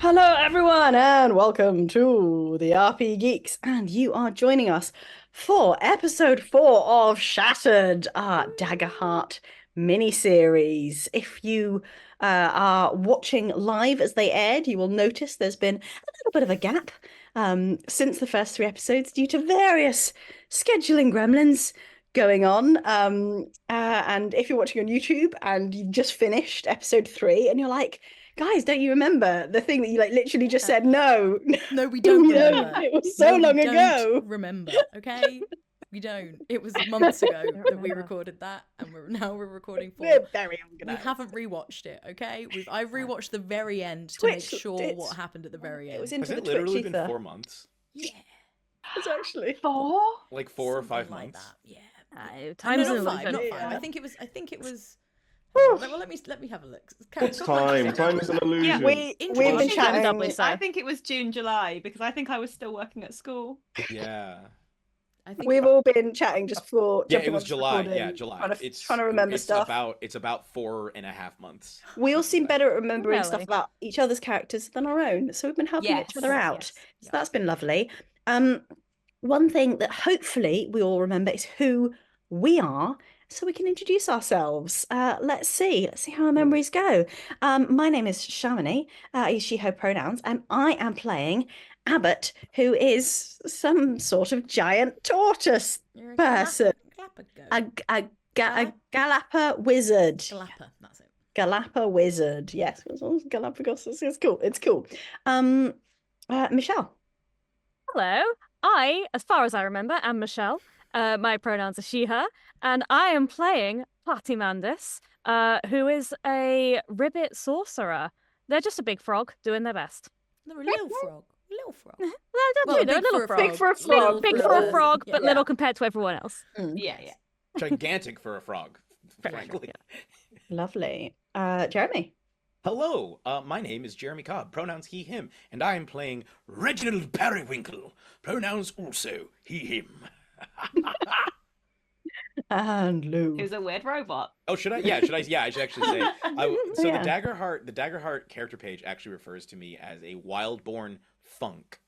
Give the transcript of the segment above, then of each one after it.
Hello, everyone, and welcome to the RPGeeks. And you are joining us for episode 4 of Shattered, our Daggerheart mini-series. If you are watching live as they aired, you will notice there's been a little bit of a gap since the first 3 episodes due to various scheduling gremlins going on. And if you're watching on YouTube and you've just finished episode 3 and you're like, guys, don't you remember the thing that you literally just said? No, No, we don't remember. It was so long ago. Remember, okay? We don't. It was months ago that we recorded that, and we're recording 4. We're very We organized. haven't rewatched it, okay? I've rewatched the very end to make sure what happened at the very end. It was into Has the it literally Twitch been ether. 4 months? Yeah. It's actually 4? Like 4 or Something 5 like months? that. Yeah. Time's no, an not 5, not 5. Yeah. I think it was. Well, let me have a look. It's time. Time is an illusion. Yeah, we've Interesting. been chatting. Doubly so. I think it was June, July, because I think I was still working at school. Yeah. I think We've all been chatting just before. Yeah, jumping it was onto July. recording, Yeah, July. Trying to remember stuff. It's about 4.5 months. We all seem better at remembering Really? stuff about each other's characters than our own. So we've been helping each other out. So that's been lovely. One thing that hopefully we all remember is who we are, so we can introduce ourselves. Let's see how our memories go. My name is Shamini. I use she, her pronouns, and I am playing Abbott, who is some sort of giant tortoise You're a person. Galapagos. A Galapa wizard. Galapa, that's it. Galapa wizard. Yes, Galapagos. It's cool. It's cool. Michelle. Hello. I, as far as I remember, am Michelle. My pronouns are she, her, and I am playing Platimandus, who is a ribbit sorcerer. They're just a big frog doing their best. They're a little frog. Little frog. They're a little frog. Big for a frog. Big for a frog, but Yeah. little compared to everyone else. Yeah. Gigantic for a frog, Very much, frankly. Lovely. Jeremy. Hello, my name is Jeremy Cobb, pronouns he, him, and I am playing Reginald Periwinkle, pronouns also he, him. And Lou. Who's a weird robot. Oh, should I? Yeah, I should actually say. So Yeah. the Daggerheart character page actually refers to me as a wild-born funk.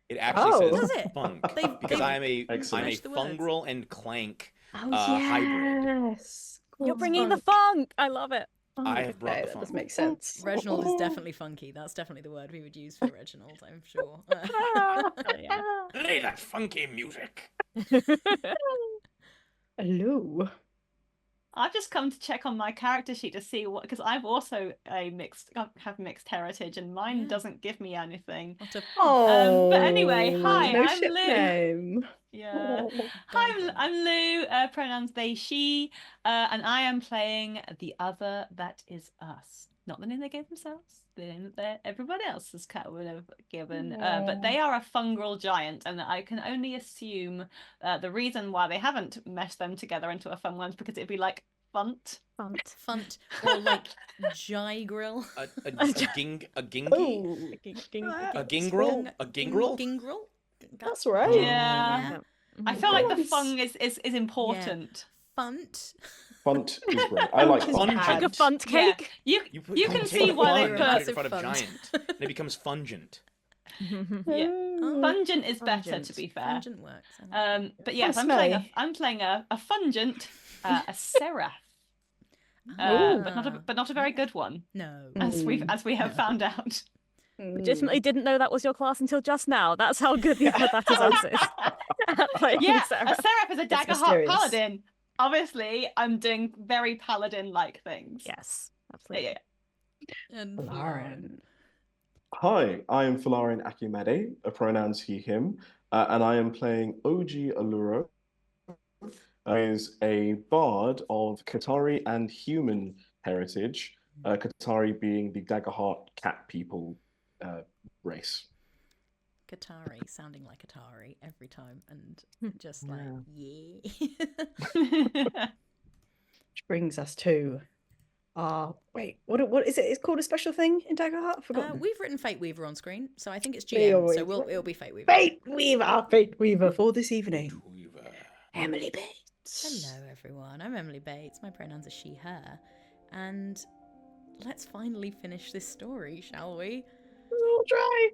It actually Oh. says Does it? funk They've- because they've I'm a matched the words. fungrel and clank. Oh, hybrid. yes. You're bringing the funk. I love it. I have brought Okay, the that funk. does make sense. Reginald is definitely funky. That's definitely the word we would use for Reginald, I'm sure. Play that funky music. Lou. I've just come to check on my character sheet to see what, because I've also have mixed heritage, and mine doesn't give me anything. What a- Oh. But anyway, hi, no I'm ship Lou. name. Yeah. Oh. Hi, I'm Lou. Pronouns they, she, and I am playing the other that is us. Not the name they gave themselves, the name that everybody else has would have given. But they are a fungal giant, and I can only assume the reason why they haven't meshed them together into a fun one is because it'd be like funt. Funt or like Jigril. A gingy? Oh. A gingrel? A gingrel? Gingrel? That's right. Yeah. I feel like the Nice. fung is important. Funt. Font is great. I like Fun font. Like a giant. funt cake. You You can take see a why fun they and put put it in front of Fun. giant, and it becomes fungent. yeah. Oh. Fungent is better, Fungent. to be fair. Fungent works. I like But yes, That's I'm playing a fungent, a seraph, that. but not a very good one, No. as we have found out. Legitimately didn't know that was your class until just now. That's how good the other that is us is. Playing Yeah, Sarah. a seraph is a Daggerheart mysterious. paladin. Obviously, I'm doing very paladin-like things. Yes, Yeah, absolutely. yeah. And Lauren. Hi, I am Folarin Akinmade, pronouns he, him, and I am playing OG Allura, who is a bard of Qatari and human heritage, Qatari being the Daggerheart cat people race. Qatari sounding like Atari every time, and just like yeah. Which brings us to wait, what is it? It's called a special thing in Daggerheart? I've forgotten. We've written Fate Weaver on screen, so I think it's We GM. always- So it'll be Fate Weaver. Fate Weaver for this evening. Emily Bates. Hello, everyone. I'm Emily Bates. My pronouns are she, her. And let's finally finish this story, shall we? We'll try.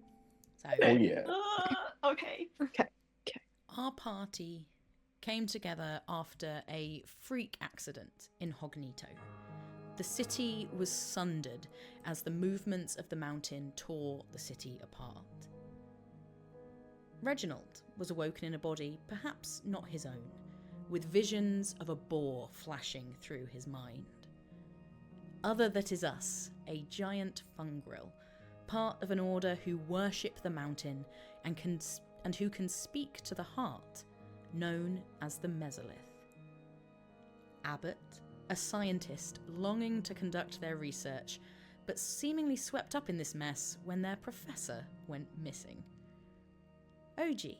So, Oh yeah. Okay. our party came together after a freak accident in Hognito. The city was sundered as the movements of the mountain tore the city apart. Reginald was awoken in a body, perhaps not his own, with visions of a boar flashing through his mind. Other that is us, a giant fungril, part of an order who worship the mountain and who can speak to the heart, known as the Mesolith. Abbott, a scientist longing to conduct their research, but seemingly swept up in this mess when their professor went missing. OG,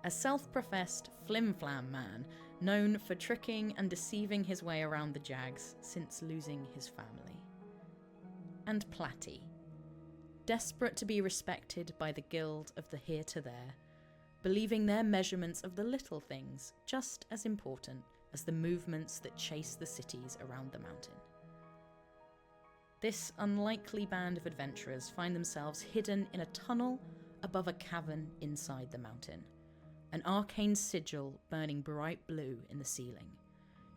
a self-professed flim-flam man known for tricking and deceiving his way around the Jags since losing his family. And Platty, desperate to be respected by the guild of the here to there, believing their measurements of the little things just as important as the movements that chase the cities around the mountain. This unlikely band of adventurers find themselves hidden in a tunnel above a cavern inside the mountain, an arcane sigil burning bright blue in the ceiling,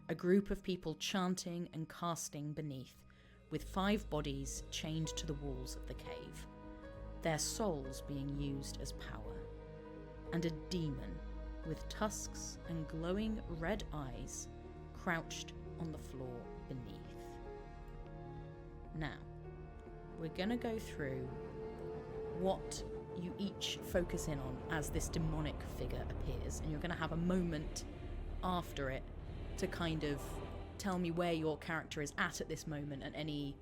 a group of people chanting and casting beneath, with 5 bodies chained to the walls of the cave, their souls being used as power, and a demon with tusks and glowing red eyes crouched on the floor beneath. Now, we're gonna go through what you each focus in on as this demonic figure appears, and you're going to have a moment after it to kind of tell me where your character is at this moment and any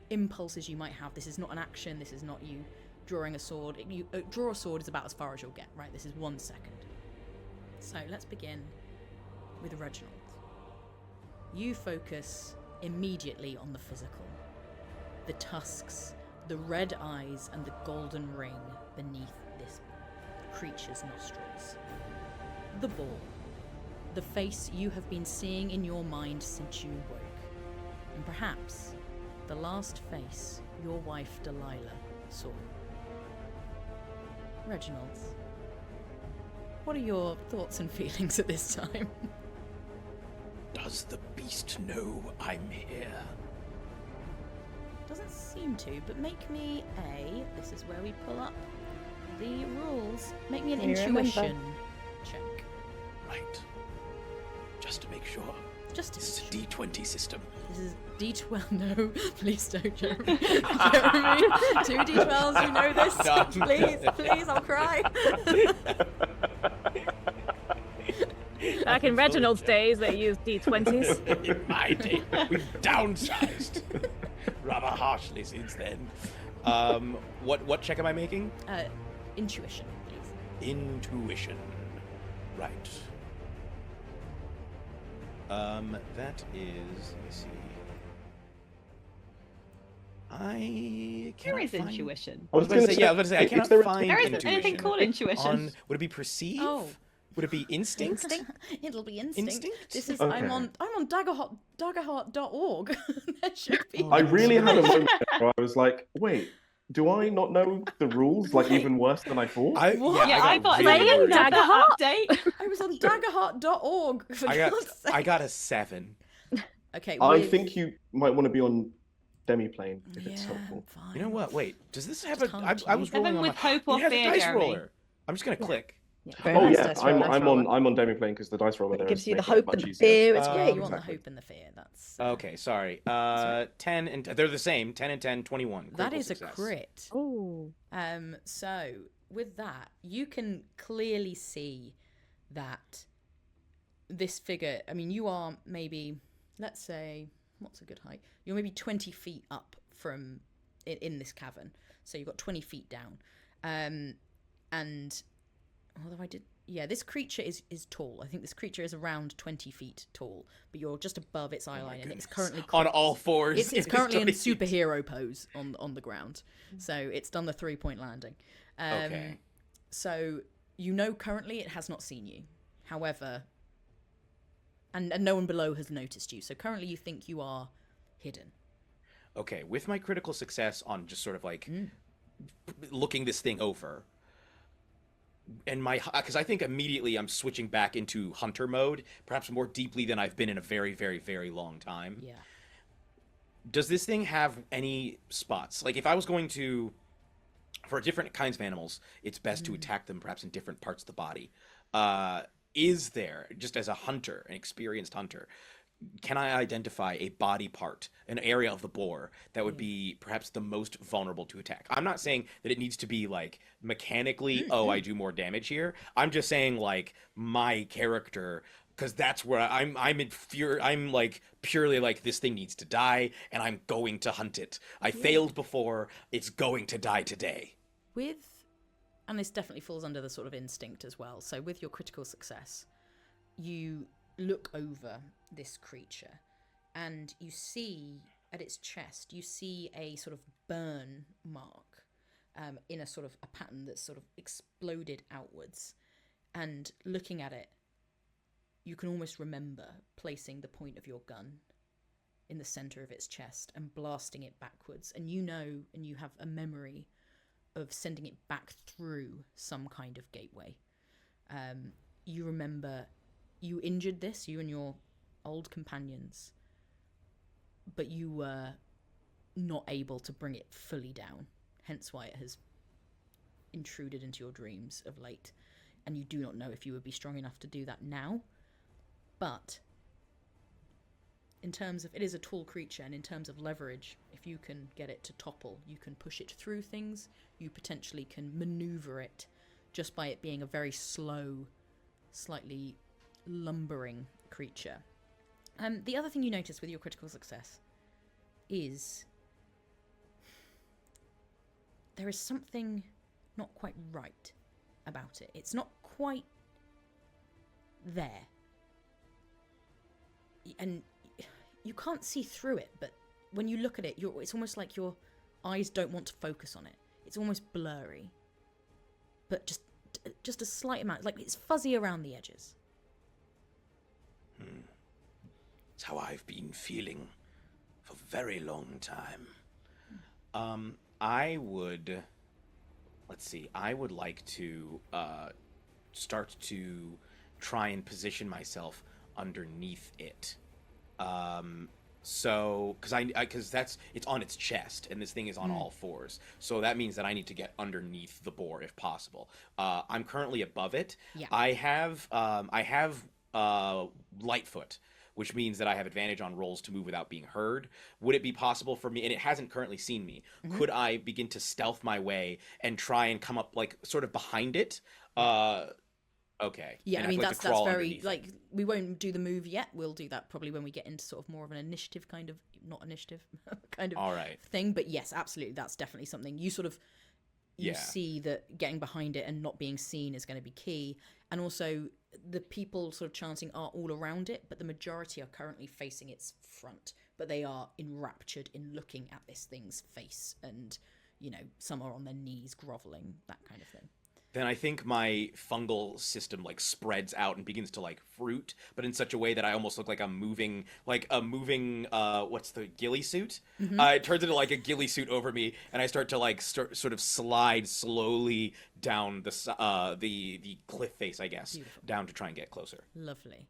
impulses you might have. This is not an action, this is not you drawing a sword. You draw a sword is about as far as you'll get, right? This is 1 second. So let's begin with Reginald. You focus immediately on the physical. The tusks, the red eyes, and the golden ring beneath this creature's nostrils. The ball. The face you have been seeing in your mind since you woke. And perhaps the last face your wife Delilah saw. Reginald, what are your thoughts and feelings at this time? Does the beast know I'm here? Doesn't seem to, but make me this is where we pull up the rules, make me an intuition check. Right. Just to make sure. Just to This is a make sure. D20 system. This is D12, no, please don't, Jeremy. Jeremy, 2 D12s, you know this. No. Please, I'll cry. Back in Reginald's days, they used D20s. In my day, we've downsized rather harshly since then. What check am I making? Intuition, please. Intuition. Right. That is. Let me see. I Where cannot is find... intuition? I was going to say, yeah, I was going to say, I is cannot there a- find There isn't intuition. anything called intuition. Would it be perceive? Oh. Would it be instinct? It'll be instinct. Instinct? This is Okay. I'm on Daggerheart.org. There should be. I really had a moment where I was like, wait, do I not know the rules? Like, even worse than I thought? What? Yeah, I got really another worried. update. I was on Daggerheart.org. For God's sake. I got a 7. Okay. I with- think you might want to be on demiplane if it's Yeah, helpful. fine. You know what? Wait, does this have Just a... can't I was Seven rolling on with my... hope or It has a fear, dice Jeremy. roller. I'm just going to click. Very Oh nice yeah, dice roller, dice I'm roller. on demiplane because the dice roller It there gives is you the making it hope much and the easier. fear. It's Oh, great. You want the Exactly. hope and the fear. That's Okay, sorry. Sorry. 10 and... They're the same. 10 and 10, 21. that Critical is success. a crit. Ooh. So with that, you can clearly see that this figure. I mean, you are maybe, let's say, what's a good height? You're maybe 20 feet up from in this cavern. So you've got 20 feet down. And although this creature is tall. I think this creature is around 20 feet tall, but you're just above its eye line, and it's currently On all fours. It's currently in 20 feet. superhero pose on the ground, so it's done the 3-point landing. Okay. So you know currently it has not seen you. However, and no one below has noticed you. So currently you think you are hidden. Okay, with my critical success on just sort of like looking this thing over, and because I think immediately I'm switching back into hunter mode, perhaps more deeply than I've been in a very, very, very long time. Yeah. Does this thing have any spots? Like, if I was going to, for different kinds of animals, it's best to attack them perhaps in different parts of the body. Uh, is there, just as a hunter, an experienced hunter, can I identify a body part, an area of the boar that would be perhaps the most vulnerable to attack? I'm not saying that it needs to be like mechanically, oh, I do more damage here. I'm just saying like my character, because that's where I'm in fear. I'm like purely like this thing needs to die, and I'm going to hunt it. I failed before. It's going to die today. And this definitely falls under the sort of instinct as well. So with your critical success, you look over this creature and you see at its chest, you see a sort of burn mark in a sort of a pattern that's sort of exploded outwards. And looking at it, you can almost remember placing the point of your gun in the center of its chest and blasting it backwards. And you know, and you have a memory of sending it back through some kind of gateway. You remember you injured this, you and your old companions, but you were not able to bring it fully down, hence why it has intruded into your dreams of late, and you do not know if you would be strong enough to do that now. But in terms of, it is a tall creature, and in terms of leverage, if you can get it to topple, you can push it through things, you potentially can maneuver it just by it being a very slow, slightly lumbering creature. The other thing you notice with your critical success is there is something not quite right about it. It's not quite there. And you can't see through it, but when you look at it, it's almost like your eyes don't want to focus on it. It's almost blurry, but just a slight amount. Like it's fuzzy around the edges. It's how I've been feeling for a very long time. I would, let's see, I would like to start to try and position myself underneath it. So, because it's on its chest, and this thing is on all fours. So that means that I need to get underneath the boar if possible. I'm currently above it. Yeah. I have Lightfoot, which means that I have advantage on rolls to move without being heard. Would it be possible for me, and it hasn't currently seen me, could I begin to stealth my way and try and come up like sort of behind it? Okay. Yeah, And I mean I'd like that's to crawl very underneath it. like we won't do the move yet. We'll do that probably when we get into sort of more of an initiative kind of not initiative kind of All right. thing. But yes, absolutely, that's definitely something you sort of you Yeah. see that getting behind it and not being seen is going to be key. And also the people sort of chanting are all around it, but the majority are currently facing its front. But they are enraptured in looking at this thing's face, and you know some are on their knees groveling, that kind of thing. Then I think my fungal system like spreads out and begins to like fruit, but in such a way that I almost look like I'm moving, what's the ghillie suit? It turns into like a ghillie suit over me, and I start to like sort of slide slowly down the cliff face, I guess, Beautiful. down to try and get closer. Lovely.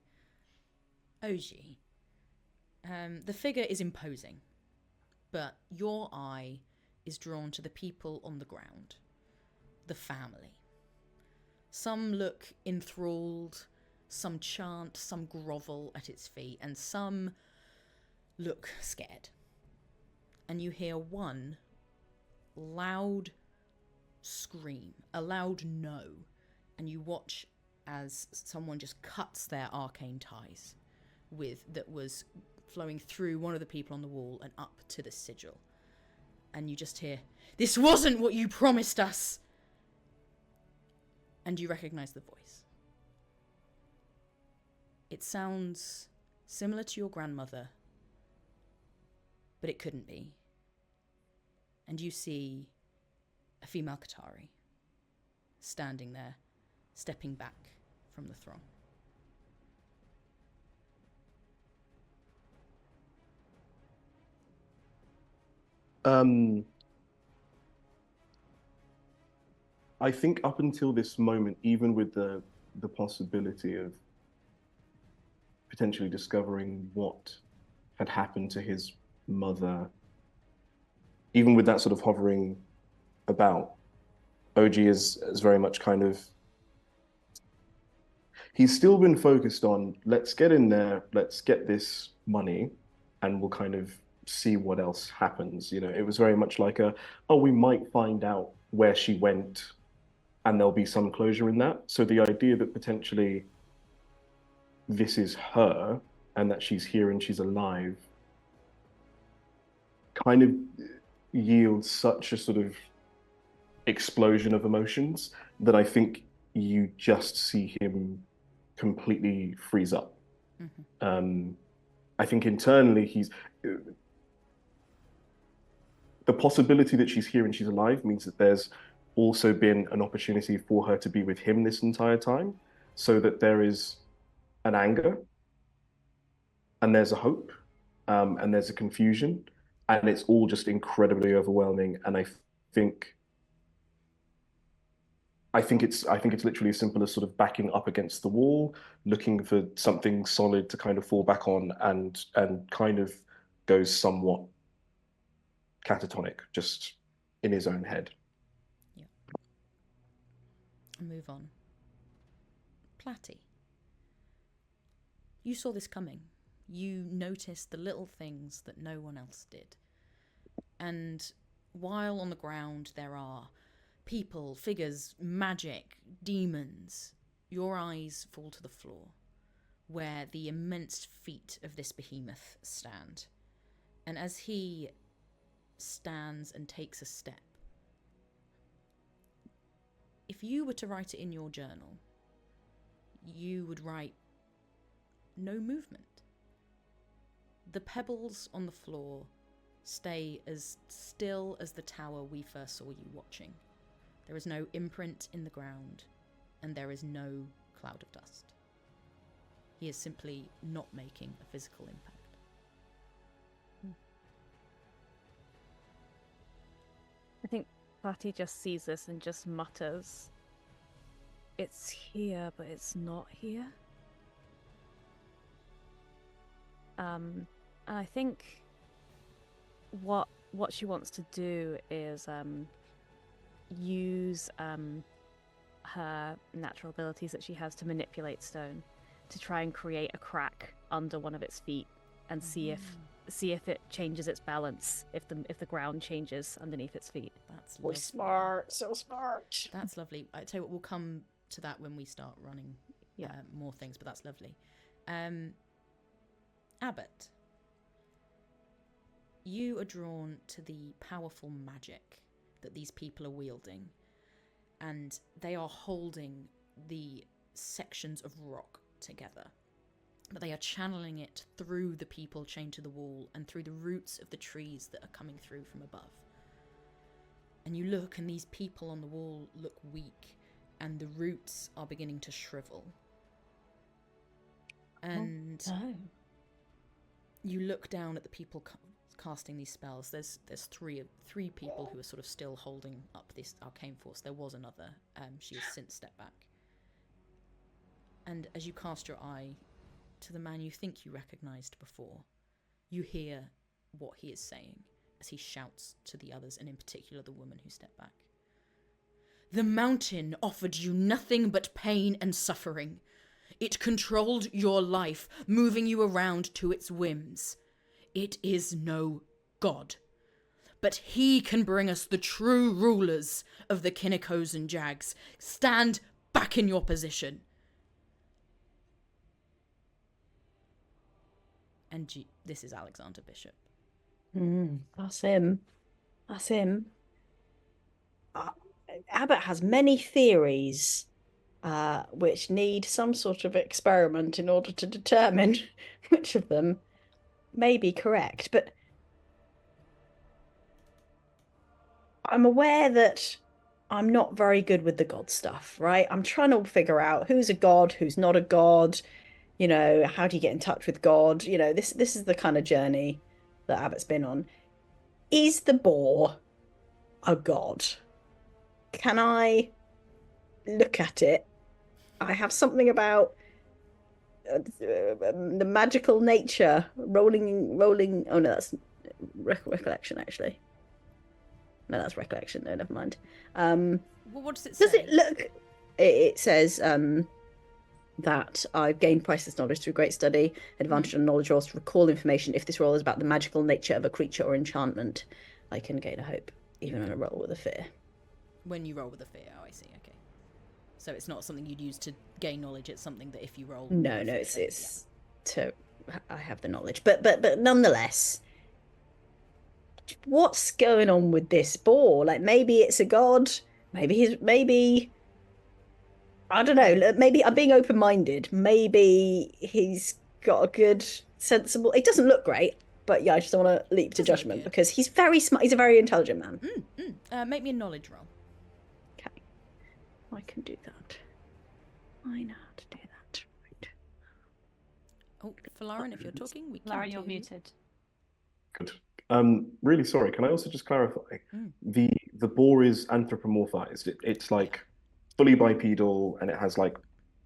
Oji, the figure is imposing, but your eye is drawn to the people on the ground, the family. Some look enthralled, some chant, some grovel at its feet, and some look scared. And you hear one loud scream, a loud no, and you watch as someone just cuts their arcane ties that was flowing through one of the people on the wall and up to the sigil. And you just hear, "This wasn't what you promised us!" And you recognize the voice. It sounds similar to your grandmother, but it couldn't be. And you see a female Qatari standing there, stepping back from the throng. I think up until this moment, even with the possibility of potentially discovering what had happened to his mother, even with that sort of hovering about, OG is very much kind of, he's still been focused on, let's get in there, let's get this money, and we'll kind of see what else happens. You know, it was very much like oh, we might find out where she went and there'll be some closure in that. So the idea that potentially this is her and that she's here and she's alive kind of yields such a sort of explosion of emotions that I think you just see him completely freeze up. I think internally the possibility that she's here and she's alive means that there's also been an opportunity for her to be with him this entire time, so that there is an anger and there's a hope, and there's a confusion, and it's all just incredibly overwhelming. And think I think it's literally as simple as sort of backing up against the wall, looking for something solid to kind of fall back on, and kind of goes somewhat catatonic just in his own head. Yeah. And move on. Platty. You saw this coming. You noticed the little things that no one else did. And while on the ground there are people, figures, magic, demons, your eyes fall to the floor, where the immense feet of this behemoth stand. And as he stands and takes a step, if you were to write it in your journal, you would write no movement. The pebbles on the floor stay as still as the tower we first saw you watching. There is no imprint in the ground, and there is no cloud of dust. He is simply not making a physical impact. I think Patty just sees this and just mutters, "It's here, but it's not here." And I think what she wants to do is use her natural abilities that she has to manipulate stone to try and create a crack under one of its feet and see if it changes its balance, if the ground changes underneath its feet. That's Boy, lovely. smart, so smart. That's lovely. I tell you what, we'll come to that when we start running more things, but that's lovely. Abbott, you are drawn to the powerful magic that these people are wielding, and they are holding the sections of rock together, but they are channeling it through the people chained to the wall and through the roots of the trees that are coming through from above. And you look, and these people on the wall look weak, and the roots are beginning to shrivel. And you look down at the people casting these spells. There's three people who are sort of still holding up this arcane force. There was another. She has since stepped back. And as you cast your eye to the man you think you recognized before, you hear what he is saying as he shouts to the others, and in particular the woman who stepped back. The mountain offered you nothing but pain and suffering. It controlled your life, moving you around to its whims. It is no god. But he can bring us the true rulers of the Kinnikos and Jags. Stand back in your position. And this is Alexander Bishop. That's him. That's him. Abbott has many theories, which need some sort of experiment in order to determine which of them may be correct. But I'm aware that I'm not very good with the god stuff, right? I'm trying to figure out who's a god, who's not a god. You know, how do you get in touch with God? You know, this is the kind of journey that Abbott's been on. Is the boar a god? Can I look at it, I have something about the magical nature, rolling. Oh no, that's recollection actually. No, that's recollection. No, never mind. Well, what does it say? Does it look? It says that I've gained priceless knowledge through great study, advantage on knowledge rolls to recall information. If this roll is about the magical nature of a creature or enchantment, I can gain a hope, even on a roll with a fear. When you roll with a fear, oh, I see. Okay, so it's not something you'd use to gain knowledge. It's something that if you roll. No, it's to. I have the knowledge, but nonetheless, what's going on with this boar? Like maybe it's a god. Maybe I don't know. Maybe I'm being open-minded. Maybe he's got a good, sensible. It doesn't look great, but yeah, I just don't want to leap to judgment because he's very smart. He's a very intelligent man. Make me a knowledge roll. Okay, I can do that. I know how to do that. Right. Oh, Folarin, if you're talking, we can. Lara, you're muted. Good. Really sorry. Can I also just clarify? The boar is anthropomorphized. It's like fully bipedal and it has like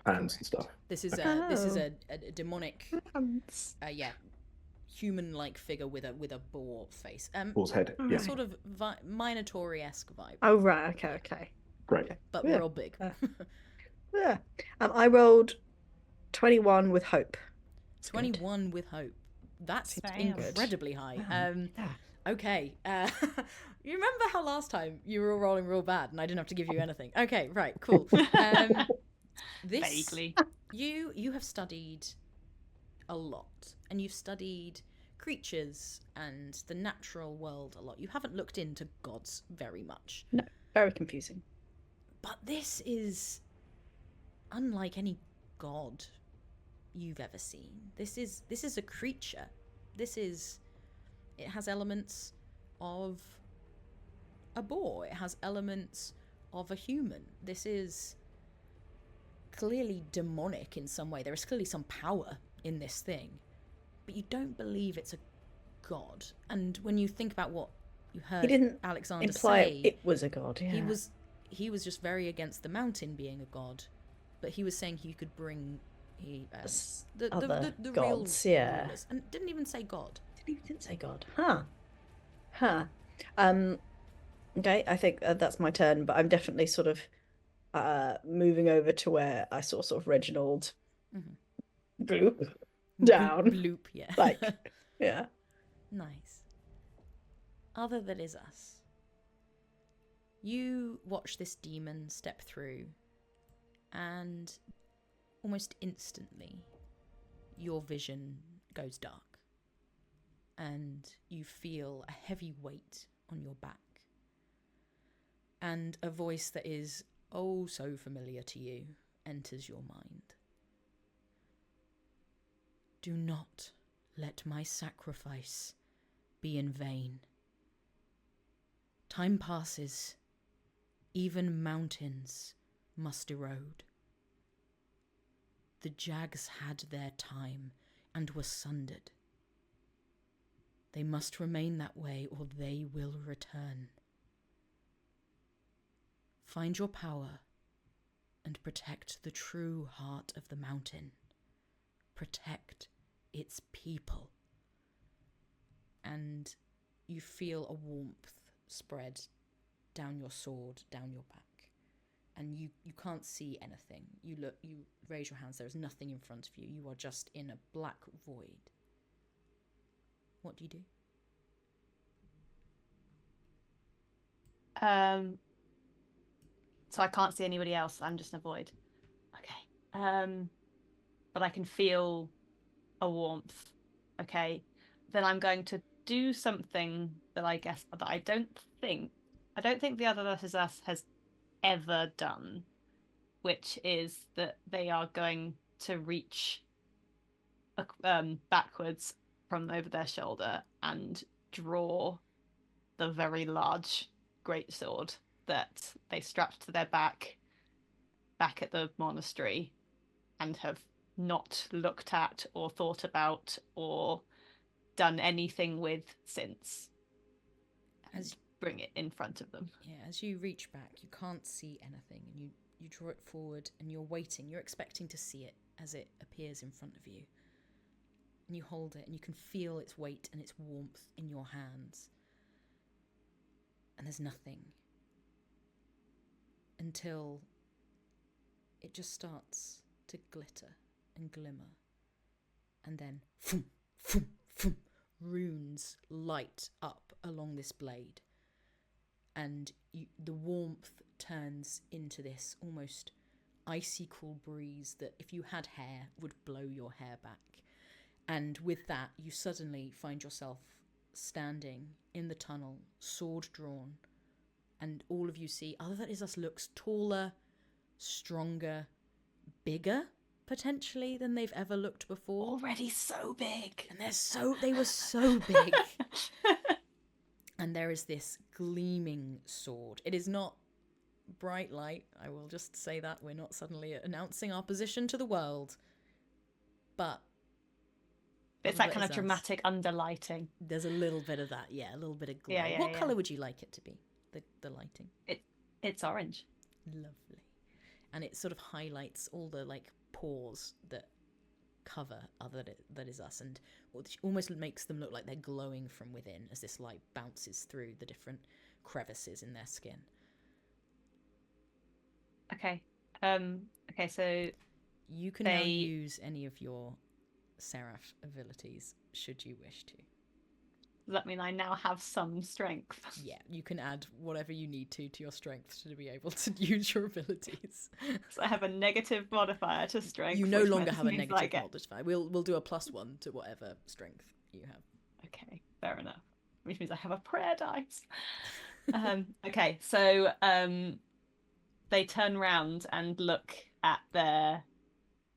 hands and stuff. This is a demonic, human-like figure with a boar face. Boar's head. Yeah. Sort of Minotaur-esque vibe. Oh right. Okay. Great. Okay. But we're all big. Yeah. I rolled 21 with hope. 21 with hope. That's Damn. incredibly high. Yeah. Okay. You remember how last time you were rolling real bad and I didn't have to give you anything? Okay, right, cool. Vaguely. You have studied a lot, and you've studied creatures and the natural world a lot. You haven't looked into gods very much. No, very confusing. But this is unlike any god you've ever seen. This is a creature. It has elements of a boar. It has elements of a human. This is clearly demonic in some way. There is clearly some power in this thing, but you don't believe it's a god. And when you think about what you heard He didn't Alexander imply say, it was a god. Yeah. he was just very against the mountain being a god, but he was saying he could bring the other real gods, yeah. rulers, and didn't even say god. Didn't say god. Huh. Okay, I think that's my turn, but I'm definitely sort of moving over to where I saw sort of Reginald bloop down. Bloop, yeah. Like, yeah. Nice. Other That Is Us. You watch this demon step through, and almost instantly, your vision goes dark, and you feel a heavy weight on your back, and a voice that is oh so familiar to you enters your mind. Do not let my sacrifice be in vain. Time passes, even mountains must erode. The jags had their time and were sundered. They must remain that way or they will return. Find your power and protect the true heart of the mountain. Protect its people. And you feel a warmth spread down your sword, down your back. And you can't see anything. You raise your hands, there is nothing in front of you. You are just in a black void. What do you do? So I can't see anybody else. I'm just in a void. Okay. But I can feel a warmth. Okay. Then I'm going to do something that I guess that I don't think the other That Is Us has ever done, which is that they are going to reach backwards from over their shoulder and draw the very large greatsword that they strapped to their back at the monastery and have not looked at or thought about or done anything with since. As bring it in front of them. Yeah, as you reach back, you can't see anything, and you draw it forward and you're waiting. You're expecting to see it as it appears in front of you. And you hold it and you can feel its weight and its warmth in your hands. And there's nothing. Until it just starts to glitter and glimmer. And then, foom, foom, foom, runes light up along this blade. And the warmth turns into this almost icy cool breeze that, if you had hair, would blow your hair back. And with that, you suddenly find yourself standing in the tunnel, sword drawn, and all of you see Other That Is Us looks taller, stronger, bigger, potentially, than they've ever looked before. Already so big. And they were so big. And there is this gleaming sword. It is not bright light, I will just say that. We're not suddenly announcing our position to the world. But it's that kind of dramatic underlighting. There's a little bit of that, yeah, a little bit of glow. Yeah, what colour would you like it to be, the lighting? It's orange. Lovely. And it sort of highlights all the pores that cover Other That Is Us, and almost makes them look like they're glowing from within as this light bounces through the different crevices in their skin. Okay. Okay, so you can now use any of your Seraph abilities should you wish to. Does that mean I now have some strength? Yeah, you can add whatever you need to your strength to be able to use your abilities. So I have a negative modifier to strength. You no longer have a negative modifier. We'll do a +1 to whatever strength you have. Okay, fair enough. Which means I have a prayer dice. Okay, so they turn round and look at their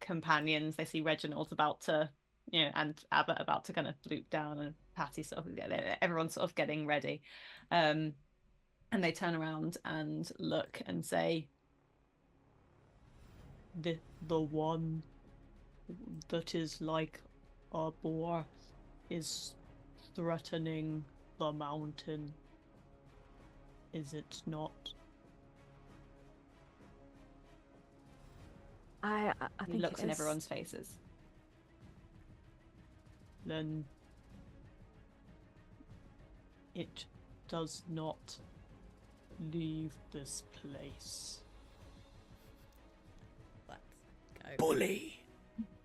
companions. They see Reginald about to, and Abbott about to kind of loop down, and Patty sort of, everyone's sort of getting ready. And they turn around and look and say, the one that is like a boar is threatening the mountain, is it not? I He think looks in everyone's faces. Then it does not leave this place. Let's go. Bully.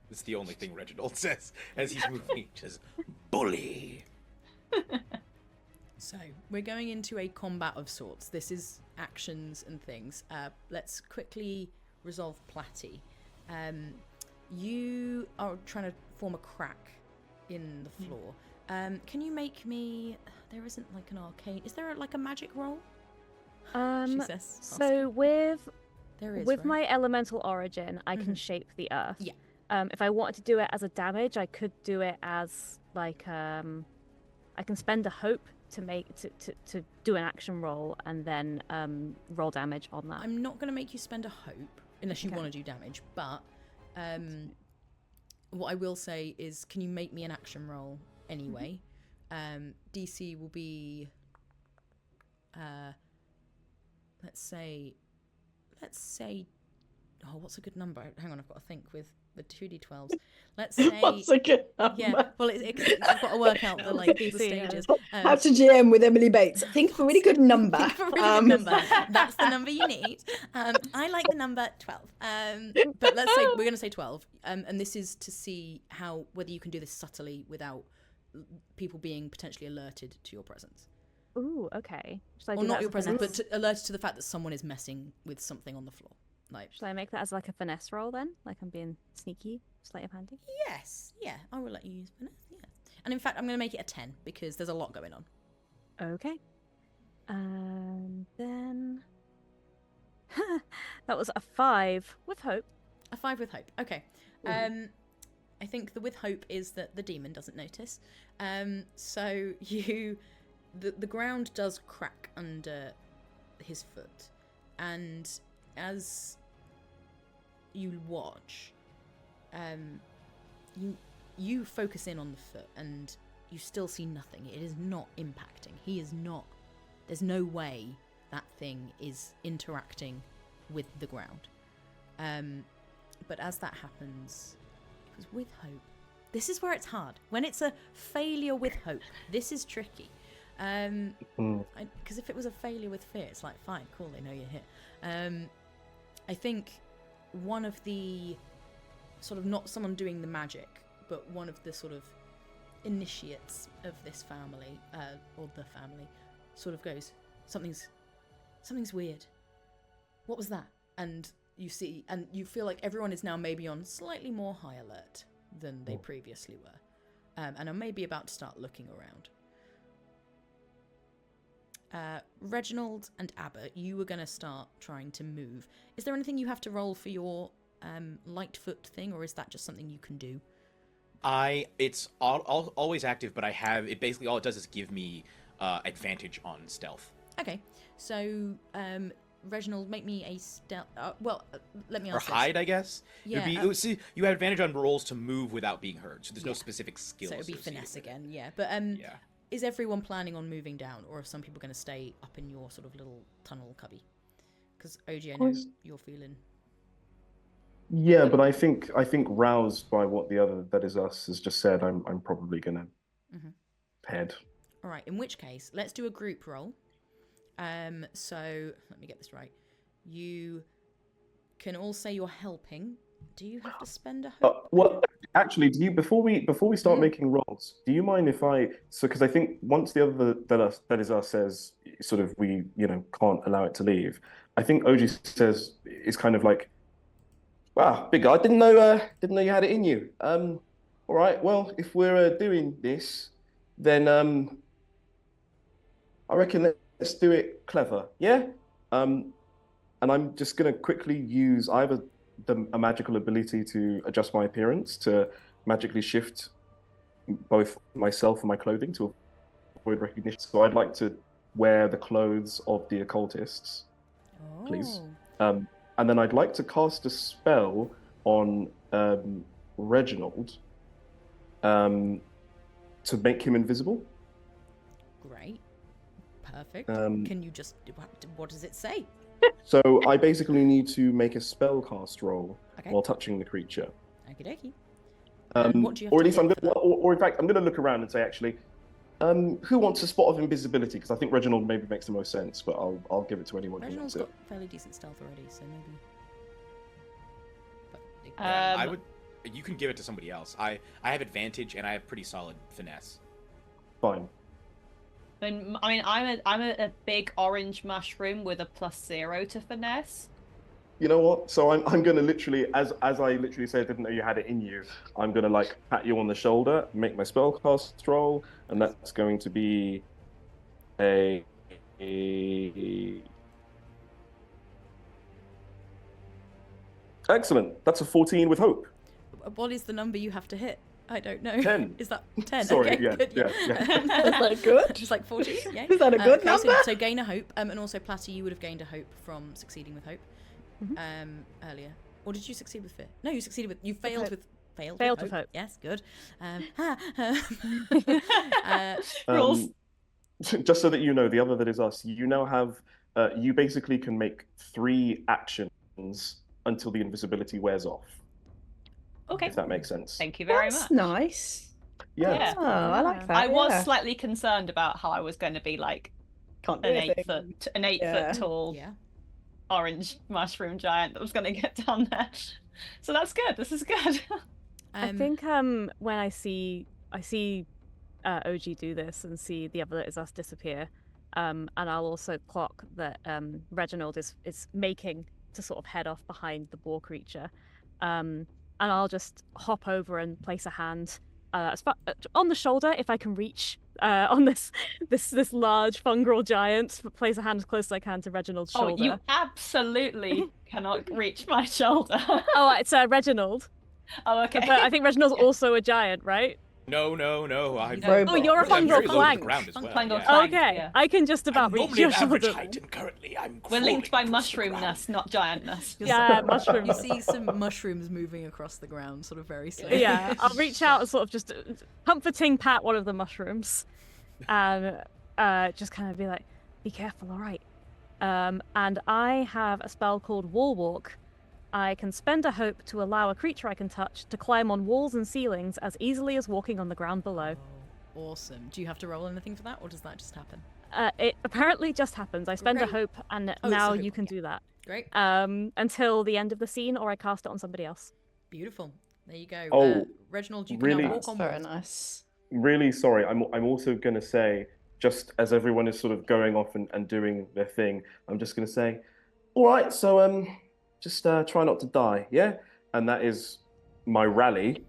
It's the only thing Reginald says as he's moving. He says, bully. So we're going into a combat of sorts. This is actions and things. Let's quickly resolve Platty. You are trying to form a crack in the floor. Can you make me... There isn't an arcane... Is there a magic roll? She says. So with right? my elemental origin, I can shape the earth. Yeah. If I wanted to do it as a damage, I could do it as I can spend a hope to make to do an action roll and then roll damage on that. I'm not going to make you spend a hope unless you want to do damage, but what I will say is, can you make me an action roll anyway? DC will be let's say oh, what's a good number? Hang on, I've got to think with the 2d12s. Let's say What's a good number? yeah, well I've got to work out the stages. How to GM with Emily Bates. Think of a really good number. Think of a really good number. That's the number you need. I like the number 12. But let's say we're going to say 12. And this is to see whether you can do this subtly without people being potentially alerted to your presence. Ooh, okay. Or not your presence, but alerted to the fact that someone is messing with something on the floor. Should I make that as a finesse roll then? I'm being sneaky, sleight of handing? Yes, yeah, I will let you use finesse, yeah. And in fact, I'm going to make it a 10 because there's a lot going on. Okay. And then... that was a 5 with hope. A 5 with hope, okay. I think the with hope is that the demon doesn't notice. So the ground does crack under his foot, and as you watch, you focus in on the foot and you still see nothing. It is not impacting. He is not. There's no way that thing is interacting with the ground. But as that happens, it was with hope. This is where it's hard. When it's a failure with hope, this is tricky. Because if it was a failure with fear, it's like, fine, cool, they know you're here. I think one of the sort of, not someone doing the magic, but one of the sort of initiates of this family, or the family, sort of goes, something's weird. What was that? And you see, and you feel like everyone is now maybe on slightly more high alert than they previously were, and are maybe about to start looking around. Reginald and Abbott, you were going to start trying to move. Is there anything you have to roll for your Lightfoot thing, or is that just something you can do? It's always active, but I have it. Basically, all it does is give me advantage on stealth. Okay, so Reginald, make me a stealth. Let me Or ask hide, I guess. Yeah, See, you have advantage on rolls to move without being heard, so there's no specific skill. So it'd be associated finesse with it. again, yeah. But Yeah. is everyone planning on moving down, or are some people going to stay up in your sort of little tunnel cubby? Because OG, I know you're feeling. Yeah, but I think roused by what the other that is us has just said, I'm probably gonna head. All right. In which case, let's do a group roll. So let me get this right. You can all say you're helping. Do you have to spend a hope? Well, actually, do you before we start making rolls, do you mind if because I think once the other that is us says sort of we can't allow it to leave. I think OG says it's kind of like, wow, big guy, didn't know you had it in you. All right, well, if we're doing this, then I reckon let's do it clever, yeah. And I'm just gonna quickly use. I have a magical ability to adjust my appearance to magically shift both myself and my clothing to avoid recognition. So I'd like to wear the clothes of the occultists, please. And then I'd like to cast a spell on Reginald to make him invisible. Great. Perfect. Can you just... What does it say? So I basically need to make a spell cast roll while touching the creature. Okie dokie. What do you have or at to least hit for that? or in fact, I'm going to look around and say, actually, who wants a spot of invisibility? Because I think Reginald maybe makes the most sense, but I'll give it to anyone who wants Reginald's it. got fairly decent stealth already, so maybe... But, I would. You can give it to somebody else. I have advantage and I have pretty solid finesse. Fine. I mean, I'm a big orange mushroom with a +0 to finesse. You know what? So I'm gonna literally, as I literally said, didn't know you had it in you. I'm gonna like pat you on the shoulder, make my spellcast roll, and that's going to be a excellent. That's a 14 with hope. what is the number you have to hit? I don't know. 10. Is that 10? Sorry, okay, yeah, good. yeah. Is that good? Just like 14? Yeah. Is that a good okay, number? So gain a hope, and also Platy, you would have gained a hope from succeeding with hope earlier. Or did you succeed with fear? No, you succeeded with... You failed with... Failed with hope. Yes, good. Rules. Just so that you know, the other that is us, you now have... you basically can make 3 actions until the invisibility wears off. Okay. If that makes sense. Thank you very That's much. nice. Yeah. Oh, I like that. I was yeah. slightly concerned about how I was going to be like Can't do an anything. 8 Yeah. foot tall yeah. orange mushroom giant that was going to get down there. So that's good. This is good. I think when I see OG do this and see the other that is us disappear, and I'll also clock that Reginald is making to sort of head off behind the boar creature, and I'll just hop over and place a hand on the shoulder if I can reach on this large fungal giant. Place a hand as close as I can to Reginald's shoulder. Oh, you absolutely cannot reach my shoulder. Oh, it's Reginald. Oh, okay. But I think Reginald's also a giant, right? No. Oh, you're a I'm fungal very low to the flank. ground as well, Fungal yeah. flank. Okay, yeah. I can just about I'm reach normally your an average shoulder. height, and currently I'm We're linked by crawling across the ground. mushroomness, not giantness. Yeah, mushrooms. You see some mushrooms moving across the ground, sort of very slowly. Yeah, I'll reach out and sort of just comforting pat one of the mushrooms, and just kind of be like, "Be careful, all right." And I have a spell called Wall Walk. I can spend a hope to allow a creature I can touch to climb on walls and ceilings as easily as walking on the ground below. Oh, awesome. Do you have to roll anything for that, or does that just happen? It apparently just happens. I spend a Great. hope, and Oh, now it's a you hope, can yeah. do that. Great. Until the end of the scene, or I cast it on somebody else. Beautiful. There you go. Oh, Reginald, you can really? now walk That's on very walls. nice. Really sorry. I'm also going to say, just as everyone is sort of going off and doing their thing, I'm just going to say, all right, so just try not to die, yeah? And that is my rally.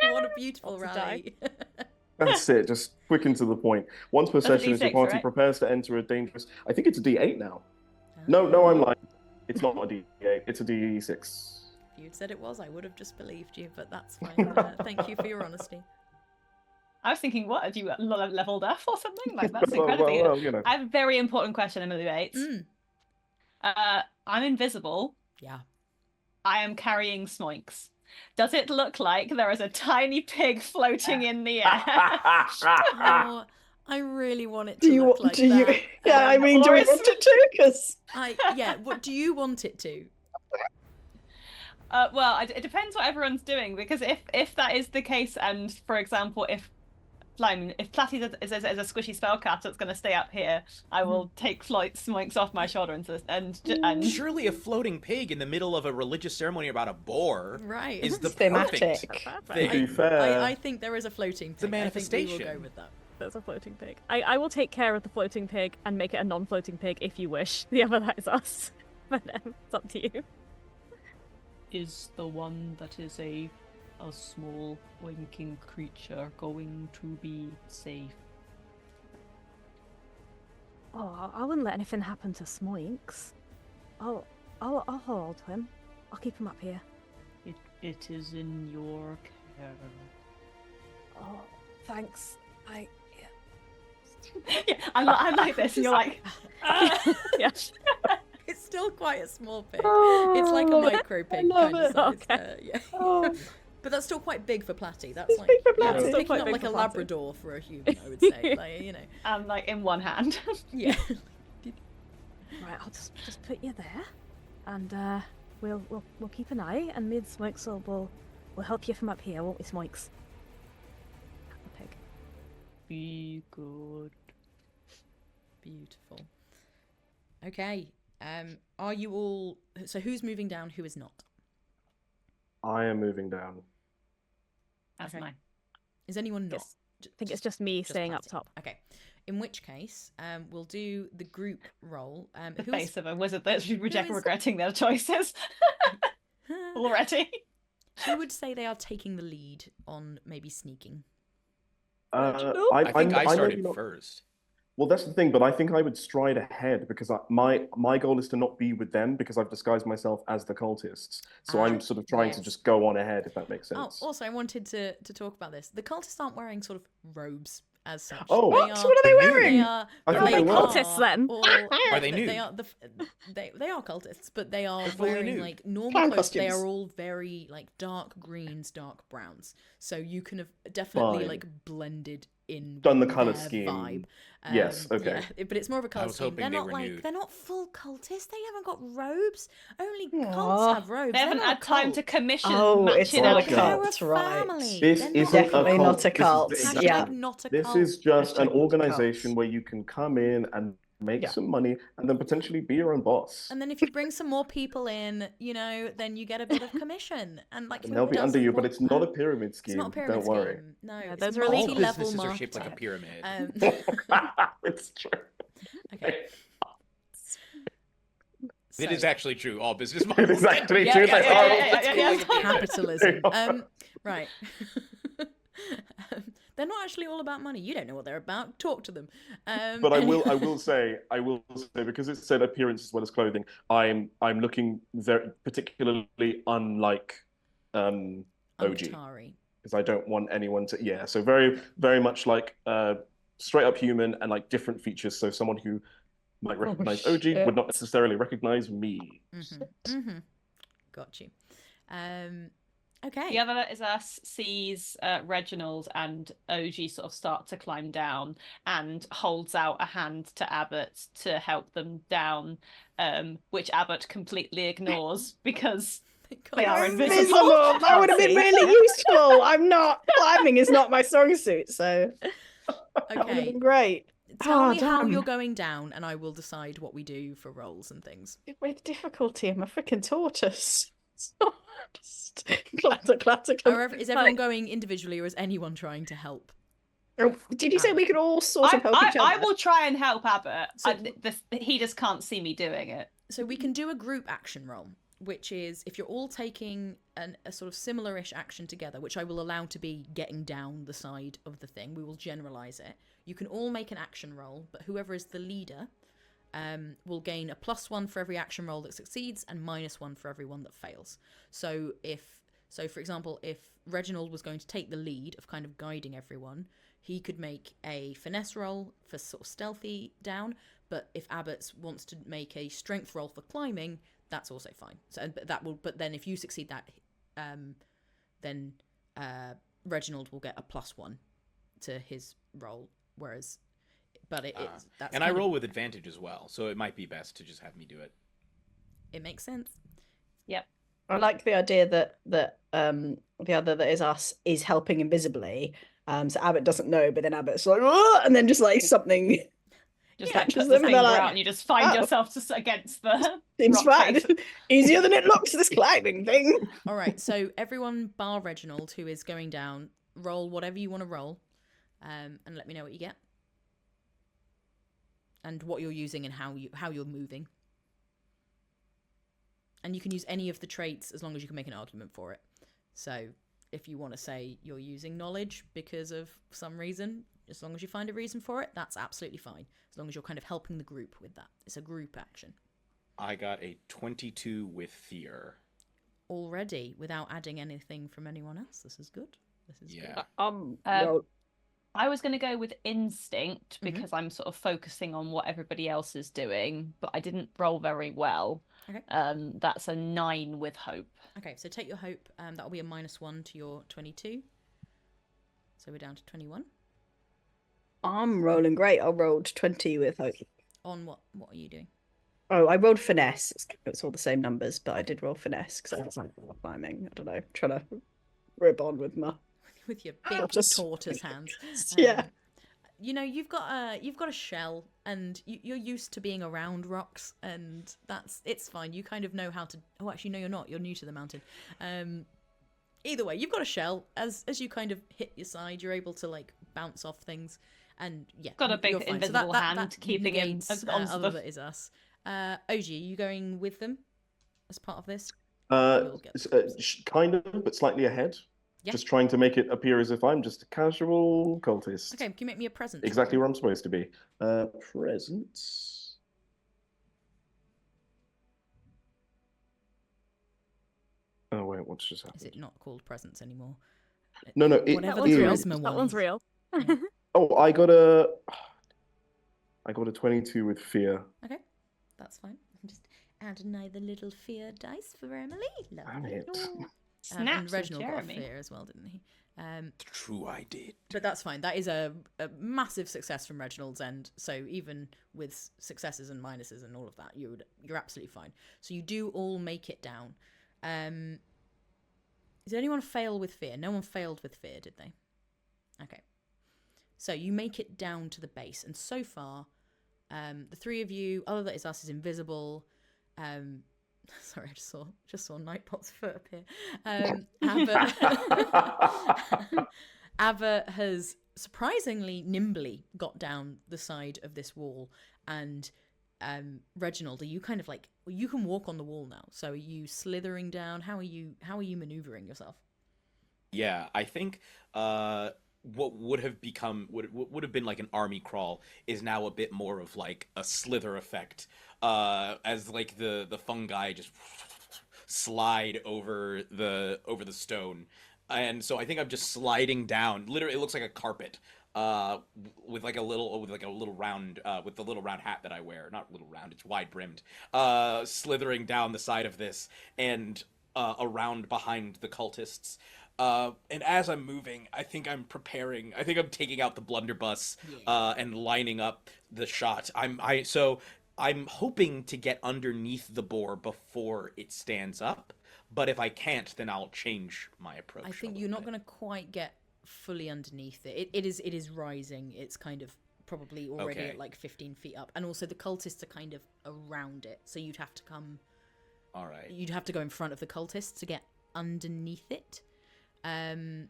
What a beautiful Not to die. rally. That's it, just quick and to the point. Once per That's a session, as your D6, party right? prepares to enter a dangerous... I think it's a D8 now. No, I'm lying. It's not a D8, it's a D6. If you'd said it was, I would have just believed you, but that's fine. Thank you for your honesty. I was thinking, what, have you leveled up or something? Like, that's Well, incredibly well, you know. I have a very important question, Emily Bates. I'm invisible. Yeah. I am carrying smoinks. Does it look like there is a tiny pig floating in the air? Oh, I really want it to look like do that. you? Yeah, I mean, do or we is- want it to? Because What do you want it to? Well, it depends what everyone's doing, because if that is the case, and for example, if Platty is a squishy spellcaster that's going to stay up here, I will take smoinks off my shoulder and Surely a floating pig in the middle of a religious ceremony about a boar Right. is the thematic. perfect To thing. be fair, I think there is a floating pig. It's a I think we will manifestation. go with that. There's a floating pig. I will take care of the floating pig and make it a non-floating pig if you wish. The other that is us. But it's up to you. is the one that is a small winking creature going to be safe? Oh, I wouldn't let anything happen to Smoinks. I'll hold him. I'll keep him up here. It is in your care. Oh, thanks. Yeah, I like this. And you're like, Yeah. It's still quite a small pig. It's like a micro pig love kind of it. size. Okay. Yeah. Oh. But that's still quite big for Platty. That's It's like big for yeah, Platty. it's Still picking quite up big like for a Platty. Labrador for a human, I would say. Like, you know. like in one hand. Yeah. Right, I'll just put you there, and we'll keep an eye, and me and Smokes will help you from up here, won't we, Smokes? The pig. Be good. Beautiful. Okay. Are you all? So who's moving down? Who is not? I am moving down. That's Okay. mine. Is anyone not? Yes. I think it's just me Just staying up Platty. top. Okay. In which case, we'll do the group roll. The Who's- face of a wizard that's is- regretting their choices already. Who would say they are taking the lead on maybe sneaking? I think I started maybe not- first. Well, that's the thing, but I think I would stride ahead because my goal is to not be with them because I've disguised myself as the cultists. So I'm sort of trying to yes. just go on ahead, if that makes Oh, sense. also, I wanted to talk about this. The cultists aren't wearing sort of robes as such. Oh. What? What are they wearing? They are. I thought they were. Cultists, then. Are they nude? They are they are cultists, but they are They're fully wearing nude. like normal Clown clothes. They costumes. are all very like dark greens, dark browns. So you can have definitely Fine. like blended in. Done the with colour their scheme. Vibe. Yes, okay. Yeah, but it's more of a colour was scheme. hoping They're they not were like nude. they're not full cultists. They haven't got robes. Only Aw. cults have robes. They haven't They're not had a time cult. to commission Oh, it's matching not a outfits. cult. They're a right. family. This They're isn't Definitely a not cult. a This is cult. exactly- Yeah. Hashtag not a This cult. is just an Hashtag not a organization cult. where you can come in and make Yeah. some money and then potentially be your own boss. And then if you bring some more people in, you know, then you get a bit of commission. And like, And who they'll be under doesn't you, but want it's not a that? pyramid It's scheme. not a pyramid Don't worry. scheme. No, Yeah, it's those are really All multi-level businesses are shaped like a marketing. pyramid. It's true. Okay. It is So, actually true. All business It models. is actually Yeah, true. yeah, They yeah, are yeah, all- yeah, yeah, yeah. It's cool. capitalism. They are. Right. They're not actually all about money. You don't know what they're about. Talk to them. But I anyway. will say, because it said appearance as well as clothing, I'm looking very particularly unlike OG Atari. because I don't want anyone to. Yeah, so very very much like straight up human and like different features. So someone who might recognize OG shit. would not necessarily recognize me. Mm-hmm. Got you. Okay. The other that is us sees Reginald and OG sort of start to climb down and holds out a hand to Abbott to help them down, which Abbott completely ignores because they are invisible. That would have been really useful. I'm not climbing is not my strong suit, so that would have Okay. been great. Tell me how damn. you're going down, and I will decide what we do for rolls and things. With difficulty, I'm a freaking tortoise. Just clatter, clatter, clatter. Is everyone going individually, or is anyone trying to help? Oh, did you say we could all sort of help each other? I will try and help Abbott. So- He just can't see me doing it. So we can do a group action roll, which is if you're all taking a sort of similar-ish action together, which I will allow to be getting down the side of the thing. We will generalize it. You can all make an action roll, but whoever is the leader will gain a +1 for every action roll that succeeds and -1 for every one that fails. So for example, if Reginald was going to take the lead of kind of guiding everyone, he could make a finesse roll for sort of stealthy down. But if Abbott wants to make a strength roll for climbing, that's also fine. So But then if you succeed that, then Reginald will get a +1 to his roll. Whereas, but that's and I roll with advantage as well, so it might be best to just have me do it. It makes sense. Yep. I like the idea that the other that is us is helping invisibly. So Abbott doesn't know, but then Abbott's like, "Whoa!" And then just like something Just Yeah, like just put the them, finger they're like, out and you just find "Oh." yourself just against the seems rock fine. face. Easier than it looks, this climbing thing. All right, so everyone bar Reginald, who is going down, roll whatever you want to roll, and let me know what you get, and what you're using and how you're moving. And you can use any of the traits as long as you can make an argument for it. So if you want to say you're using knowledge because of some reason, as long as you find a reason for it, that's absolutely fine. As long as you're kind of helping the group with that. It's a group action. I got a 22 with fear. Already, without adding anything from anyone else. This is good. This is good. No. I was going to go with instinct because I'm sort of focusing on what everybody else is doing, but I didn't roll very well. Okay. That's a 9 with hope. Okay, so take your hope. That'll be a -1 to your 22. So we're down to 21. I'm rolling great. I rolled 20 with hope. On what? What are you doing? Oh, I rolled finesse. It's all the same numbers, but I did roll finesse because I was like climbing. I don't know, trying to rib on with my With your big tortoise hands. yeah. You know, you've got a shell, and you're used to being around rocks, and it's fine. You kind of know how to. Oh, actually, no, you're not. You're new to the mountain. Either way, you've got a shell. As you kind of hit your side, you're able to like bounce off things, and yeah, Got a big you're fine. invisible hand keeping him negates, onto other the... that is us. OG, are you going with them as part of this? Kind of, but slightly ahead. Yeah. Just trying to make it appear as if I'm just a casual cultist. Okay, can you make me a present? Exactly where I'm supposed to be. Presents. Oh wait, what's just happened? Is it not called presents anymore? No, Whatever That the one's charisma real. one That one's is. real. Oh, I got a 22 with fear. Okay, that's fine. Just add another little fear dice for Emily. Damn Lovely. it. And Snaps of Reginald got a Jeremy. fear as well, didn't he? True, I did. But that's fine. That is a massive success from Reginald's end. So even with successes and minuses and all of that, you're absolutely fine. So you do all make it down. Did anyone fail with fear? No one failed with fear, did they? Okay. So you make it down to the base, and so far, the three of you, other that is us, is invisible. Sorry, I just saw Nightbot's foot appear. Ava has surprisingly nimbly got down the side of this wall, and Reginald, are you kind of like, you can walk on the wall now? So are you slithering down? How are you maneuvering yourself? Yeah, I think what would have been like an army crawl is now a bit more of like a slither effect, as like the fungi just slide over the stone, and so I think I'm just sliding down. Literally, it looks like a carpet. With a little round with the little round hat that I wear, not little round, it's wide brimmed, slithering down the side of this, and around behind the cultists. And as I'm moving, I think I'm preparing. I think I'm taking out the blunderbuss and lining up the shot. I'm hoping to get underneath the boar before it stands up. But if I can't, then I'll change my approach. I think you're not going to quite get fully underneath it. It is rising. It's kind of probably already at like 15 feet up, and also the cultists are kind of around it. So you'd have to come. All right. You'd have to go in front of the cultists to get underneath it. And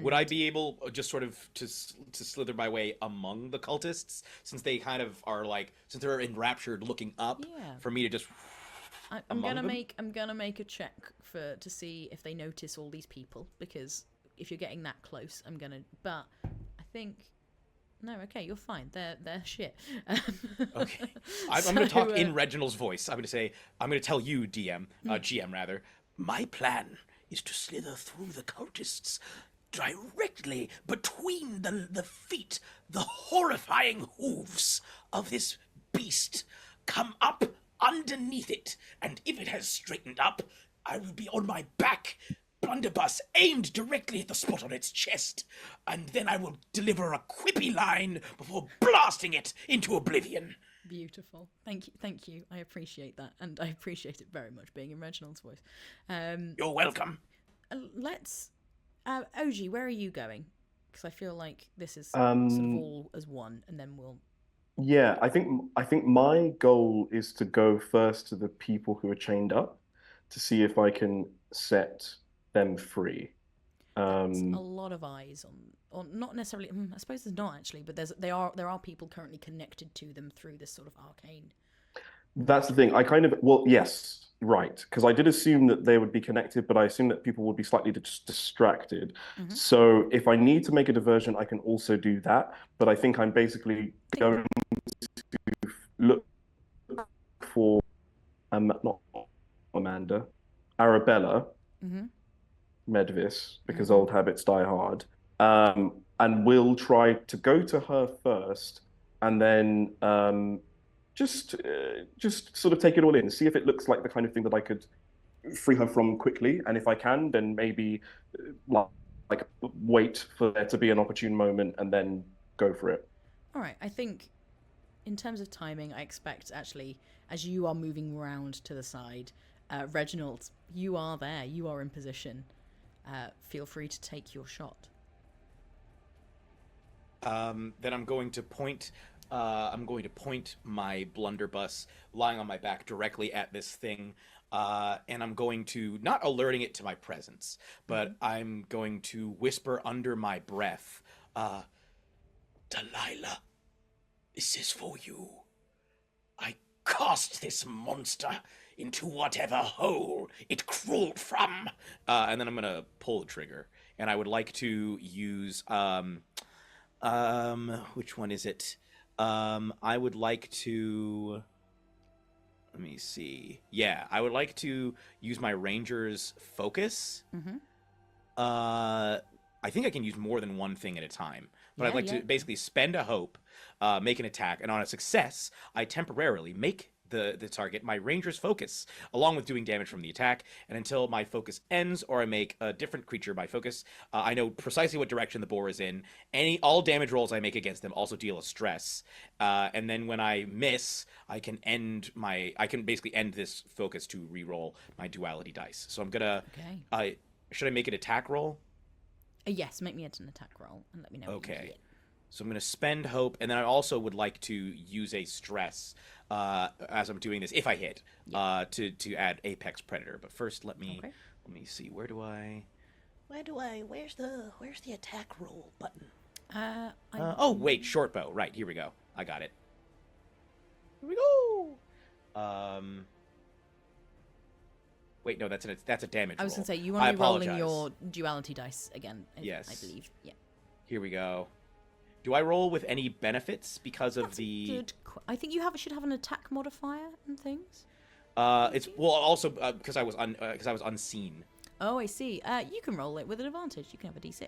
would I be able just sort of to slither my way among the cultists, since they kind of are like, since they're enraptured looking up, for me to just I'm gonna make a check to see if they notice all these people, because if you're getting that close, but I think no, okay, you're fine. They're shit. Okay, I'm gonna talk in Reginald's voice. I'm gonna tell you, GM rather, my plan is to slither through the cultists directly between the feet, the horrifying hooves of this beast. Come up underneath it, and if it has straightened up, I will be on my back, blunderbuss aimed directly at the spot on its chest, and then I will deliver a quippy line before blasting it into oblivion. Beautiful. Thank you. I appreciate that, and I appreciate it very much being in Reginald's voice. You're welcome. Let's... Oji, where are you going? Because I feel like this is sort of all as one, and then we'll... Yeah, I think my goal is to go first to the people who are chained up to see if I can set them free. That's a lot of eyes on not necessarily. I suppose there's not actually, but there are people currently connected to them through this sort of arcane. That's the thing. Yes, right, because I did assume that they would be connected, but I assume that people would be slightly distracted. Mm-hmm. So if I need to make a diversion, I can also do that. But I think I'm basically going to look for not Amanda, Arabella. Mm-hmm. Medvis, because old habits die hard. And we'll try to go to her first, and then just sort of take it all in, see if it looks like the kind of thing that I could free her from quickly. And if I can, then maybe like wait for there to be an opportune moment and then go for it. All right. I think in terms of timing, I expect actually, as you are moving round to the side, Reginald, you are there. You are in position. Feel free to take your shot. Then I'm going to point my blunderbuss lying on my back directly at this thing, and I'm going to, not alerting it to my presence, but I'm going to whisper under my breath, Delilah, this is for you. I cast this monster into whatever hole it crawled from. And then I'm gonna pull the trigger, and I would like to use which one is it? I would like to, let me see. Yeah, I would like to use my ranger's focus. Mm-hmm. I think I can use more than one thing at a time, but I'd like to basically spend a hope, make an attack, and on a success, I temporarily make the target my ranger's focus, along with doing damage from the attack, and until my focus ends or I make a different creature my focus, I know precisely what direction the boar is in. All damage rolls I make against them also deal a stress, and then when I miss, I can basically end this focus to re-roll my duality dice. So I'm gonna should I make an attack roll? Yes, make me an attack roll and let me know. Okay. So I'm going to spend hope, and then I also would like to use a stress as I'm doing this, if I hit, to add Apex Predator. But first, let me see. Where's the attack roll button? Oh wait, short bow. Right, here we go. I got it. Here we go. Wait, no, that's a damage roll. I was going to say, you want to be rolling your duality dice again, I believe. Yeah. Here we go. Do I roll with any benefits because of I think you should have an attack modifier and things. It's also because I was unseen. Oh, I see. You can roll it with an advantage. You can have a d6.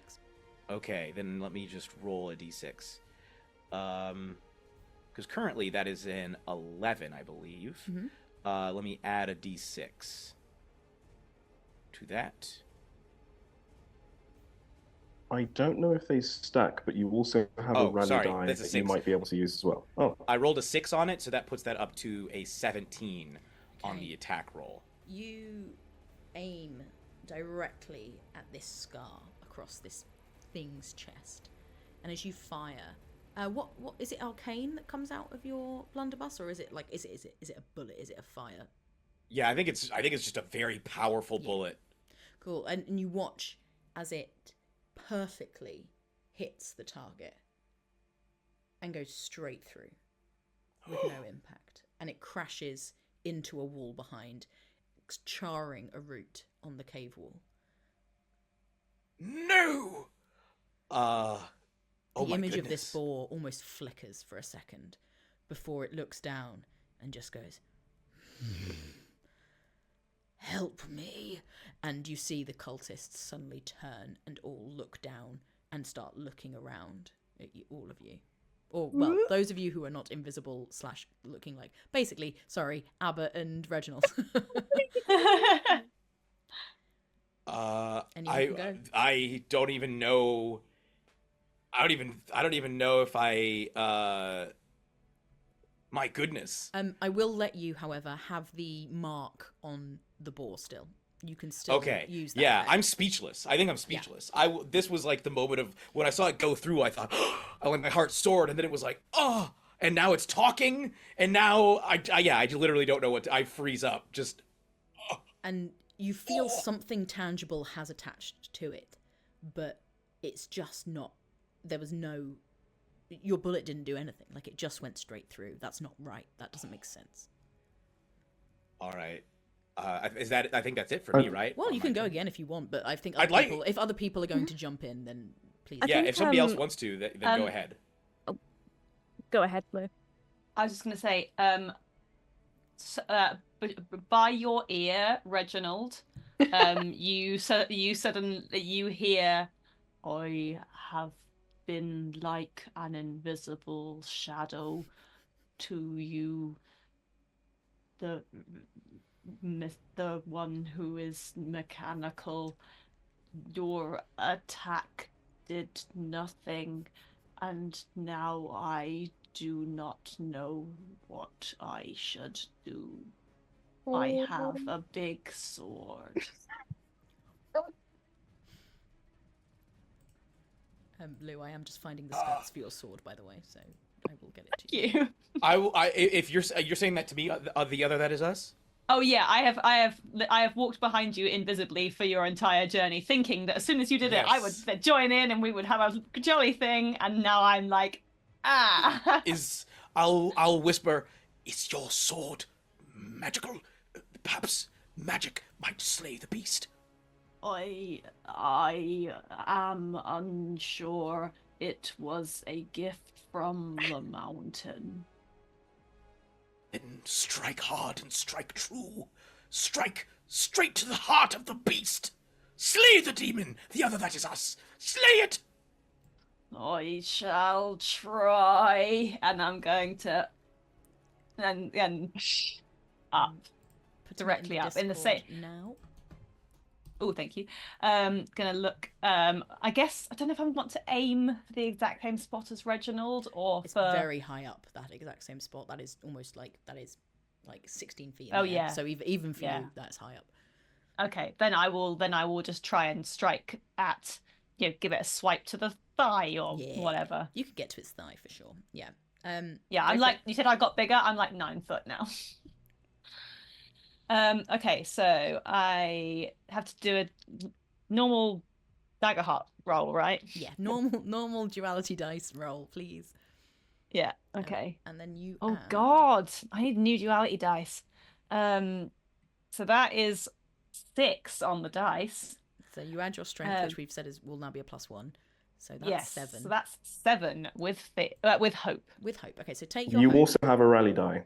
Okay, then let me just roll a d6. Because currently that is an 11, I believe. Mm-hmm. Let me add a d6. to that. I don't know if they stack, but you also have a Oh, rally sorry, die that's a that you 6. might be able to use as well. Oh, I rolled a 6 on it, so that puts that up to a 17 on Okay. the attack roll. You aim directly at this scar across this thing's chest, and as you fire, what is it? Arcane that comes out of your blunderbuss, or is it like is it a bullet? Is it a fire? Yeah, I think it's just a very powerful bullet. Cool. And you watch as it perfectly hits the target and goes straight through with no impact, and it crashes into a wall behind, charring a root on the cave wall. No. The my image of this goodness. boar almost flickers for a second before it looks down and just goes, "Help me." And you see the cultists suddenly turn and all look down and start looking around at you, all of you. Or, well, those of you who are not invisible / looking like, basically, sorry, Abbott and Reginald. And you can go. I don't even know. I don't even know if I. My goodness. I will let you, however, have the mark on the boar still. You can still use that. Yeah, effect. I'm speechless. I think I'm speechless. This was like the moment of when I saw it go through. I thought, my heart soared, and then it was like, oh, and now it's talking, and now I literally don't know I freeze up. Just. And you feel something tangible has attached to it, but it's just not. There was no. Your bullet didn't do anything. Like, it just went straight through. That's not right. That doesn't make sense. All right. Is that? I think that's it for me, right? Well, On you my can go turn? again if you want, but I think if other people are going to jump in, then please. Yeah, think, if somebody else wants to, then go ahead. Go ahead, Blue. I was just going to say, by your ear, Reginald, you suddenly hear, "I have been like an invisible shadow to you, the one who is mechanical. Your attack did nothing, and now I do not know what I should do. I have a big sword." Lou, I am just finding the skirts for your sword, by the way, so I will get it to you. You. If you're saying that to me, the other that is us. Oh yeah, I have walked behind you invisibly for your entire journey, thinking that as soon as you did it, I would join in and we would have a jolly thing. And now I'm like, I'll whisper, "Is your sword magical? Perhaps magic might slay the beast." I am unsure. It was a gift from the mountain. Then strike hard and strike true. Strike straight to the heart of the beast. Slay the demon, the other that is us. Slay it. I shall try, and I'm going to, and up, directly up in the same. Now. Oh, thank you. Gonna look. I guess I don't know if I want to aim for the exact same spot as Reginald or It's for. very high up. That exact same spot. That is almost like 16 feet. Oh, in the yeah. air. So even for Yeah. you, that's high up. Okay, then I will just try and strike at, give it a swipe to the thigh or whatever. You could get to its thigh for sure. Yeah. Yeah, I'm like, you said I got bigger. I'm like 9 foot now. Okay, so I have to do a normal Daggerheart roll, right? Yeah, normal duality dice roll, please. Yeah. Okay. And then you. Oh God, I need new duality dice. So that is 6 on the dice. So you add your strength, which we've said will now be a +1. So that's 7. So that's 7 with hope. With hope. Okay, so take your. You hope. also have a rally die.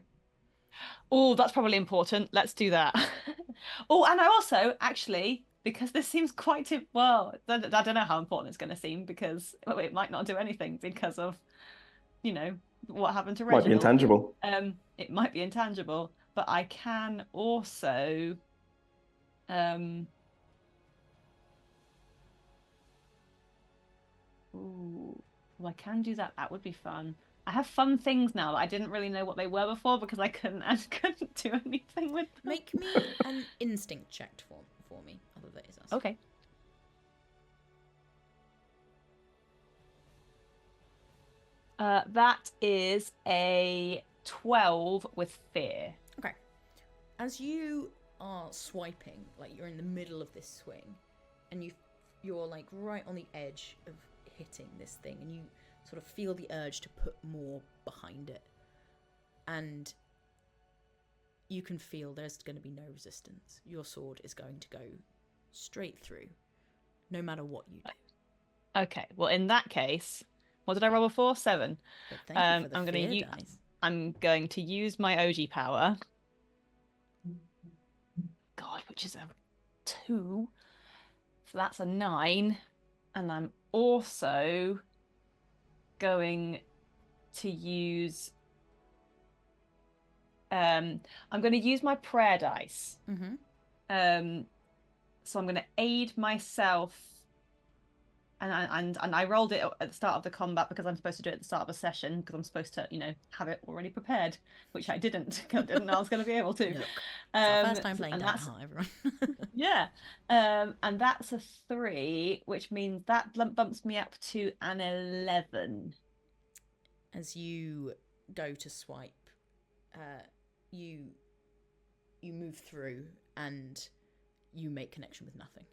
Oh, that's probably important. Let's do that. Oh, and I also actually, because this seems quite well, I don't know how important it's going to seem because it might not do anything because of, what happened to Reginald. Might be intangible. It might be intangible, but I can also Ooh, well, I can do that. That would be fun. I have fun things now that I didn't really know what they were before because I couldn't do anything with them. Make me an instinct check for me. Other that is us. Okay. That is a 12 with fear. Okay. As you are swiping, like you're in the middle of this swing, and you're like right on the edge of hitting this thing, and you sort of feel the urge to put more behind it, and you can feel there's going to be no resistance. Your sword is going to go straight through, no matter what you do. Okay, well in that case, what did I roll before? 7. But thank you for the I'm fear gonna dice. I'm going to use my OG power. God, which is a 2. So that's a 9. And I'm also going to use I'm going to use my prayer dice. Mm-hmm. So I'm going to aid myself, and I rolled it at the start of the combat because I'm supposed to do it at the start of a session because I'm supposed to, have it already prepared, which I didn't. I didn't know I was going to be able to. Look, it's our first time playing and Daggerheart, everyone. Yeah, and that's a 3, which means that bumps me up to an 11. As you go to swipe, you move through and you make connection with nothing.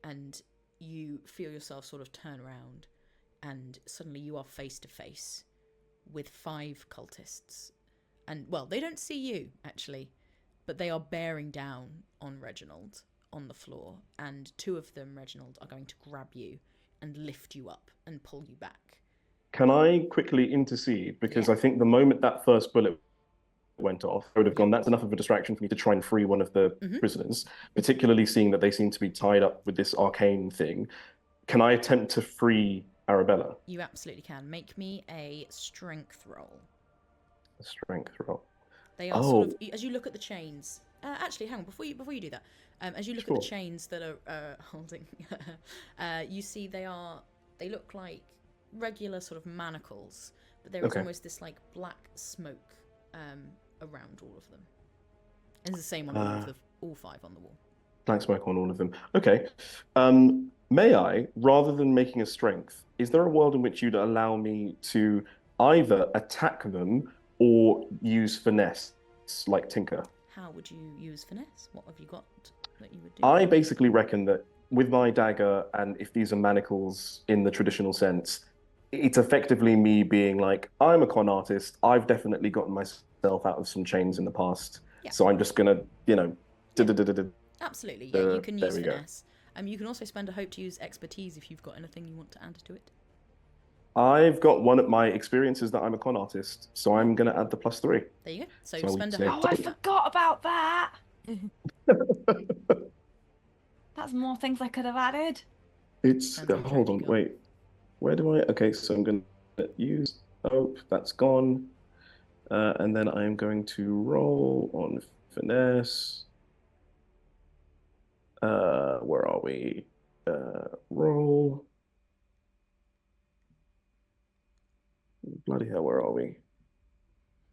And you feel yourself sort of turn around, and suddenly you are face to face with 5 cultists. And, well, they don't see you, actually, but they are bearing down on Reginald on the floor. And 2 of them, Reginald, are going to grab you and lift you up and pull you back. Can I quickly intercede? Because I think the moment that first bullet went off, I would have gone, that's enough of a distraction for me to try and free one of the prisoners, particularly seeing that they seem to be tied up with this arcane thing. Can I attempt to free Arabella? You absolutely can. Make me a strength roll. A strength roll. They are sort of, as you look at the chains. Actually, hang on, before you do that, as you look at the chains that are holding, you see they look like regular sort of manacles, but there is almost this like black smoke around all of them. And it's the same on all 5 on the wall. Black smoke on all of them. Okay. May I, rather than making a strength, is there a world in which you'd allow me to either attack them or use finesse, like Tinker? How would you use finesse? What have you got that you would do? I basically reckon that with my dagger, and if these are manacles in the traditional sense, it's effectively me being like, I'm a con artist. I've definitely gotten myself out of some chains in the past. Yeah. So I'm just going to, Absolutely, yeah, you can use finesse. You can also spend a hope to use expertise if you've got anything you want to add to it. I've got one of my experiences that I'm a con artist, so I'm going to add the +3. There you go. So spend a hope. Oh, I forgot about that. That's more things I could have added. It's, hold on, wait. Where do I, okay, so I'm going to use hope, that's gone. And then I'm going to roll on finesse. Where are we? Roll. Bloody hell, where are we?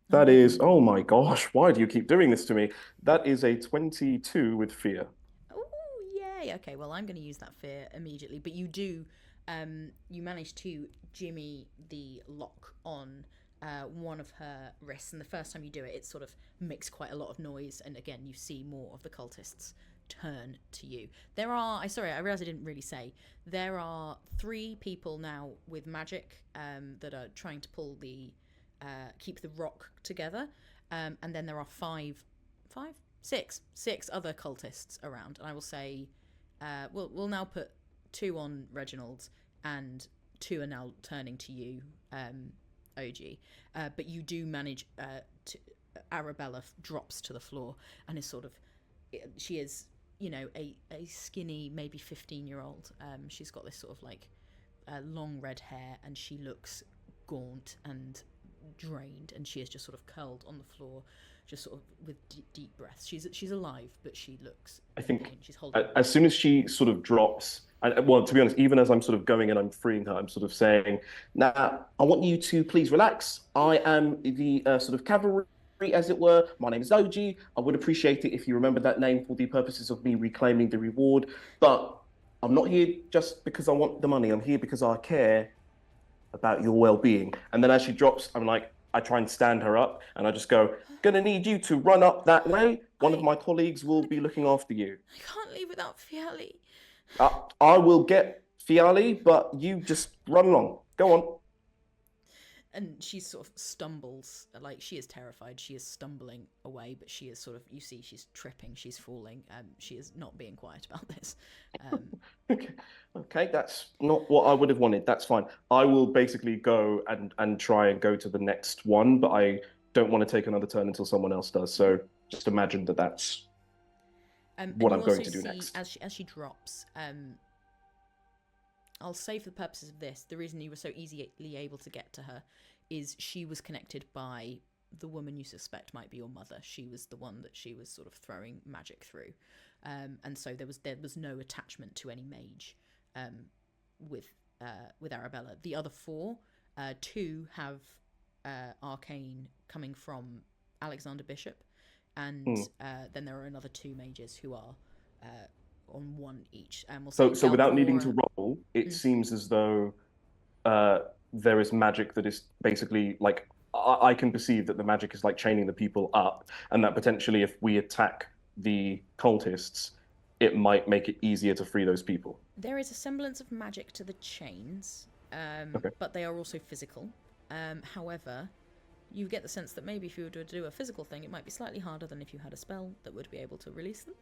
That is, oh my gosh, why do you keep doing this to me? That is a 22 with fear. Oh, yay. Okay, well, I'm going to use that fear immediately. But you do, you manage to jimmy the lock on one of her wrists. And the first time you do it, it sort of makes quite a lot of noise. And again, you see more of the cultists turn to you. There are, I realized I didn't really say, there are 3 people now with magic that are trying to pull the keep the rock together, and then there are six other cultists around. And I will say we'll now put 2 on Reginald and 2 are now turning to you, OG, but you do manage to Arabella drops to the floor and is sort of, she is, a skinny, maybe 15-year-old. She's got this sort of like long red hair, and she looks gaunt and drained, and she is just sort of curled on the floor, just sort of with deep breaths. She's alive, but she looks. I think she's holding. As soon as she sort of drops, And well, to be honest, even as I'm sort of going and I'm freeing her, I'm sort of saying, "Now, I want you to please relax. I am the sort of cavalry, as it were. My name is Oji. I would appreciate it if you remember that name for the purposes of me reclaiming the reward. But I'm not here just because I want the money. I'm here because I care about your well-being." And then as she drops, I'm like, I try and stand her up, and I just go, "Gonna need you to run up that way. One of my colleagues will be looking after you. I can't leave without Fiali. I will get Fiali, but you just run along. Go on." And she sort of stumbles, like she is terrified. She is stumbling away, but she is sort of, you see, she's tripping, she's falling. She is not being quiet about this. Okay, okay, that's not what I would have wanted. That's fine. I will basically go and try and go to the next one, but I don't want to take another turn until someone else does. So just imagine that that's what I'm going to do next. As she drops, I'll say for the purposes of this, the reason you were so easily able to get to her is she was connected by the woman you suspect might be your mother. She was the one that she was sort of throwing magic through, and so there was no attachment to any mage with Arabella. The other four, two have arcane coming from Alexander Bishop, and then there are another two mages who are on one each. And we'll so without needing to roll, it seems as though there is magic that is basically like I can perceive that the magic is like chaining the people up, and that potentially if we attack the cultists, it might make it easier to free those people. There is a semblance of magic to the chains, but they are also physical. However, you get the sense that maybe if you were to do a physical thing, it might be slightly harder than if you had a spell that would be able to release them.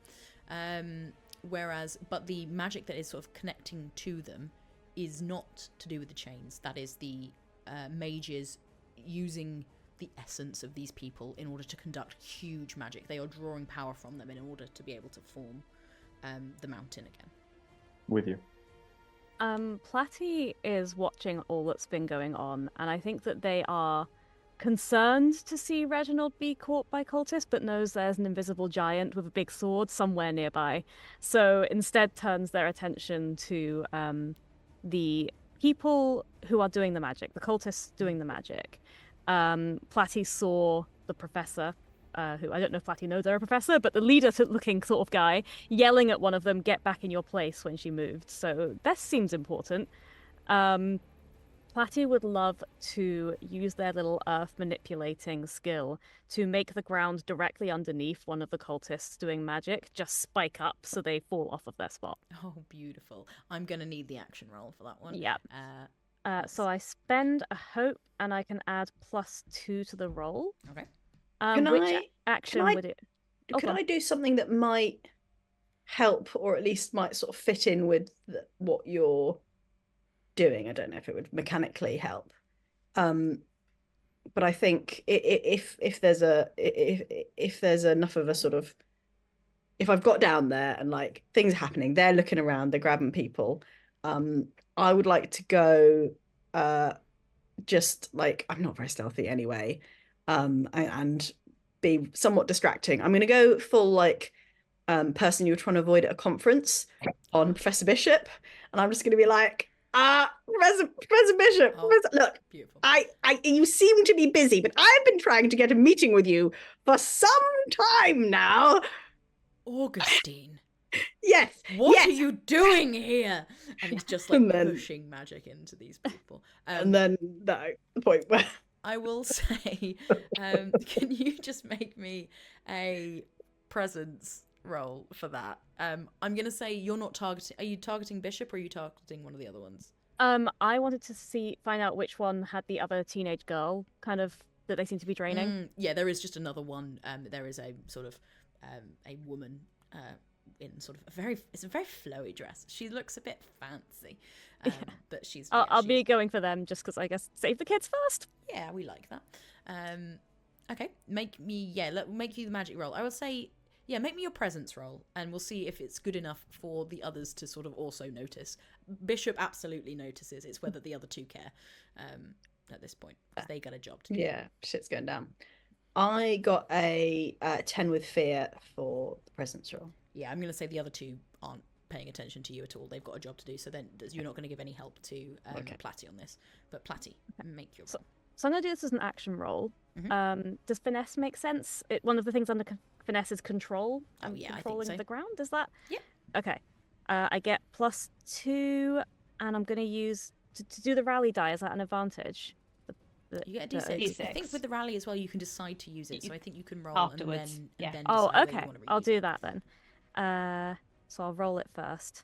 But the magic that is sort of connecting to them is not to do with the chains. That is the mages using the essence of these people in order to conduct huge magic. They are drawing power from them in order to be able to form the mountain again. With you. Platty is watching all that's been going on, and I think that they are concerned to see Reginald be caught by cultists, but knows there's an invisible giant with a big sword somewhere nearby. So instead turns their attention to the people who are doing the magic, the cultists doing the magic. Platty saw the professor, who I don't know if Platty knows they're a professor, but the leader-looking sort of guy yelling at one of them, "Get back in your place," when she moved. So this seems important. Platty would love to use their little earth manipulating skill to make the ground directly underneath one of the cultists doing magic just spike up so they fall off of their spot. Oh, beautiful. I'm going to need the action roll for that one. Yep. So I spend a hope and I can add +2 to the roll. Okay. Could I do something that might help, or at least might sort of fit in with what you're doing? I don't know if it would mechanically help, but I think if there's enough of a sort of, if I've got down there and like things are happening, they're looking around, they're grabbing people, I would like to go just like, I'm not very stealthy anyway, and be somewhat distracting. I'm gonna go full like person you were trying to avoid at a conference on Professor Bishop, and I'm just gonna be like, Professor Bishop, look, beautiful. You seem to be busy, but I've been trying to get a meeting with you for some time now. Augustine. Yes. What are you doing here? And he's just like pushing magic into these people. And then the point where I will say, can you just make me a presence roll for that? I'm gonna say you're not targeting. Are you targeting Bishop or are you targeting one of the other ones? I wanted to find out which one had the other teenage girl kind of that they seem to be draining. Yeah, there is just another one. There is a sort of a woman in sort of it's a very flowy dress. She looks a bit fancy, but she's. I'll be going for them just because I guess save the kids first. Yeah, we like that. Okay, make you the magic roll. I will say, yeah, make me your presence roll, and we'll see if it's good enough for the others to sort of also notice. Bishop absolutely notices. It's whether the other two care at this point, because they got a job to do. Yeah, shit's going down. I got a 10 with fear for the presence roll. Yeah, I'm going to say the other two aren't paying attention to you at all. They've got a job to do, so then you're not going to give any help to Okay. Platty on this. But Platty, make your So I'm going to do this as an action roll. Does finesse make sense? One of the things under finesse is control. Oh, yeah, I think controlling so. the ground. Is that? Yeah. Okay. I get +2, and I'm going to use to do the rally die. Is that an advantage? You get a D6. I think D6. with the rally as well, you can decide to use it. So I think you can roll Afterwards, and yeah. then Oh, decide whether okay. you want to I'll reuse do it. that then. So I'll roll it first.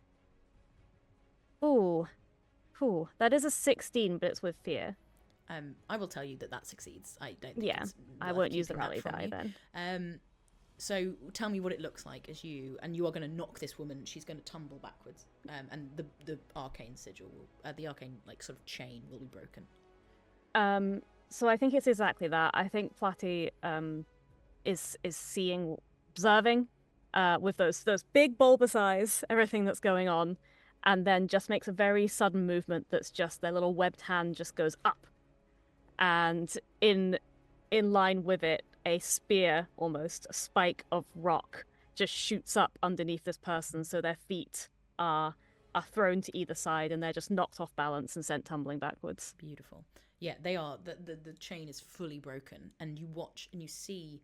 Ooh, that is a 16, but it's with fear. I will tell you that succeeds. I don't think Yeah, it's I worth won't use the keeping that rally from die you. then. So tell me what it looks like as you are going to knock this woman. She's going to tumble backwards, and the arcane sigil, the arcane sort of chain will be broken. So I think it's exactly that. I think Platty is seeing, observing, with those big bulbous eyes, everything that's going on, and then just makes a very sudden movement that's just their little webbed hand just goes up, and in line with it, a spear, almost a spike of rock, just shoots up underneath this person, so their feet are thrown to either side, and they're just knocked off balance and sent tumbling backwards. Beautiful. Yeah, they are. The chain is fully broken, and you watch and you see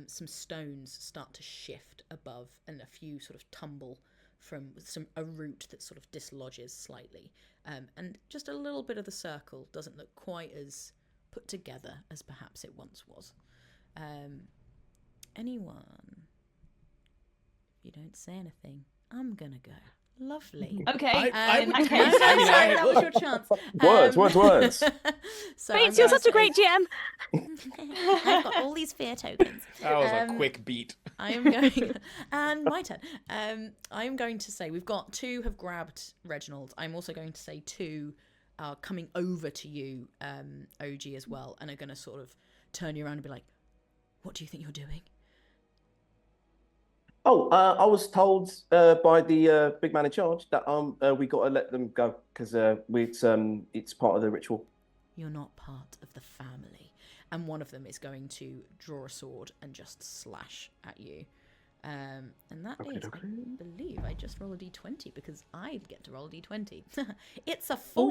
some stones start to shift above, and a few sort of tumble from a root that sort of dislodges slightly, and just a little bit of the circle doesn't look quite as put together as perhaps it once was. Anyone? If you don't say anything, I'm gonna go. Lovely. Okay. I in would that take- case, I mean, sorry, that was your chance. Words. So Bates, I'm you're going such a to great GM. I've got all these fear tokens. That was a quick beat. I am going, and my turn. I am going to say we've got 2 have grabbed Reginald. I'm also going to say 2 are coming over to you, OG, as well, and are going to sort of turn you around and be like, "What do you think you're doing?" Oh, I was told by the big man in charge that we got to let them go because it's part of the ritual. You're not part of the family. And one of them is going to draw a sword and just slash at you. And that is, I believe, I just roll a d20 because I get to roll a d20. It's a 4. Oh,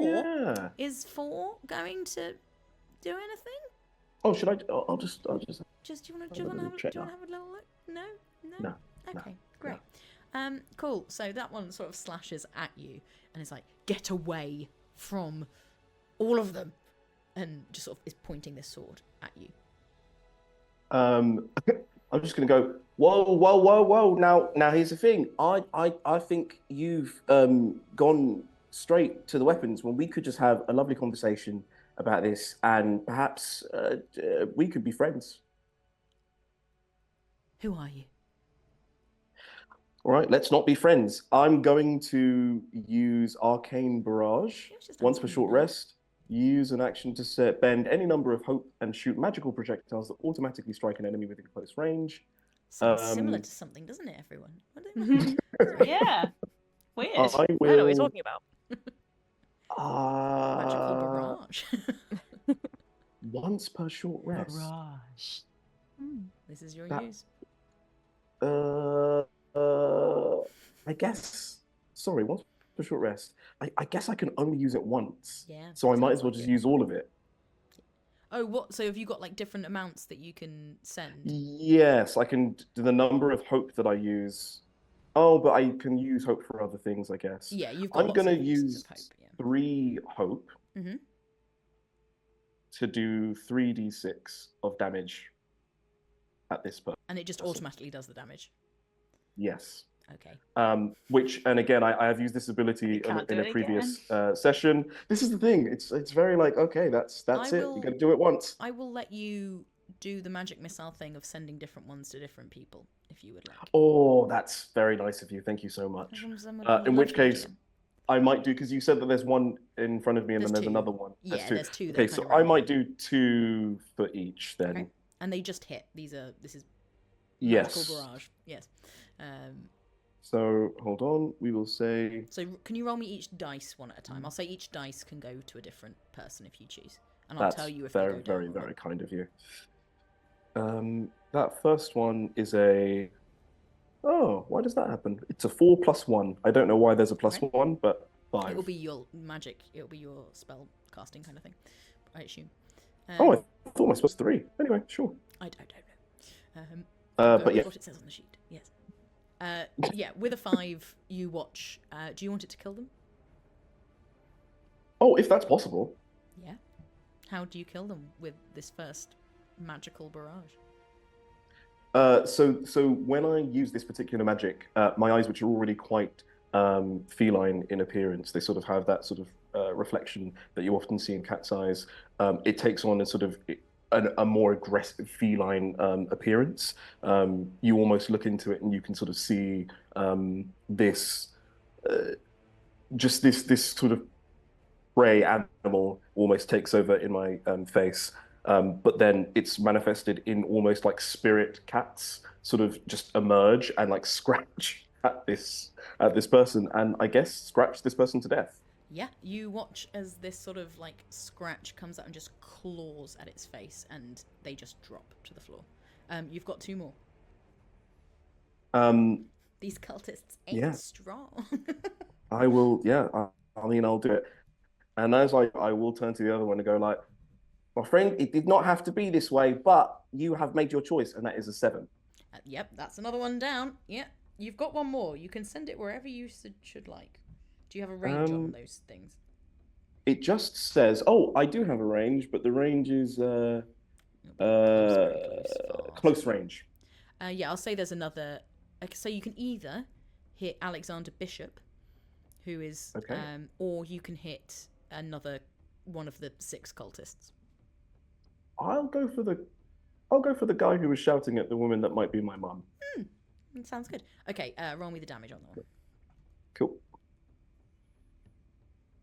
yeah. Is 4 going to do anything? Oh, should I? I'll just. Just do you want I'll to have a have check a now. little look? No. No. Okay, great. Cool. So that one sort of slashes at you and is like, "Get away from all of them," and just sort of is pointing this sword at you. I'm just gonna go. Whoa! Now here's the thing. I think you've gone straight to the weapons when we could just have a lovely conversation about this, and perhaps we could be friends. Who are you? All right, let's not be friends. I'm going to use Arcane Barrage. Just Once per answer short me now. rest, use an action to bend any number of hope and shoot magical projectiles that automatically strike an enemy within close range. Sounds similar Um, to something, doesn't it, everyone? What do you- yeah. Weird. I I don't know what you're will. talking about. Magical barrage. Once per short rest. Barrage. This is your That- use. I guess. Sorry, once per short rest. I guess I can only use it once. Yeah. So I might sounds as well like just it. use all of it. Oh, what? So have you got different amounts that you can send? Yes, I can do the number of hope that I use. Oh, but I can use hope for other things, I guess. Yeah, you've got. I'm lots gonna of uses use of hope. Yeah. 3 hope Mhm. to do 3d6 of damage at this point. And it just Awesome. automatically does the damage. Yes. Okay. Which, and again, I have used this ability You can't do in a it previous session. This is the thing. It's very okay, that's it. will- You got to do it once. I will let you do the magic missile thing of sending different ones to different people, if you would like. Oh, that's very nice of you. Thank you so much. In which case, I might do, because you said that there's one in front of me and There's then there's 2. another one. Yeah, there's 2 that Okay, kind so of I run might in. do 2 for each then. Okay. And they just hit. This is Yes. magical barrage. Yes. So hold on. We will say So can you roll me each dice one at a time? I'll say each dice can go to a different person if you choose, and I'll that's tell you if very, they go down. very, or not. very kind of you. That first one is a Oh, why does that happen? It's a 4+1. I don't know why there's a plus Okay. one, but It will 5. be your magic. It will be your spell casting kind of thing, I assume. Oh, I thought my spell's 3. Anyway, sure. I don't know. I'll go But with yeah. what it says on the sheet. Yes. Yeah, with a 5, you watch. Do you want it to kill them? Oh, if that's possible. Yeah. How do you kill them with this first magical barrage? So when I use this particular magic, my eyes, which are already quite feline in appearance, they sort of have that sort of reflection that you often see in cat's eyes. It takes on a sort of a more aggressive feline appearance. You almost look into it and you can sort of see this, just this sort of prey animal almost takes over in my face. But then it's manifested in almost like spirit cats sort of just emerge and like scratch at this person and I guess scratch this person to death. Yeah, you watch as this sort of like scratch comes out and just claws at its face, and they just drop to the floor. You've got 2 more. Um, These cultists ain't yeah, strong. I will. Yeah, I mean, I'll do it. And as I will turn to the other one and go like, my friend, it did not have to be this way, but you have made your choice, and that is a 7. Yep, that's another one down. Yeah, you've got 1 more. You can send it wherever you should like. Do you have a range on those things? It just says, oh, I do have a range, but the range is Close, very close, far. close range. Yeah, I'll say there's another. So you can either hit Alexander Bishop, who is, Okay. or you can hit another one of the 6 cultists. I'll go for the guy who was shouting at the woman that might be my mum. Sounds good. Okay, roll me the damage on that one. Cool.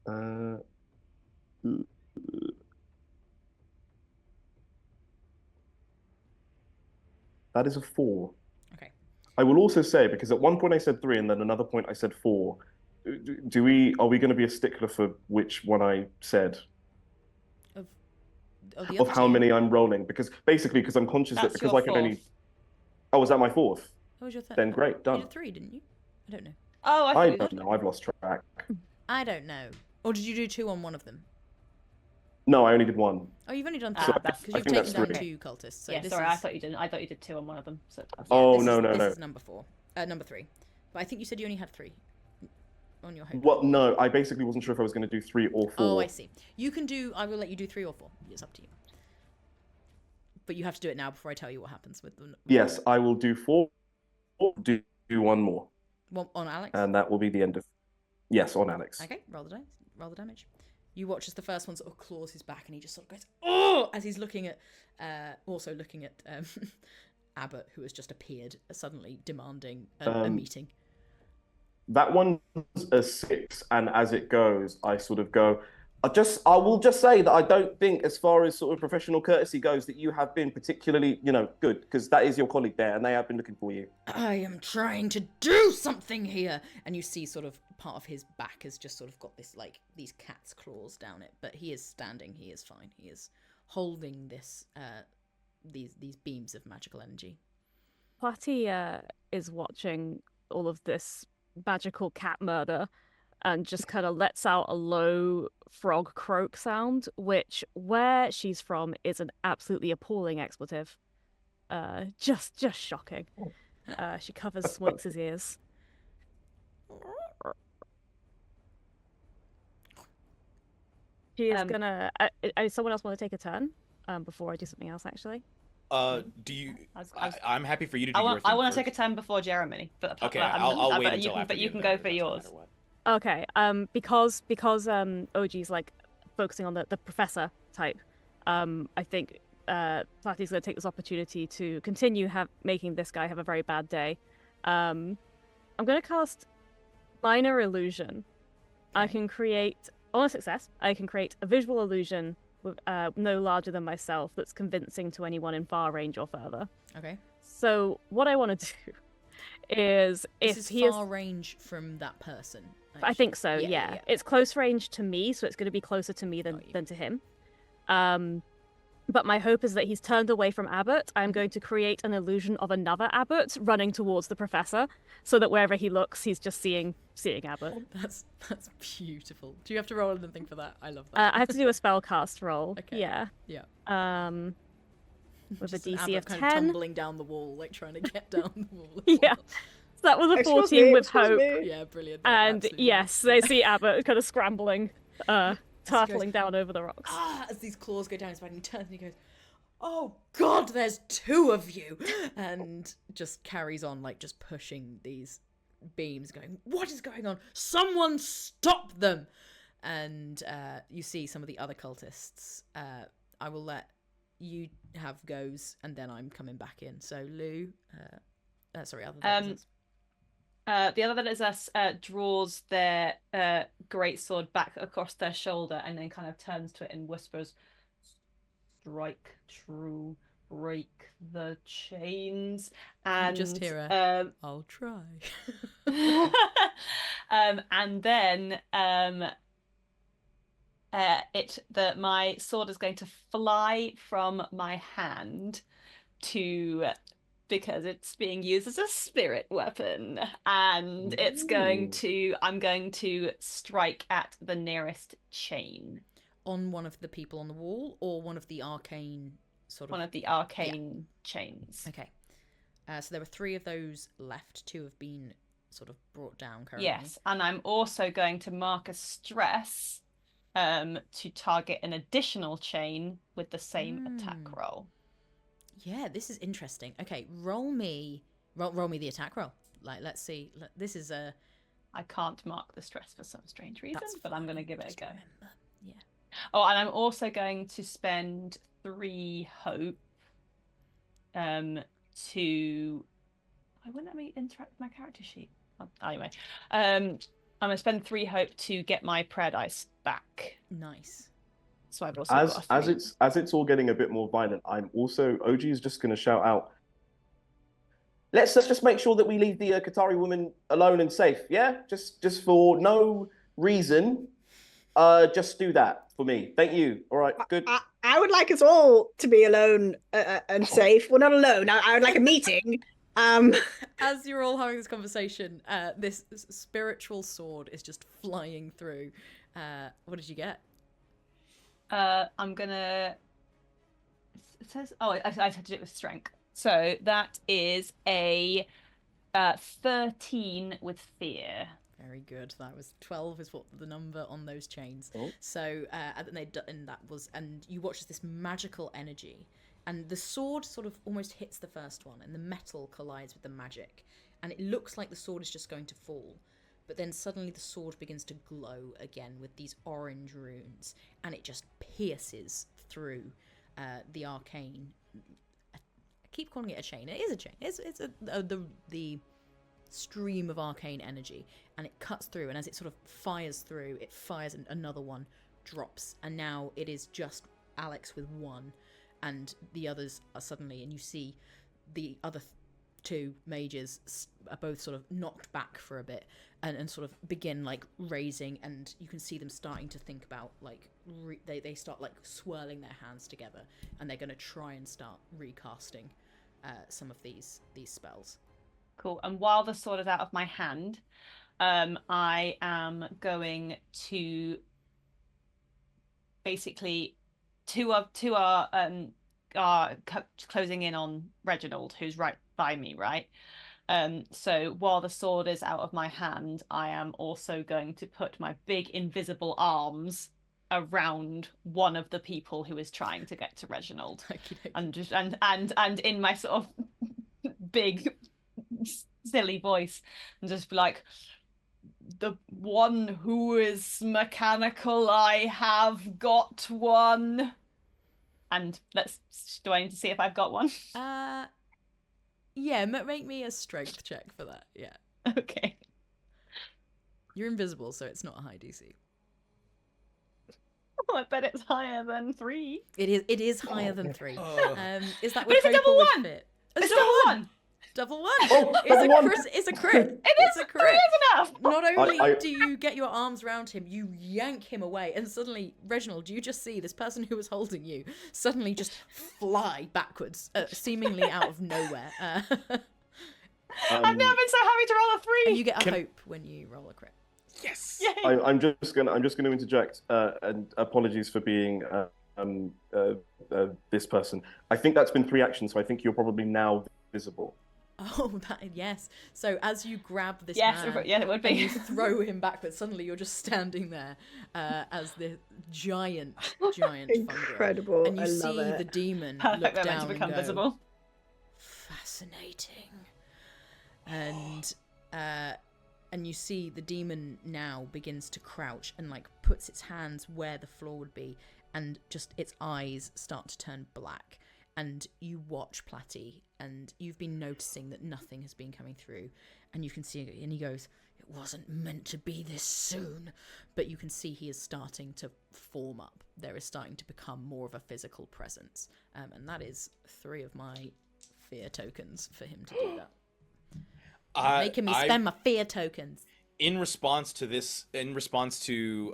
Uh, that is a 4. Okay. I will also say, because at one point I said 3 and then another point I said 4. Are we going to be a stickler for which one I said? Of how 2? many I'm rolling? Because basically, because I'm conscious that That's because your I can only. fourth. Oh, was that my 4th? What was your third? Then great, You done. did 3, didn't you? I don't know. Oh, I don't know. I've lost track. I don't know. Or did you do 2 on one of them? No, I only did 1. Oh, you've only done 2 So because I you've think taken that's down 3. 2 cultists. So yeah, this sorry, is... I thought you didn't. I thought you did 2 on one of them. So Yeah, Oh, this no, is, no, this no. is number 4. Number 3. But I think you said you only had 3 on your home. Well, no, I basically wasn't sure if I was going to do 3 or 4. Oh, I see. You can do... I will let you do 3 or 4. It's up to you. But you have to do it now before I tell you what happens with them. Yes, I will do 4. Do 1 more. One on Alex? And that will be the end of. Yes, on Alex. Okay, roll the dice. Roll the damage. You watch as the first one sort of claws his back and he just sort of goes, oh, as he's looking at, also looking at Abbott, who has just appeared, suddenly demanding a meeting. That one's a 6, and as it goes, I sort of go, I will just say that I don't think, as far as sort of professional courtesy goes, that you have been particularly, good, because that is your colleague there, and they have been looking for you. I am trying to do something here, and you see sort of part of his back has just sort of got this like these cat's claws down it, but he is standing. He is fine. He is holding this these beams of magical energy. Platty is watching all of this magical cat murder and just kind of lets out a low frog croak sound, which, where she's from, is an absolutely appalling expletive. Just shocking. She covers Swinks' ears. She is gonna. Someone else want to take a turn before I do something else, actually? Do you? I'm happy for you to do your thing I want to first. take a turn before Jeremy. But Okay, I'll wait until after but you you can go, go for no yours. matter what. Okay. Because OG's like focusing on the professor type. I think Platty's gonna take this opportunity to continue making this guy have a very bad day. I'm gonna cast minor illusion. I can create, on a success, I can create a visual illusion with no larger than myself that's convincing to anyone in far range or further. Okay. So what I want to do is, This if is he far range from that person. I think so. Yeah. It's close range to me, so it's going to be closer to me than to him. But my hope is that he's turned away from Abbott. I'm going to create an illusion of another Abbott running towards the professor, so that wherever he looks, he's just seeing Abbott. That's beautiful. Do you have to roll anything for that? I love that. I have to do a spell cast roll. Okay. Yeah. With a Just an DC Abbott of kind 10. tumbling down the wall, like trying to get down the wall. Yeah. So that was a Excuse 14 me, with excuse hope. me. Yeah, brilliant. And Absolutely. yes, they see Abbott kind of scrambling, turtling down over the rocks. As these claws go down his back, and he turns and he goes, "Oh God, there's two of you!" and just carries on, like just pushing these beams, going, "What is going on? Someone stop them!" And you see some of the other cultists. I will let you have goes, and then I'm coming back in. So Lou, sorry, other than the other that is us draws their greatsword back across their shoulder and then kind of turns to it and whispers, "Strike true, break the chains." And you just hear a, "I'll try." And then my sword is going to fly from my hand because it's being used as a spirit weapon, and I'm going to strike at the nearest chain. On one of the people on the wall, or one of the arcane sort of... One of the arcane chains. Okay. So there were 3 of those left. 2 have been sort of brought down currently. Yes, and I'm also going to mark a stress to target an additional chain with the same attack roll. Yeah, this is interesting. Okay, roll me the attack roll. Like, let's see. This is a... I can't mark the stress for some strange reason, but I'm going to give it a go. Remember. Yeah. Oh, and I'm also going to spend 3 hope to... Why wouldn't let me interact with my character sheet? Oh, anyway, I'm going to spend 3 hope to get my Paradise back. Nice. So I've also got a 3. As it's all getting a bit more violent, I'm also... OG is just going to shout out, let's just make sure that we leave the Qatari woman alone and safe, yeah? Just for no reason. Just do that for me. Thank you. All right, good. I would like us all to be alone and safe. Well, not alone. I would like a meeting. As you're all having this conversation, this spiritual sword is just flying through. What did you get? I'm gonna... It says... Oh, I had to do it with strength. So that is a 13 with fear. Very good. That was 12 is what the number on those chains. Oh. So and you watch as this magical energy, and the sword sort of almost hits the first one, and the metal collides with the magic, and it looks like the sword is just going to fall. But then suddenly the sword begins to glow again with these orange runes, and it just pierces through the arcane. I keep calling it a chain. It is a chain. It's the stream of arcane energy, and it cuts through. And as it sort of fires through, it fires, and another one drops. And now it is just Alex with 1, and the others are suddenly, and you see the other 2 mages are both sort of knocked back for a bit and sort of begin like raising, and you can see them starting to think about like they start like swirling their hands together, and they're going to try and start recasting some of these spells. Cool. And while the sword is out of my hand, I am going to basically two are closing in on Reginald, who's right by me, right? So while the sword is out of my hand, I am also going to put my big invisible arms around one of the people who is trying to get to Reginald, and in my sort of big silly voice, and just be like, "The one who is mechanical, I have got one." And do I need to see if I've got one? Yeah, make me a strength check for that. Yeah. Okay. You're invisible, so it's not a high DC. Oh, I bet it's higher than 3. It is higher than 3. Oh. Is that But with it's a hope double or with one! fit? It's double 1! Double 1! Oh, double one. It's a crit! It is! It's a 3 crit! is enough! Not only I- do you get your arms around him, you yank him away, and suddenly, Reginald, you just see this person who was holding you suddenly just fly backwards, seemingly out of nowhere. I've never been so happy to roll a 3. And you get a hope when you roll a crit. Yes. Yay. I'm just gonna interject, and apologies for being this person. I think that's been 3 actions, so I think you're probably now visible. Oh, yes. So as you grab this Yes, man yeah, it would be. and you throw him backwards, suddenly you're just standing there as the giant fungi. Incredible. And you I see love it. the demon Perfect look moment down to become and go, visible. fascinating. And you see the demon now begins to crouch and like puts its hands where the floor would be, and just its eyes start to turn black. And you watch Platty, and you've been noticing that nothing has been coming through, and you can see, and he goes, "It wasn't meant to be this soon," but you can see he is starting to form up. There is starting to become more of a physical presence, and that is 3 of my fear tokens for him to do that. Making me spend my fear tokens. In response to this, in response to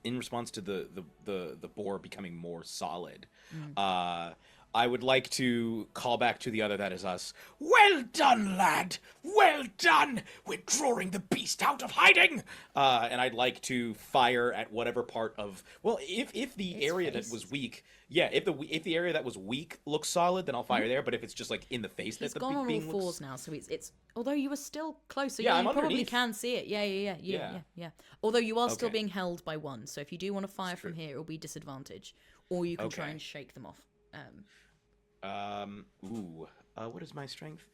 the boar becoming more solid, I would like to call back to the other that is us. Well done, lad. Well done. We're drawing the beast out of hiding. And I'd like to fire at whatever part of, well, if the Its area face. that was weak, yeah, if the area that was weak looks solid, then I'll fire there. But if it's just like in the face, He's that gone the on all being fours looks... now, so it's. Although you were still close, so Yeah, yeah, I'm you probably underneath. can see it. Yeah. Although you are still Okay. being held by one, so if you do want to fire That's from true. here, it'll be disadvantage, or you can try Okay. and shake them off. What is my strength?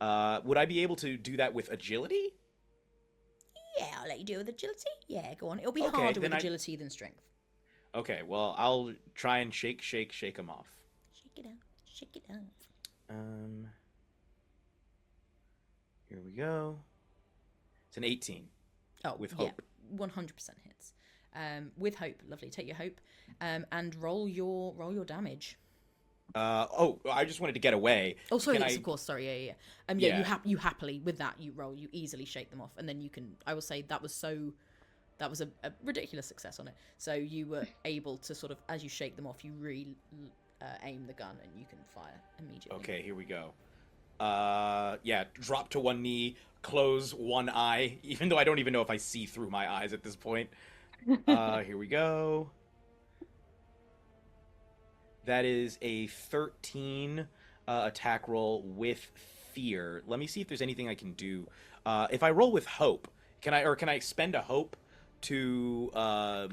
Would I be able to do that with agility? Yeah, I'll let you do it with agility. Yeah, go on. It'll be Okay, harder then with agility than strength. Okay, well, I'll try and shake them off. Shake it out. Shake it out. Here we go. It's an 18. Oh, With yeah, hope. 100% hits. With hope, lovely. Take your hope, and roll your damage. I just wanted to get away. Oh, sorry, Can yes, I- of course. Sorry, yeah. Yeah. You happily with that you roll. You easily shake them off, and then you can. I will say that was a ridiculous success on it. So you were able to sort of, as you shake them off, you aim the gun, and you can fire immediately. Okay, here we go. Yeah, drop to one knee, close one eye, even though I don't even know if I see through my eyes at this point. Here we go. That is a 13 attack roll with fear. Let me see if there's anything I can do. If I roll with hope, can I spend a hope to let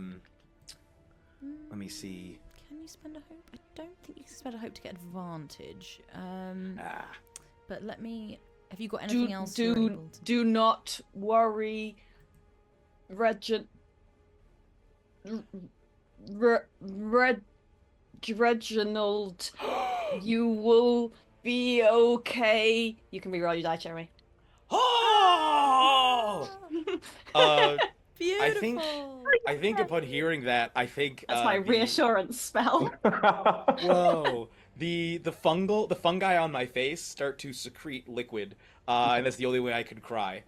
me see. Can you spend a hope? I don't think you can spend a hope to get advantage. But let me. Have you got anything else? you're able to... Do not worry, Reginald. You will be okay. You can reroll your die, Jeremy. Oh! Beautiful. I think upon hearing that, I think That's my reassurance spell. Whoa. The fungi on my face start to secrete liquid, and that's the only way I could cry.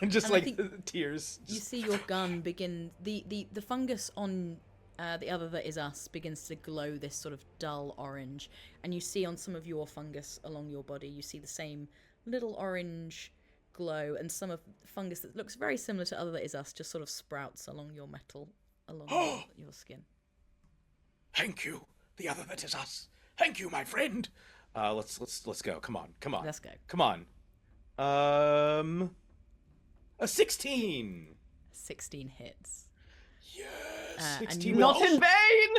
Just And I like think tears. You see your gun begin. The fungus on the other that is us begins to glow this sort of dull orange, and you see on some of your fungus along your body, you see the same little orange glow, and some of fungus that looks very similar to other that is us just sort of sprouts along your metal, along your skin. Thank you, the other that is us. Thank you, my friend. Let's go. Come on. Let's go. Come on. A 16. 16 hits. Yes. And 16 you with Not hope. in vain.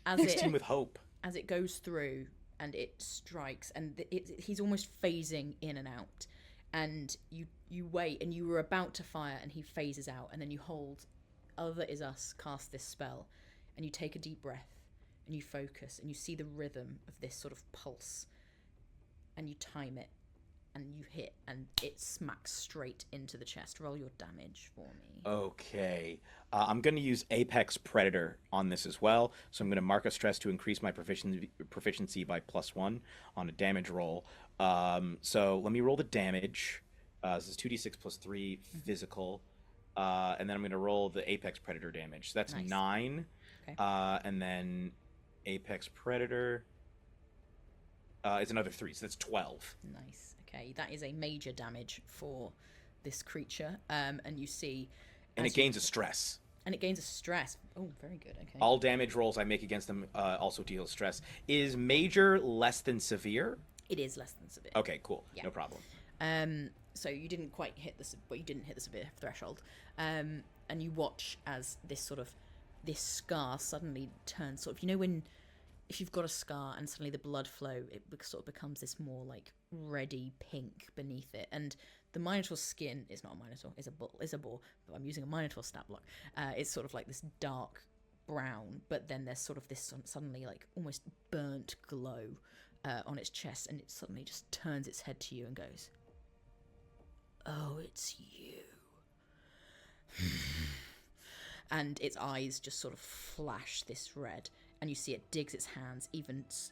As 16 it with hope. as it goes through and it strikes, and he's almost phasing in and out, and you wait, and you were about to fire, and he phases out, and then you hold other is us cast this spell, and you take a deep breath, and you focus, and you see the rhythm of this sort of pulse, and you time it, and you hit, and it smacks straight into the chest. Roll your damage for me. Okay. I'm going to use Apex Predator on this as well. So I'm going to mark a stress to increase my proficiency by +1 on a damage roll. So let me roll the damage. This is 2d6 plus 3 physical. And then I'm going to roll the Apex Predator damage. So that's Nice. 9. Okay. And then Apex Predator is another 3. So that's 12. Nice. Okay, that is a major damage for this creature. And you see... And it gains a stress. And it gains a stress. Oh, very good. Okay. All damage rolls I make against them also deal stress. Is major less than severe? It is less than severe. Okay, cool. Yeah. No problem. So you didn't quite hit you didn't hit the severe threshold. And you watch as this scar suddenly turns sort of, if you've got a scar and suddenly the blood flow, it sort of becomes this more like reddy pink beneath it. And the Minotaur's skin is not a Minotaur, it's a boar, but I'm using a Minotaur stat block. It's sort of like this dark brown, but then there's sort of this suddenly like almost burnt glow on its chest, and it suddenly just turns its head to you and goes, "Oh, it's you." And its eyes just sort of flash this red, and you see it digs its hands,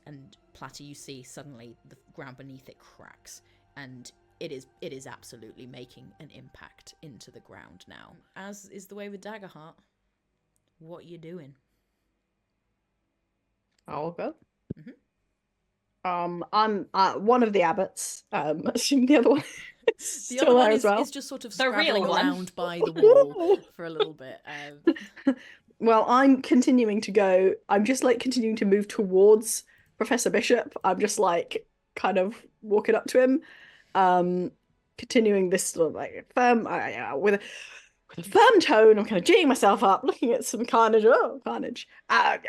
and Platter, you see suddenly the ground beneath it cracks, and it is absolutely making an impact into the ground now. As is the way with Daggerheart. What are you doing? I'll go. Mhm. I'm one of the abbots. Assume the other one is The still other one there as well. is just sort of The real scrabbling one. around by the wall for a little bit. Well, I'm continuing to go. I'm just like continuing to move towards Professor Bishop. I'm just like kind of walking up to him, continuing this sort of like firm with a firm tone. I'm kind of geeing myself up, looking at some carnage. Oh, carnage! I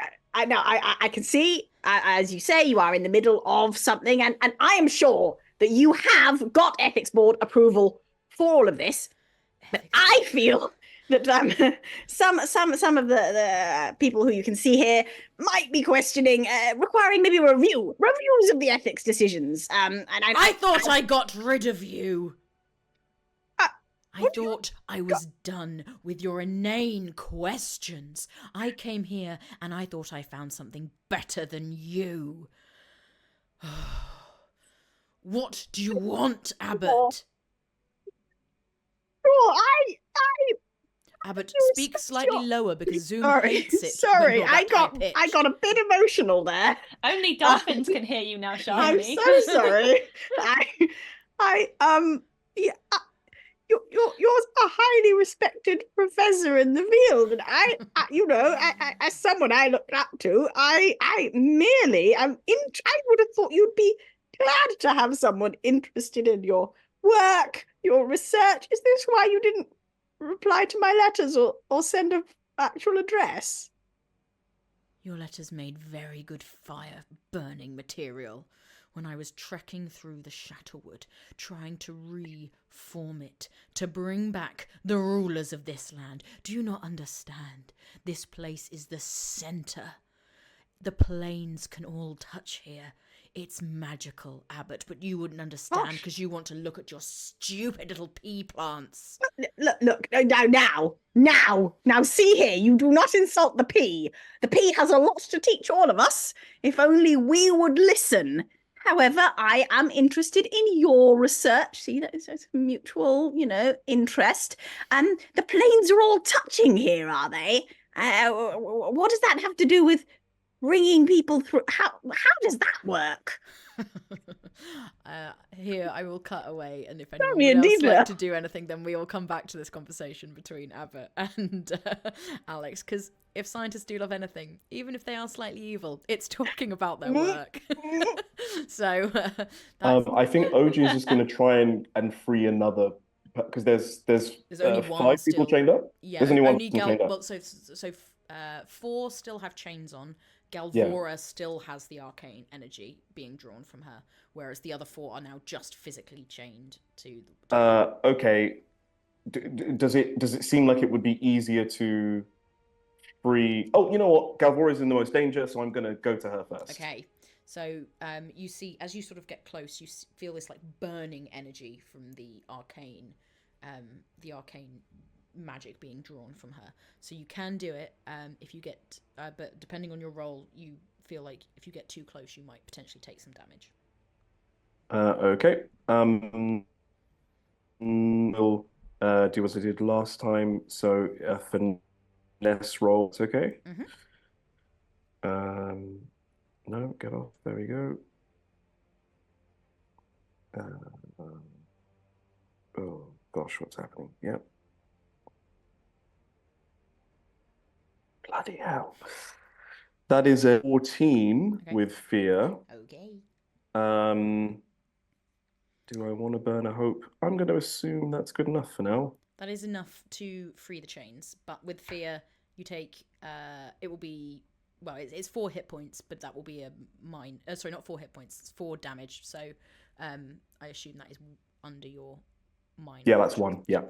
know. I can see, as you say, you are in the middle of something, and I am sure that you have got ethics board approval for all of this. But I feel that some of the people who you can see here might be questioning, requiring maybe reviews of the ethics decisions. And I thought I got rid of you. I thought I was done with your inane questions. I came here and I thought I found something better than you. What do you want, Abbott? Abbott, speak slightly lower because Zoom hates it. Sorry, I got a bit emotional there. Only dolphins can hear you now, Shamini. I'm so sorry. You're a highly respected professor in the field, and I as someone I looked up to, I would have thought you'd be glad to have someone interested in your work, your research. Is this why you didn't reply to my letters or send an actual address? Your letters made very good fire-burning material. When I was trekking through the Shatterwood, trying to reform it, to bring back the rulers of this land. Do you not understand? This place is the center. The planes can all touch here. It's magical, Abbott, but you wouldn't understand because you want to look at your stupid little pea plants. Look, now, see here, you do not insult the pea. The pea has a lot to teach all of us, if only we would listen. However, I am interested in your research. See, that's a mutual, interest. The planes are all touching here, are they? What does that have to do with bringing people through? How does that work? Here, I will cut away, and if anyone would else like to do anything, then we will come back to this conversation between Abbott and Alex, because if scientists do love anything, even if they are slightly evil, it's talking about their work. So I think OG is just going to try and free another, because there's only 5 people chained up. Yeah, there's only one chained up. Well, so 4 still have chains on. Galvora still has the arcane energy being drawn from her, whereas the other 4 are now just physically chained to. Okay. Does it seem like it would be easier to free? Oh, you know what? Galvora is in the most danger, so I'm going to go to her first. Okay. So you see, as you sort of get close, you feel this like burning energy from the arcane magic being drawn from her. So you can do it if you get, but depending on your role, you feel like if you get too close, you might potentially take some damage. Okay. will do as I did last time. So a finesse roll. It's okay. No, get off. There we go. Oh gosh, what's happening? Yep. Bloody hell. That is a 14 with fear. Okay. Do I want to burn a hope? I'm going to assume that's good enough for now. That is enough to free the chains, but with fear, you take. It will be. Well, it's 4 hit points, but that will be a mine. Sorry, not 4 hit points. It's 4 damage. So, I assume that is under your mine. Yeah, that's 1. Yeah.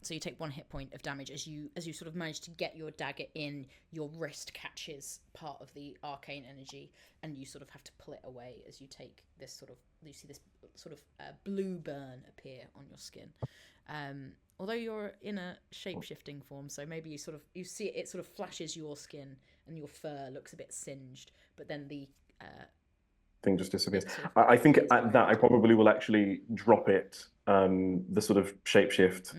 So you take 1 hit point of damage as you sort of manage to get your dagger in. Your wrist catches part of the arcane energy, and you sort of have to pull it away as you take this sort of. You see this sort of blue burn appear on your skin. Although you're in a shape-shifting form, so maybe you see it sort of flashes your skin and your fur looks a bit singed, but then the thing just disappears. I think at that I probably will actually drop it, the sort of shapeshift,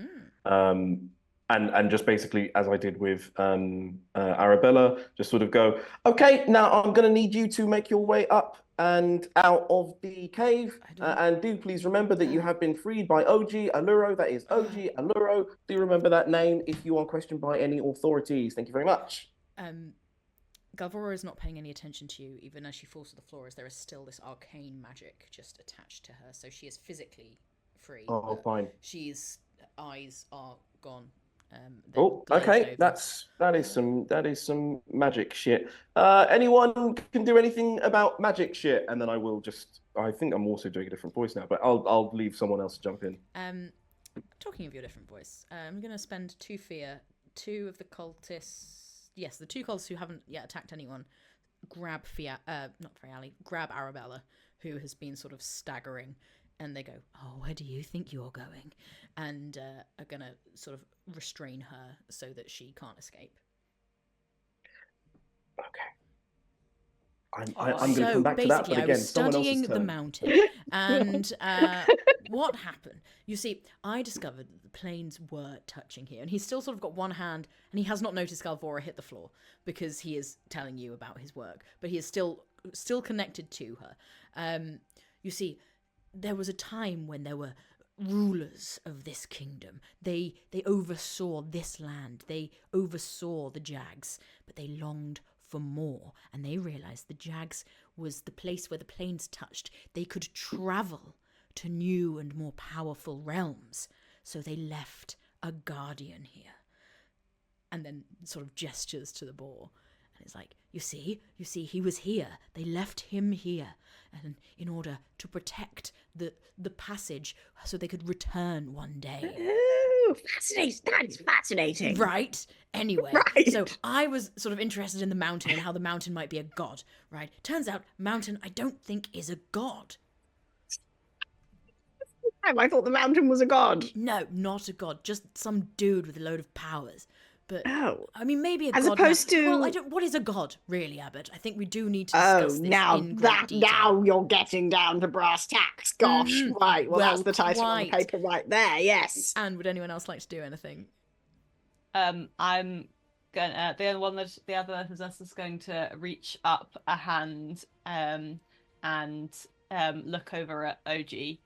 and just basically, as I did with Arabella, just sort of go, okay, now I'm going to need you to make your way up and out of the cave. And do please remember that you have been freed by OG Alluro. That is OG Alluro. Do remember that name if you are questioned by any authorities. Thank you very much. Galvora is not paying any attention to you, even as she falls to the floor, as there is still this arcane magic just attached to her. So she is physically free. Oh, fine. She's eyes are gone. Oh, okay. That is some magic shit. Anyone can do anything about magic shit, and then I think I'm also doing a different voice now, but I'll leave someone else to jump in. Talking of your different voice, I'm gonna spend 2 fear. 2 of the cultists. Yes, the 2 cultists who haven't yet attacked anyone grab grab Arabella, who has been sort of staggering, and they go, "Oh, where do you think you're going?" And are gonna sort of restrain her so that she can't escape. Okay. I'm going to come back to that, but again, I was studying the mountain, and what happened? You see, I discovered that the planes were touching here, and he's still sort of got one hand, and he has not noticed Galvora hit the floor because he is telling you about his work, but he is still connected to her. You see, there was a time when there were rulers of this kingdom. They oversaw this land. They oversaw the Jags, but they longed for more, and they realized the Jags was the place where the planes touched. They could travel to new and more powerful realms, so they left a guardian here. And then sort of gestures to the boar, and it's like, you see, he was here. They left him here, and in order to protect the passage, so they could return one day. Oh, fascinating! That is fascinating. Right. Anyway, Right. So I was sort of interested in the mountain and how the mountain might be a god. Right. Turns out, mountain I don't think is a god. I thought the mountain was a god. No, not a god. Just some dude with a load of powers. But I mean, maybe a as god. Opposed to, well, what is a god, really, Abbott? I think we do need to discuss this in great detail. Now you're getting down to brass tacks. Gosh, right. Well, that's the title on the paper right there. Yes. And would anyone else like to do anything? I'm going. The other possessor is going to reach up a hand and look over at OG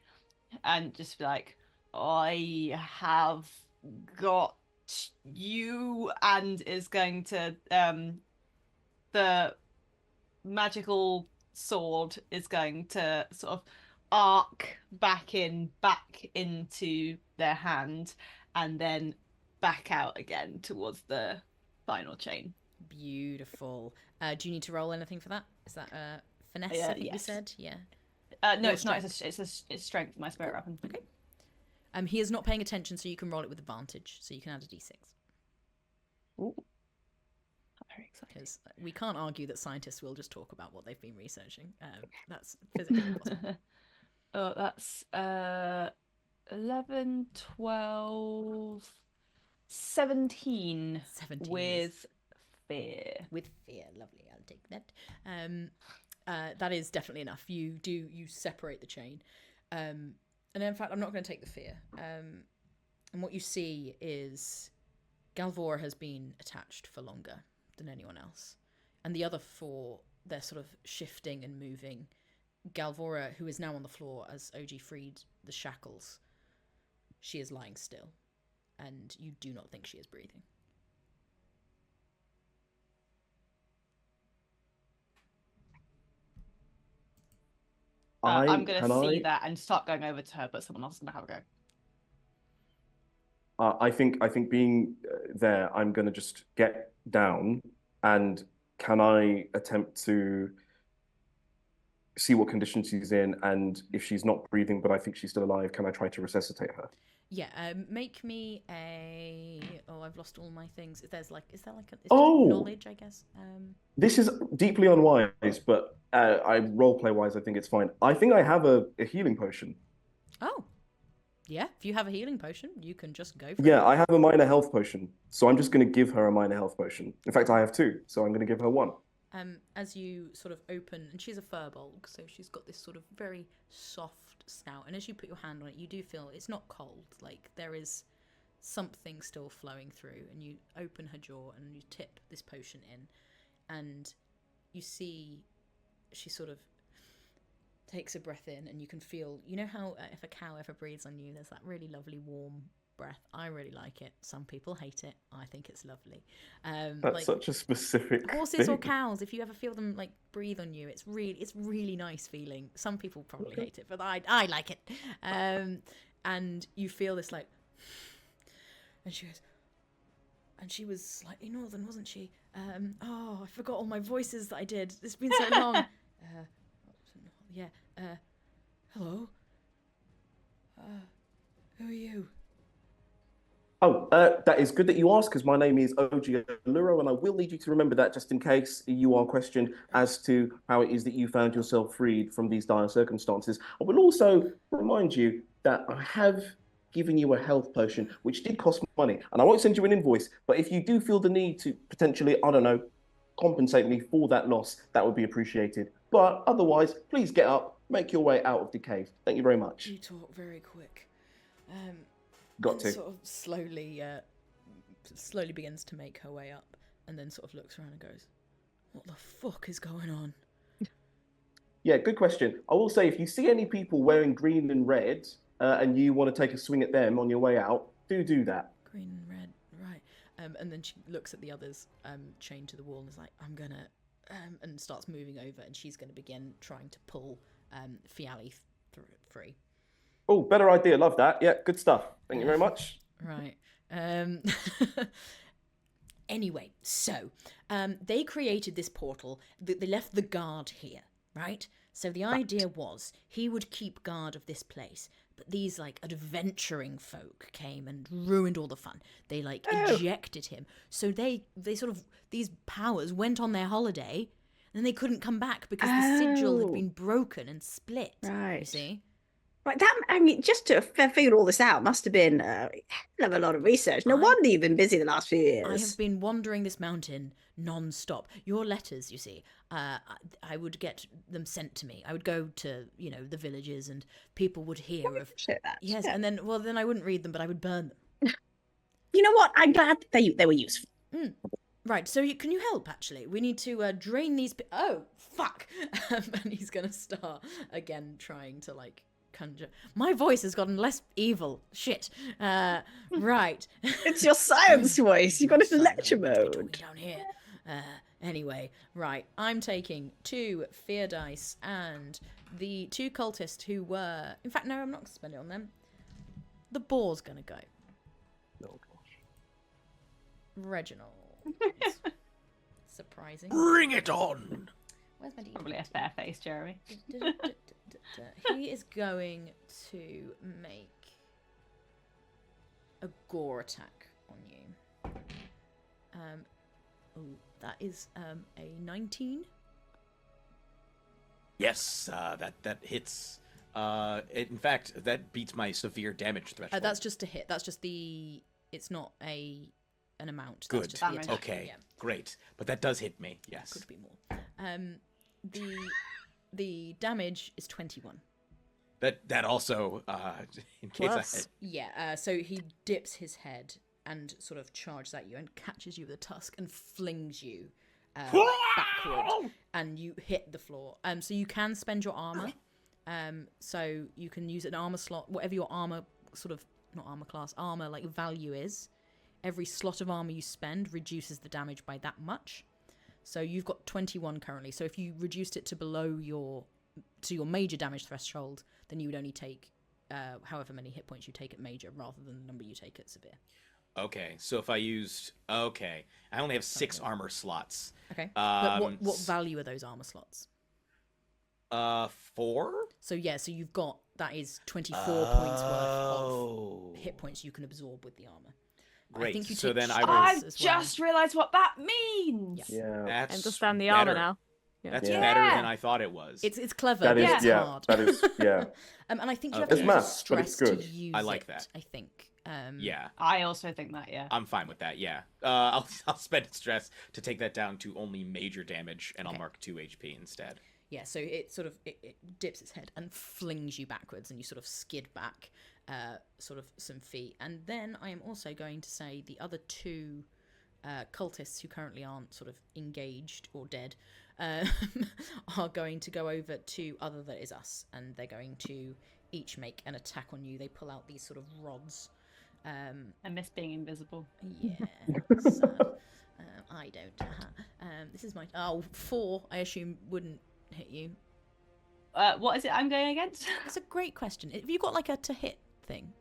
and just be like, "I have got you," and is going to the magical sword is going to sort of arc back into their hand and then back out again towards the final chain. Beautiful. Do you need to roll anything for that? Is that finesse? I think you said, yeah. No, it's not. It's strength. My spirit weapon. Okay. He is not paying attention, so you can roll it with advantage. So you can add a d6. Ooh. Very exciting. Because we can't argue that scientists will just talk about what they've been researching. That's physically impossible. Oh, that's 11, 12, 17. 17 with fear. With fear, lovely. I'll take that. That is definitely enough. You separate the chain. And in fact, I'm not going to take the fear. And what you see is Galvora has been attached for longer than anyone else. And the other four, they're sort of shifting and moving. Galvora, who is now on the floor as OG freed the shackles, she is lying still. And you do not think she is breathing. I'm going to see that and start going over to her, but someone else is going to have a go. I think being there, I'm going to just get down, and can I attempt to see what condition she's in, and if she's not breathing, but I think she's still alive, can I try to resuscitate her? Yeah, make me a... Oh, I've lost all my things. Is there like a... knowledge, I guess? This is deeply unwise, but roleplay-wise, I think it's fine. I think I have a healing potion. Oh. Yeah, if you have a healing potion, you can just go for it. Yeah, I have a minor health potion, so I'm just going to give her a minor health potion. In fact, I have two, so I'm going to give her one. As you sort of open, and she's a furbolg, so she's got this sort of very soft snout, and as you put your hand on it, you do feel it's not cold, like there is something still flowing through, and you open her jaw and you tip this potion in, and you see she sort of takes a breath in, and you can feel, you know how if a cow ever breathes on you, there's that really lovely warm breath. I really like it. Some people hate it. I think it's lovely. That's like, such a specific horses thing. Or cows, if you ever feel them like breathe on you, it's really nice feeling. Some people probably hate it, but I like it. And you feel this like, and she goes, and she was slightly northern, wasn't she? Oh, I forgot all my voices that I did. It's been so long. Yeah. Hello. Who are you? Oh, that is good that you asked, because my name is OG Alluro, and I will need you to remember that just in case you are questioned as to how it is that you found yourself freed from these dire circumstances. I will also remind you that I have given you a health potion, which did cost money, and I won't send you an invoice, but if you do feel the need to potentially, I don't know, compensate me for that loss, that would be appreciated. But otherwise, please get up, make your way out of the cave. Thank you very much. You talk very quick. Got to. Sort of slowly begins to make her way up, and then sort of looks around and goes, "What the fuck is going on?" Yeah, good question. I will say, if you see any people wearing green and red, and you want to take a swing at them on your way out, do that. Green and red, right? And then she looks at the others chained to the wall and is like, "I'm gonna," and starts moving over, and she's going to begin trying to pull Fiali free. Oh, better idea. Love that. Yeah, good stuff. Thank you very much. Right. Anyway, so they created this portal. They left the guard here, right? So the idea was he would keep guard of this place. But these, like, adventuring folk came and ruined all the fun. They, like, ejected him. So they sort of, these powers went on their holiday, and then they couldn't come back because the sigil had been broken and split. Right. You see? Right, I mean, just to figure all this out must have been a hell of a lot of research. No wonder you've been busy the last few years. I have been wandering this mountain non-stop. Your letters, you see, I would get them sent to me. I would go to, the villages, and people would hear of... that. Yes, yeah. And then I wouldn't read them, but I would burn them. You know what? I'm glad they were useful. Right, so can you help, actually? We need to drain these... Oh, fuck! And he's going to start again trying to, like... conjure. My voice has gotten less evil. Shit. Right. It's your science voice. You've got it in lecture mode. Down here. Anyway, right. I'm taking 2 fear dice, and the 2 cultists who were... In fact, no, I'm not going to spend it on them. The boar's going to go. Oh, gosh. Reginald. Surprising. Bring it on! Where's my D? Probably a fair face, Jeremy. He is going to make a gore attack on you. That is a 19. Yes, that hits. In fact, that beats my severe damage threshold. That's just a hit. That's just the. It's not an amount. Good. That's just the attack. Okay. Yeah. Great. But that does hit me. Yes. Could be more. The damage is 21. That also, in case Plus. Yeah, so he dips his head and sort of charges at you and catches you with a tusk and flings you backward, and you hit the floor. So you can spend your armor. So you can use an armor slot, whatever your armor not armor class, armor like value is. Every slot of armor you spend reduces the damage by that much. So you've got 21 currently. So if you reduced it to below your major damage threshold, then you would only take however many hit points you take at major rather than the number you take at severe. Okay, so if I used... Okay, I only have 6 armor slots. Okay, but what value are those armor slots? 4? So yeah, so you've got, that is 24 points worth of hit points you can absorb with the armor. Great. I think you So take then I've just realised what that means. Yeah. That's I understand the armor better. now. Yeah. That's Yeah. better than I thought it was. It's clever, That but is, it's yeah, hard. that is, yeah. And I think you have It's to use a maths, but it's stress to good. use I like it, that. I think. Yeah, I also think that, yeah. I'm fine with that. Yeah, I'll spend stress to take that down to only major damage, and I'll mark 2 HP instead. Yeah, so it sort of it dips its head and flings you backwards, and you sort of skid back, sort of some feet. And then I am also going to say the other 2 cultists who currently aren't sort of engaged or dead are going to go over to Other That Is Us, and they're going to each make an attack on you. They pull out these sort of rods. I miss being invisible. Yeah, sad. I don't. This is my 4. I assume wouldn't hit you. What is it I'm going against? That's a great question. Have you got like a to hit thing?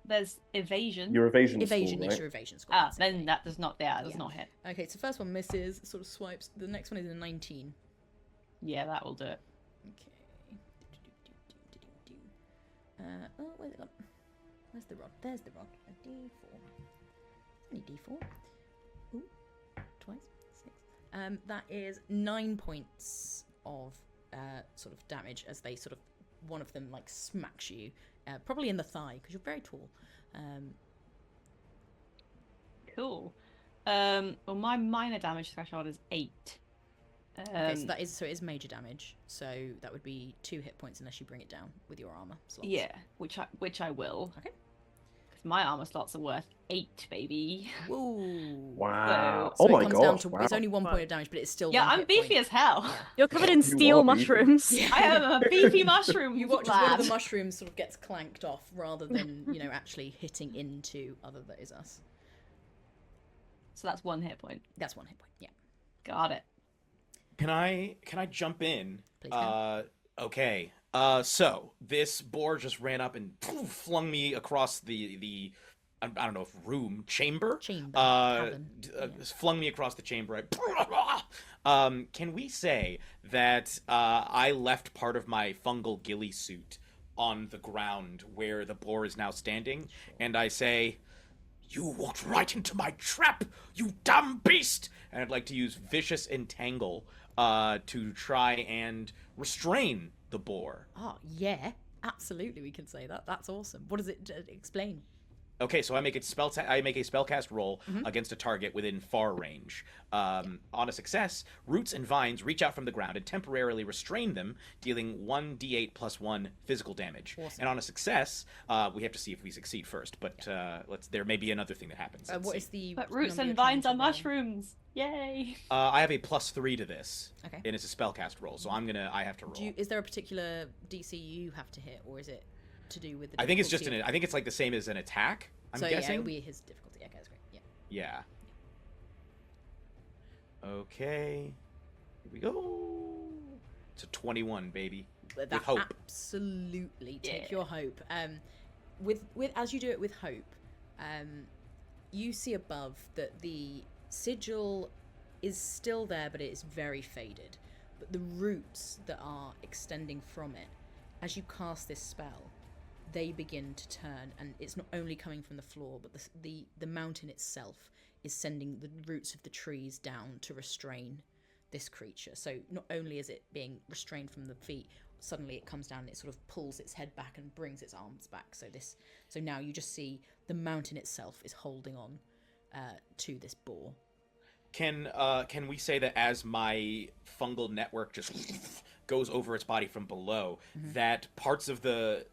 There's evasion. Your evasion Evasion score, is right? your evasion score. Ah, that's it. then that does not. Yeah, does not hit. Okay, so first one misses, sort of swipes. The next one is a 19. Yeah, that will do it. Okay. Where's it gone? Where's the rod? There's the rod. A D4. Only D4. Ooh, twice. 6. That is 9 points of sort of damage as they sort of, one of them like smacks you, probably in the thigh because you're very tall. Cool. Well, my minor damage threshold is 8. Okay, so it is major damage. So that would be 2 hit points unless you bring it down with your armor slots. Yeah, which I will. Okay. Because my armor slots are worth 8, baby. Woo. Wow. So Oh it my comes down gosh. to, Wow. it's only 1 point of damage, but it's still Yeah, 1 I'm hit beefy point. as hell. You're covered in You steel are beefy. mushrooms. I am a beefy mushroom. You watch as one of lad. the mushrooms sort of gets clanked off rather than, actually hitting into Other That Is Us. So that's 1 hit point. That's 1 hit point, yeah. Got it. Can I jump in? Please can. Okay. So this boar just ran up and flung me across the I don't know if chamber. Cavern. Flung me across the chamber. Can we say that I left part of my fungal ghillie suit on the ground where the boar is now standing, and I say, "You walked right into my trap, you dumb beast!" And I'd like to use Vicious Entangle to try and restrain the boar. Oh, yeah. Absolutely, we can say that. That's awesome. What does it explain? Okay, so I make a spellcast roll against a target within far range. On a success, roots and vines reach out from the ground and temporarily restrain them, dealing 1d8 plus 1 physical damage. Awesome. And on a success, we have to see if we succeed first, but there may be another thing that happens. Let's What see. is the But roots number and you're trying vines to are roll? mushrooms. Yay. I have a +3 to this, Okay. and it's a spellcast roll, so I have to roll. Is there a particular DC you have to hit, or is it to do with the I think it's just difficulty I think it's like the same as an attack. I'm so guessing. yeah, it'll be his difficulty. Okay, that's great. Yeah. Yeah. Okay. Here we go. It's a 21, baby. But With hope. Absolutely, take Yeah. your hope. With as you do it with hope, you see above that the sigil is still there, but it is very faded. But the roots that are extending from it, as you cast this spell, they begin to turn, and it's not only coming from the floor, but the mountain itself is sending the roots of the trees down to restrain this creature. So not only is it being restrained from the feet, suddenly it comes down and it sort of pulls its head back and brings its arms back. So now you just see the mountain itself is holding on to this boar. Can we say that as my fungal network just goes over its body from below, that parts of the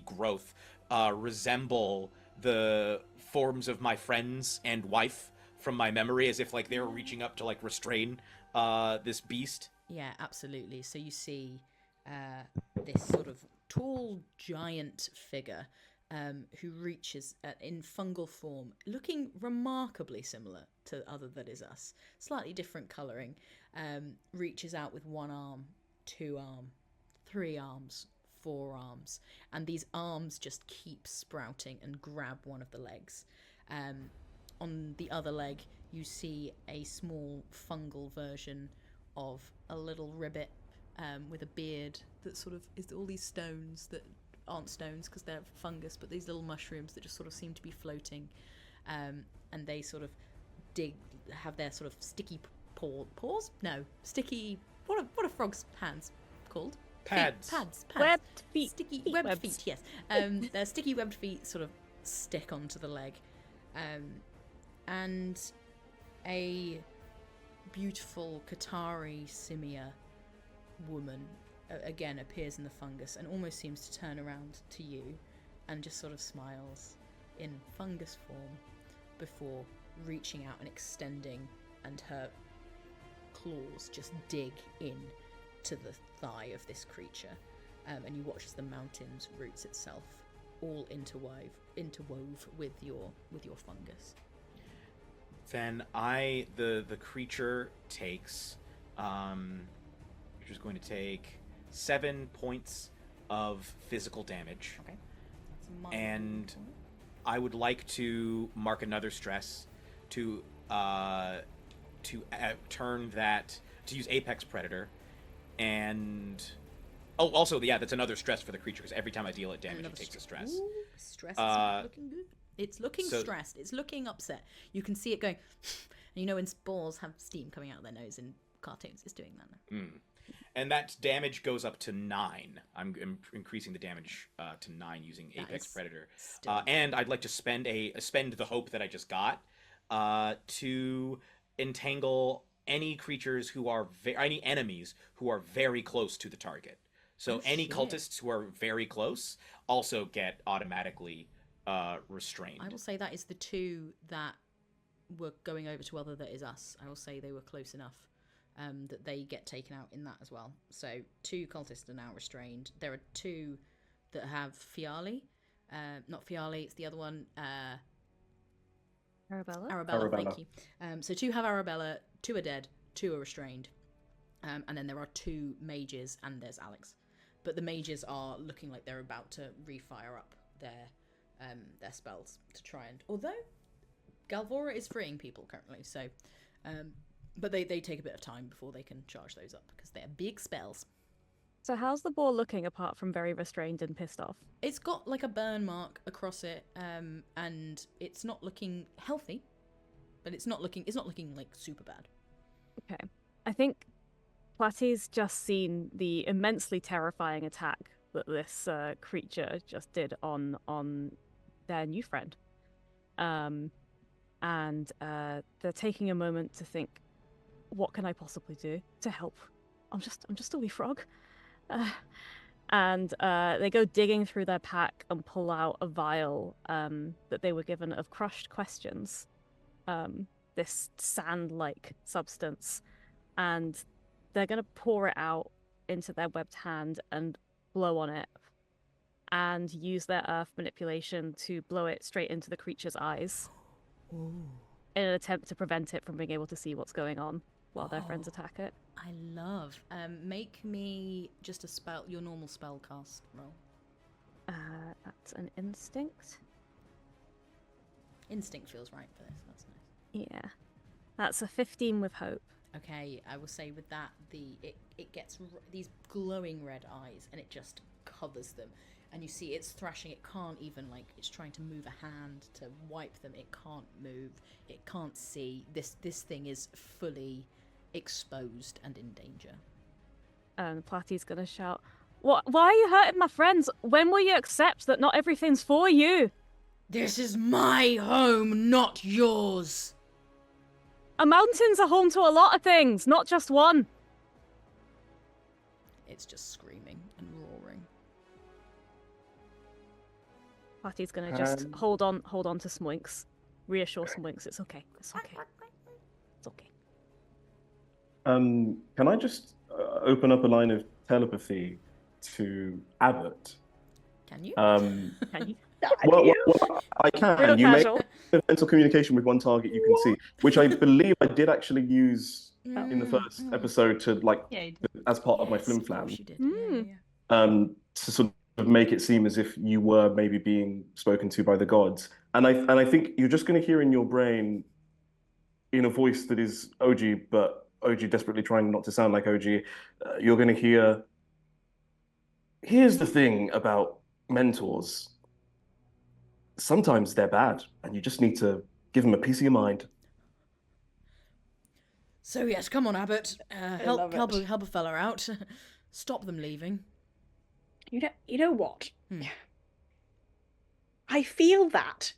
growth resemble the forms of my friends and wife from my memory, as if like they were reaching up to like restrain this beast. Yeah, absolutely. So you see this sort of tall giant figure who reaches in fungal form, looking remarkably similar to Other That Is Us, slightly different colouring, reaches out with 1 arm, 2 arm, 3 arms, 4 arms, and these arms just keep sprouting and grab one of the legs. On the other leg, you see a small fungal version of a little ribbit with a beard that sort of is all these stones that aren't stones because they're fungus, but these little mushrooms that just sort of seem to be floating, and they sort of have their sort of sticky paws? No, sticky. What are frogs' hands called? Pads. Pads. Webbed feet. Sticky Feet webbed webs. feet. Yes. Their sticky webbed feet sort of stick onto the leg, and a beautiful Qatari Simia woman again appears in the fungus and almost seems to turn around to you and just sort of smiles in fungus form before reaching out and extending, and her claws just dig in to the thigh of this creature, and you watch as the mountain's roots itself all interwove with your fungus. Then the creature takes which is going to take 7 points of physical damage. Okay. And I would like to mark another stress to turn that to use Apex Predator, and also that's another stress for the creature because every time I deal it damage, it takes a stress. Ooh, stress is not looking good. It's looking stressed. It's looking upset. You can see it going. And you know when spores have steam coming out of their nose in cartoons, it's doing that now. And that damage goes up to 9. I'm increasing the damage to 9 using Apex Predator. And I'd like to spend the hope that I just got to entangle any creatures who are any enemies who are very close to the target. So any cultists who are very close also get automatically restrained. I will say that is the 2 that were going over to Other That Is Us. I will say they were close enough that they get taken out in that as well. So 2 cultists are now restrained. There are 2 that have Fiali. Not Fiali, it's the other one. Arabella, thank you. So 2 have Arabella, 2 are dead, 2 are restrained. And then there are 2 mages, and there's Alex. But the mages are looking like they're about to refire up their spells to try and... Although Galvora is freeing people currently, so... but they take a bit of time before they can charge those up, because they're big spells. So how's the boar looking apart from very restrained and pissed off? It's got like a burn mark across it, and it's not looking healthy, but it's not looking like super bad. Okay. I think Platy's just seen the immensely terrifying attack that this creature just did on their new friend. And they're taking a moment to think, what can I possibly do to help? I'm just a wee frog. And they go digging through their pack and pull out a vial that they were given of crushed questions, this sand-like substance, and they're going to pour it out into their webbed hand and blow on it, and use their earth manipulation to blow it straight into the creature's eyes. Ooh. In an attempt to prevent it from being able to see what's going on while their friends attack it. I love. Make me just your normal spell cast roll. That's an instinct. Instinct feels right for this. That's nice. Yeah. That's a 15 with hope. Okay, I will say with that, it gets these glowing red eyes, and it just covers them. And you see it's thrashing. It can't even, it's trying to move a hand to wipe them. It can't move. It can't see. This thing is fully exposed and in danger. And Platy's gonna shout, "What? Why are you hurting my friends? When will you accept that not everything's for you? This is my home, not yours." A mountain's a home to a lot of things, not just one. it's just screaming and roaring. Patty's gonna just hold on to Smoinks. Reassure Smoinks it's okay. It's okay. It's okay. Can I just open up a line of telepathy to Abbott? Can you? Can you? Well, I can. Real You make casual. mental communication with one target you can see, which I believe I did actually use in the first episode to as part of my flim Of flam. course you did. Yeah. To sort of make it seem as if you were maybe being spoken to by the gods. And I think you're just going to hear in your brain, in a voice that is OG, but OG desperately trying not to sound like OG, you're going to hear, here's the thing about mentors. Sometimes they're bad, and you just need to give them a piece of your mind. So yes, come on, Abbott. Help love it. a fella out. Stop them leaving. You know what? I feel that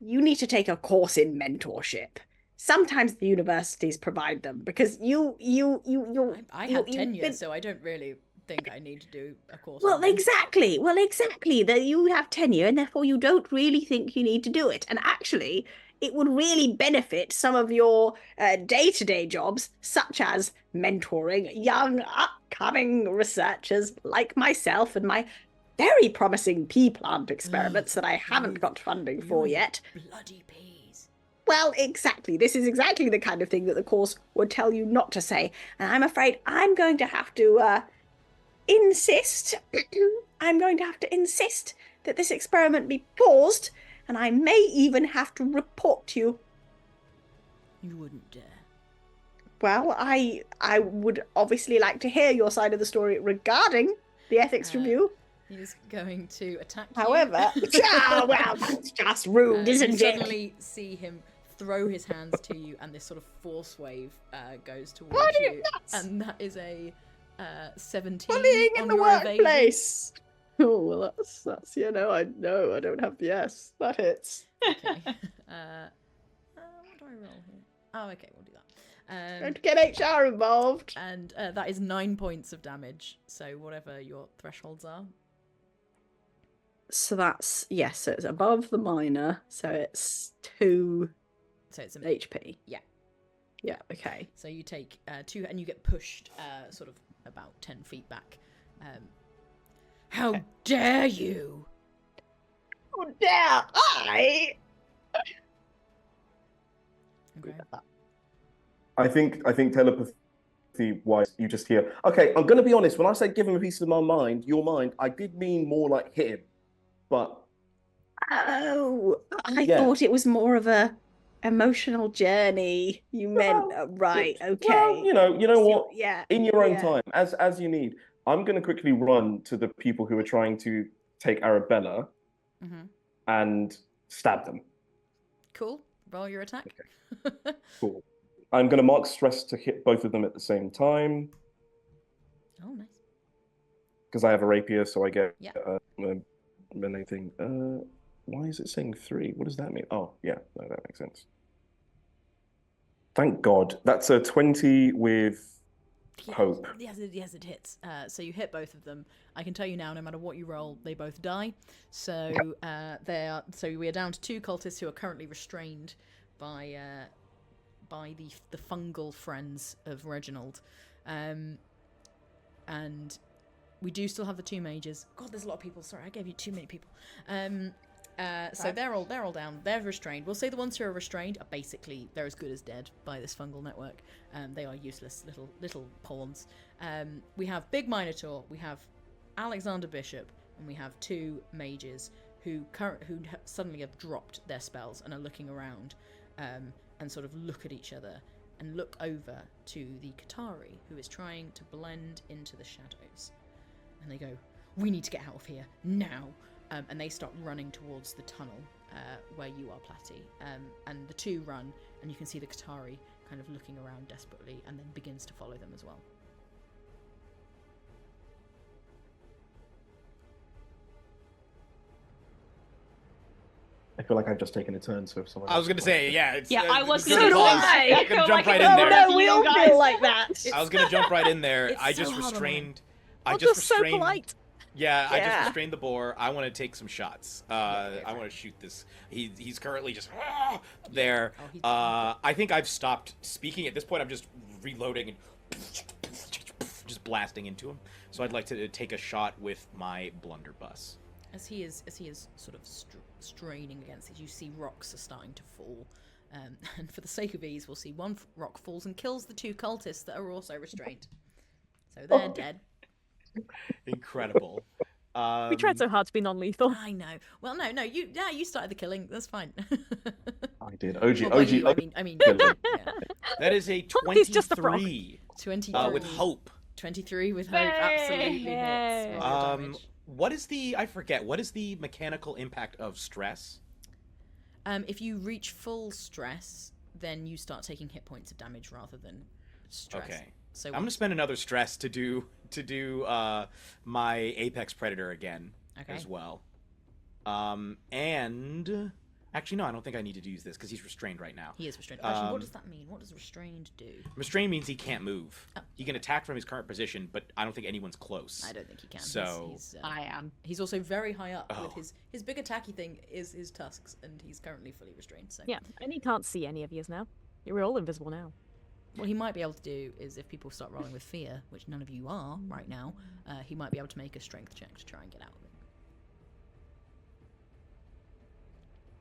you need to take a course in mentorship. Sometimes the universities provide them because I had tenure, so I don't really think I need to do a course. Well, exactly. That you have tenure, and therefore you don't really think you need to do it. And actually, it would really benefit some of your day-to-day jobs, such as mentoring young, upcoming researchers like myself and my very promising pea plant experiments that I haven't got funding for yet. Bloody peas. Well, exactly. This is exactly the kind of thing that the course would tell you not to say. And I'm afraid I'm going to have to insist. I'm going to have to insist that this experiment be paused, and I may even have to report to you. You wouldn't dare. Well, I would obviously like to hear your side of the story regarding the ethics review. He's going to attack you. However, well, that's just rude, isn't you it? suddenly see him throw his hands to you, and this sort of force wave goes towards you. And that is a 17 Bullying in on the your workplace. Oh, well, that's I don't have the S. That hits. Okay. What do I roll here? Oh, okay, we'll do that. Don't get HR involved. And that is 9 points of damage. So whatever your thresholds are. So that's, yes, so it's above the minor, so it's 2 So it's HP. Yeah. Yeah, okay. So you take 2, and you get pushed sort of about 10 feet back. How dare you! How dare I? Okay. I think telepathy-wise, you just hear, okay, I'm going to be honest, when I said give him a piece of my mind, your mind, I did mean more like hit him. But I thought it was more of a emotional journey. You meant right, okay. Well, you know what? Yeah. In your own time, as you need. I'm going to quickly run to the people who are trying to take Arabella and stab them. Cool. Roll your attack. Okay. Cool. I'm going to mark stress to hit both of them at the same time. Oh, nice. Because I have a rapier, so I get anything. Why is it saying 3? What does that mean? Oh, yeah, no, that makes sense. Thank God. That's a 20 with hope. Yes, it hits. So you hit both of them. I can tell you now, no matter what you roll, they both die. So we are down to 2 cultists who are currently restrained by the fungal friends of Reginald, and we do still have the 2 mages. God, there's a lot of people. Sorry, I gave you too many people. So they're all down. They're restrained. We'll say the ones who are restrained are basically, they're as good as dead by this fungal network. They are useless little pawns. We have Big Minotaur. We have Alexander Bishop, and we have 2 mages who suddenly have dropped their spells and are looking around, and sort of look at each other and look over to the Qatari, who is trying to blend into the shadows. And they go, "We need to get out of here now." And they start running towards the tunnel where you are, Platty. And the 2 run, and you can see the Qatari kind of looking around desperately, and then begins to follow them as well. I feel like I've just taken a turn, so if someone I was else gonna would say, like yeah, it's Yeah, I was good gonna do pause. I. I'm gonna jump right in Oh there. no, we all feel like that. I was gonna jump right in there. It's I so just hard on restrained. I'm I just just so restrained. polite. Yeah, I just Yeah. restrained the boar. I want to take some shots. I want to shoot this. He's currently just there. Oh, he's- I think I've stopped speaking at this point. I'm just reloading and just blasting into him. So I'd like to take a shot with my blunderbuss. As he is sort of straining against it, you see rocks are starting to fall. And for the sake of ease, we'll see one rock falls and kills the 2 cultists that are also restrained. So they're dead. Incredible. We tried so hard to be non-lethal. I know. Well, no, you started the killing. That's fine. I did. OG, Well, by OG, you, OG. I mean, Killing. yeah. That is a He's just a frog. 23 23 with hope. 23 with hope absolutely hits. Yay. Roll your damage. What is the? I forget. What is the mechanical impact of stress? If you reach full stress, then you start taking hit points of damage rather than stress. Okay. So I'm gonna spend another stress to do my apex predator again as well. And actually no, I don't think I need to use this because he's restrained right now. he is restrained. Actually, what does that mean? What does restrained do? Restrained means he can't move. Oh. He can attack from his current position, but I don't think anyone's close. I don't think he can. So- I am. He's also very high up Oh. with his big attacky thing is his tusks, and he's currently fully restrained. So Yeah, and he can't see any of yous now. You're all invisible now. what he might be able to do is if people start rolling with fear, which none of you are right now, he might be able to make a strength check to try and get out of it.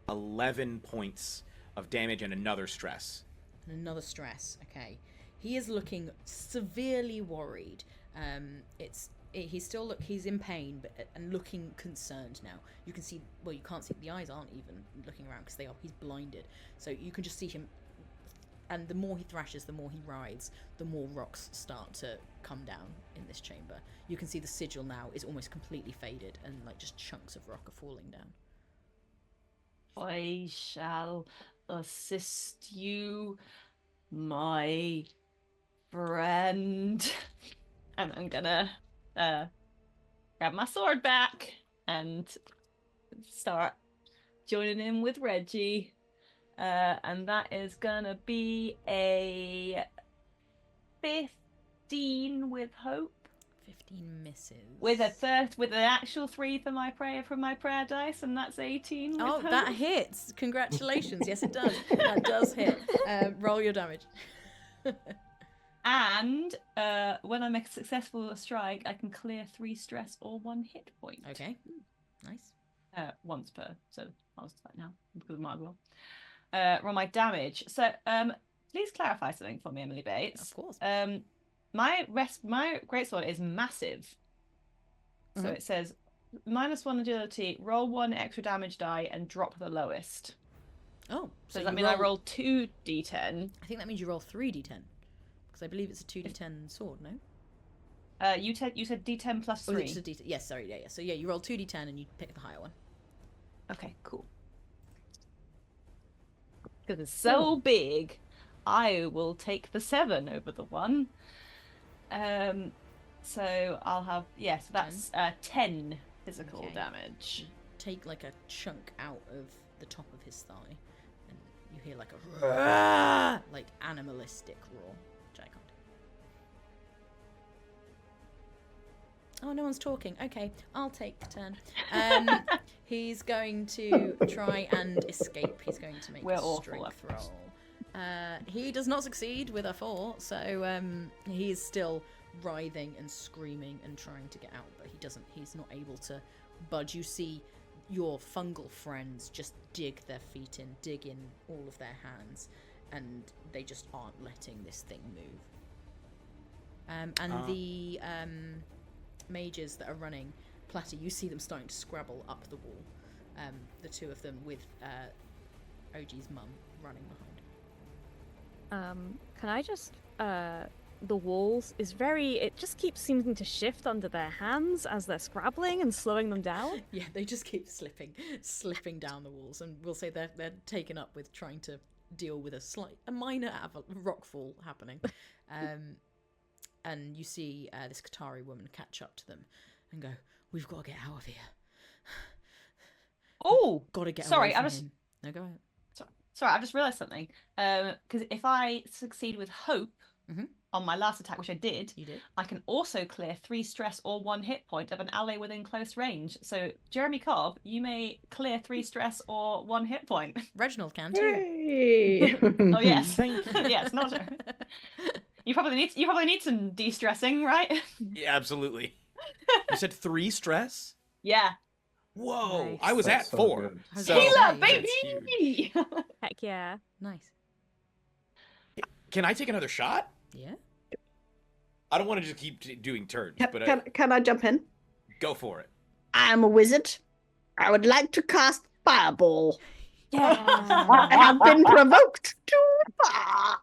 11 points of damage and another stress. And another stress. Okay, he is looking severely worried. He's in pain, but and looking concerned now. You can see, well, you can't see, the eyes aren't even looking around because he's blinded. So you can just see him, and the more he thrashes, the more he writhes, the more rocks start to come down in this chamber. You can see the sigil now is almost completely faded, and like just chunks of rock are falling down. I shall assist you, my friend. And I'm gonna grab my sword back and start joining in with Reggie. And that is gonna be a 15 with hope. 15 misses. With an actual 3 for my prayer dice, and that's 18 with Oh, hope. that hits! Congratulations. Yes, it does. That does hit. Roll your damage. And when I make a successful strike, I can clear 3 stress or 1 hit point. Okay. Nice. Once per. So I'll start now because might as well. Roll my damage. So please clarify something for me, Emily Bates. Of course. My greatsword is massive. So it says -1 agility, roll 1 extra damage die, and drop the lowest. Oh, So does you that mean I roll 2d10? I think that means you roll 3d10. Because I believe it's a 2d10 sword, no? You said d10 plus Or 3. is it just a d10? Yes, sorry, yeah. So yeah, you roll 2d10 and you pick the higher one. Okay, cool. Because it's so big, I will take the 7 over the 1. So I'll have, so that's 10 physical Okay. damage. Take like a chunk out of the top of his thigh, and you hear like a like animalistic roar, which I can't do. Oh, no one's talking. Okay, I'll take the turn. He's going to try and escape. He's going to make We're a awful strength at this. roll. He does not succeed with a 4, so he is still writhing and screaming and trying to get out, but he's not able to budge. You see your fungal friends just dig their feet in, dig in all of their hands, and they just aren't letting this thing move. The mages that are running, Platter, you see them starting to scrabble up the wall. The 2 of them with OG's mum running behind. Can I just the walls is it just keeps seeming to shift under their hands as they're scrabbling and slowing them down. Yeah, they just keep slipping down the walls, and we'll say they're taken up with trying to deal with a minor rockfall happening. And you see this Qatari woman catch up to them and go, "We've got to get out of here. Oh, Gotta get sorry, away from him. No, go ahead. Sorry, I've just realised something. Because if I succeed with hope on my last attack, which I did, You did. I can also clear 3 stress or 1 hit point of an ally within close range. So, Jeremy Cobb, you may clear 3 stress or 1 hit point. Reginald can too. Yay. Oh yes, Thank you. yes, not sure. You probably need some de-stressing, right? Yeah, absolutely. You said 3 stress? Yeah. Whoa, Nice. I was That's at so 4. good. I was So, gonna Healer, say, baby! that's huge. Heck yeah. Nice. Can I take another shot? Yeah. I don't want to just keep doing turns, but Can I jump in? go for it. I am a wizard. I would like to cast Fireball. Yeah. I have been provoked to fire.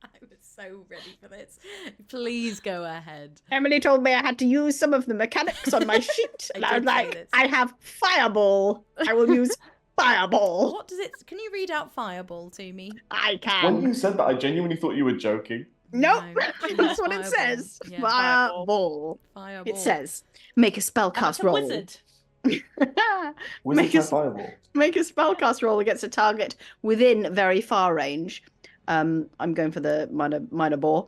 I was so ready for this. Please go ahead. Emily told me I had to use some of the mechanics on my sheet. I And I was did say like, this. I have Fireball. I will use Fireball. What does it? Can you read out Fireball to me? I When can. you said that, I genuinely thought you were joking. Nope. No, That's what it Fireball. says. Yeah. Fireball. Fireball. It says, make a spellcast I'm a roll. wizard. Wizards Make a have fireball. Make a spellcast roll against a target within very far range. I'm going for the minor bore.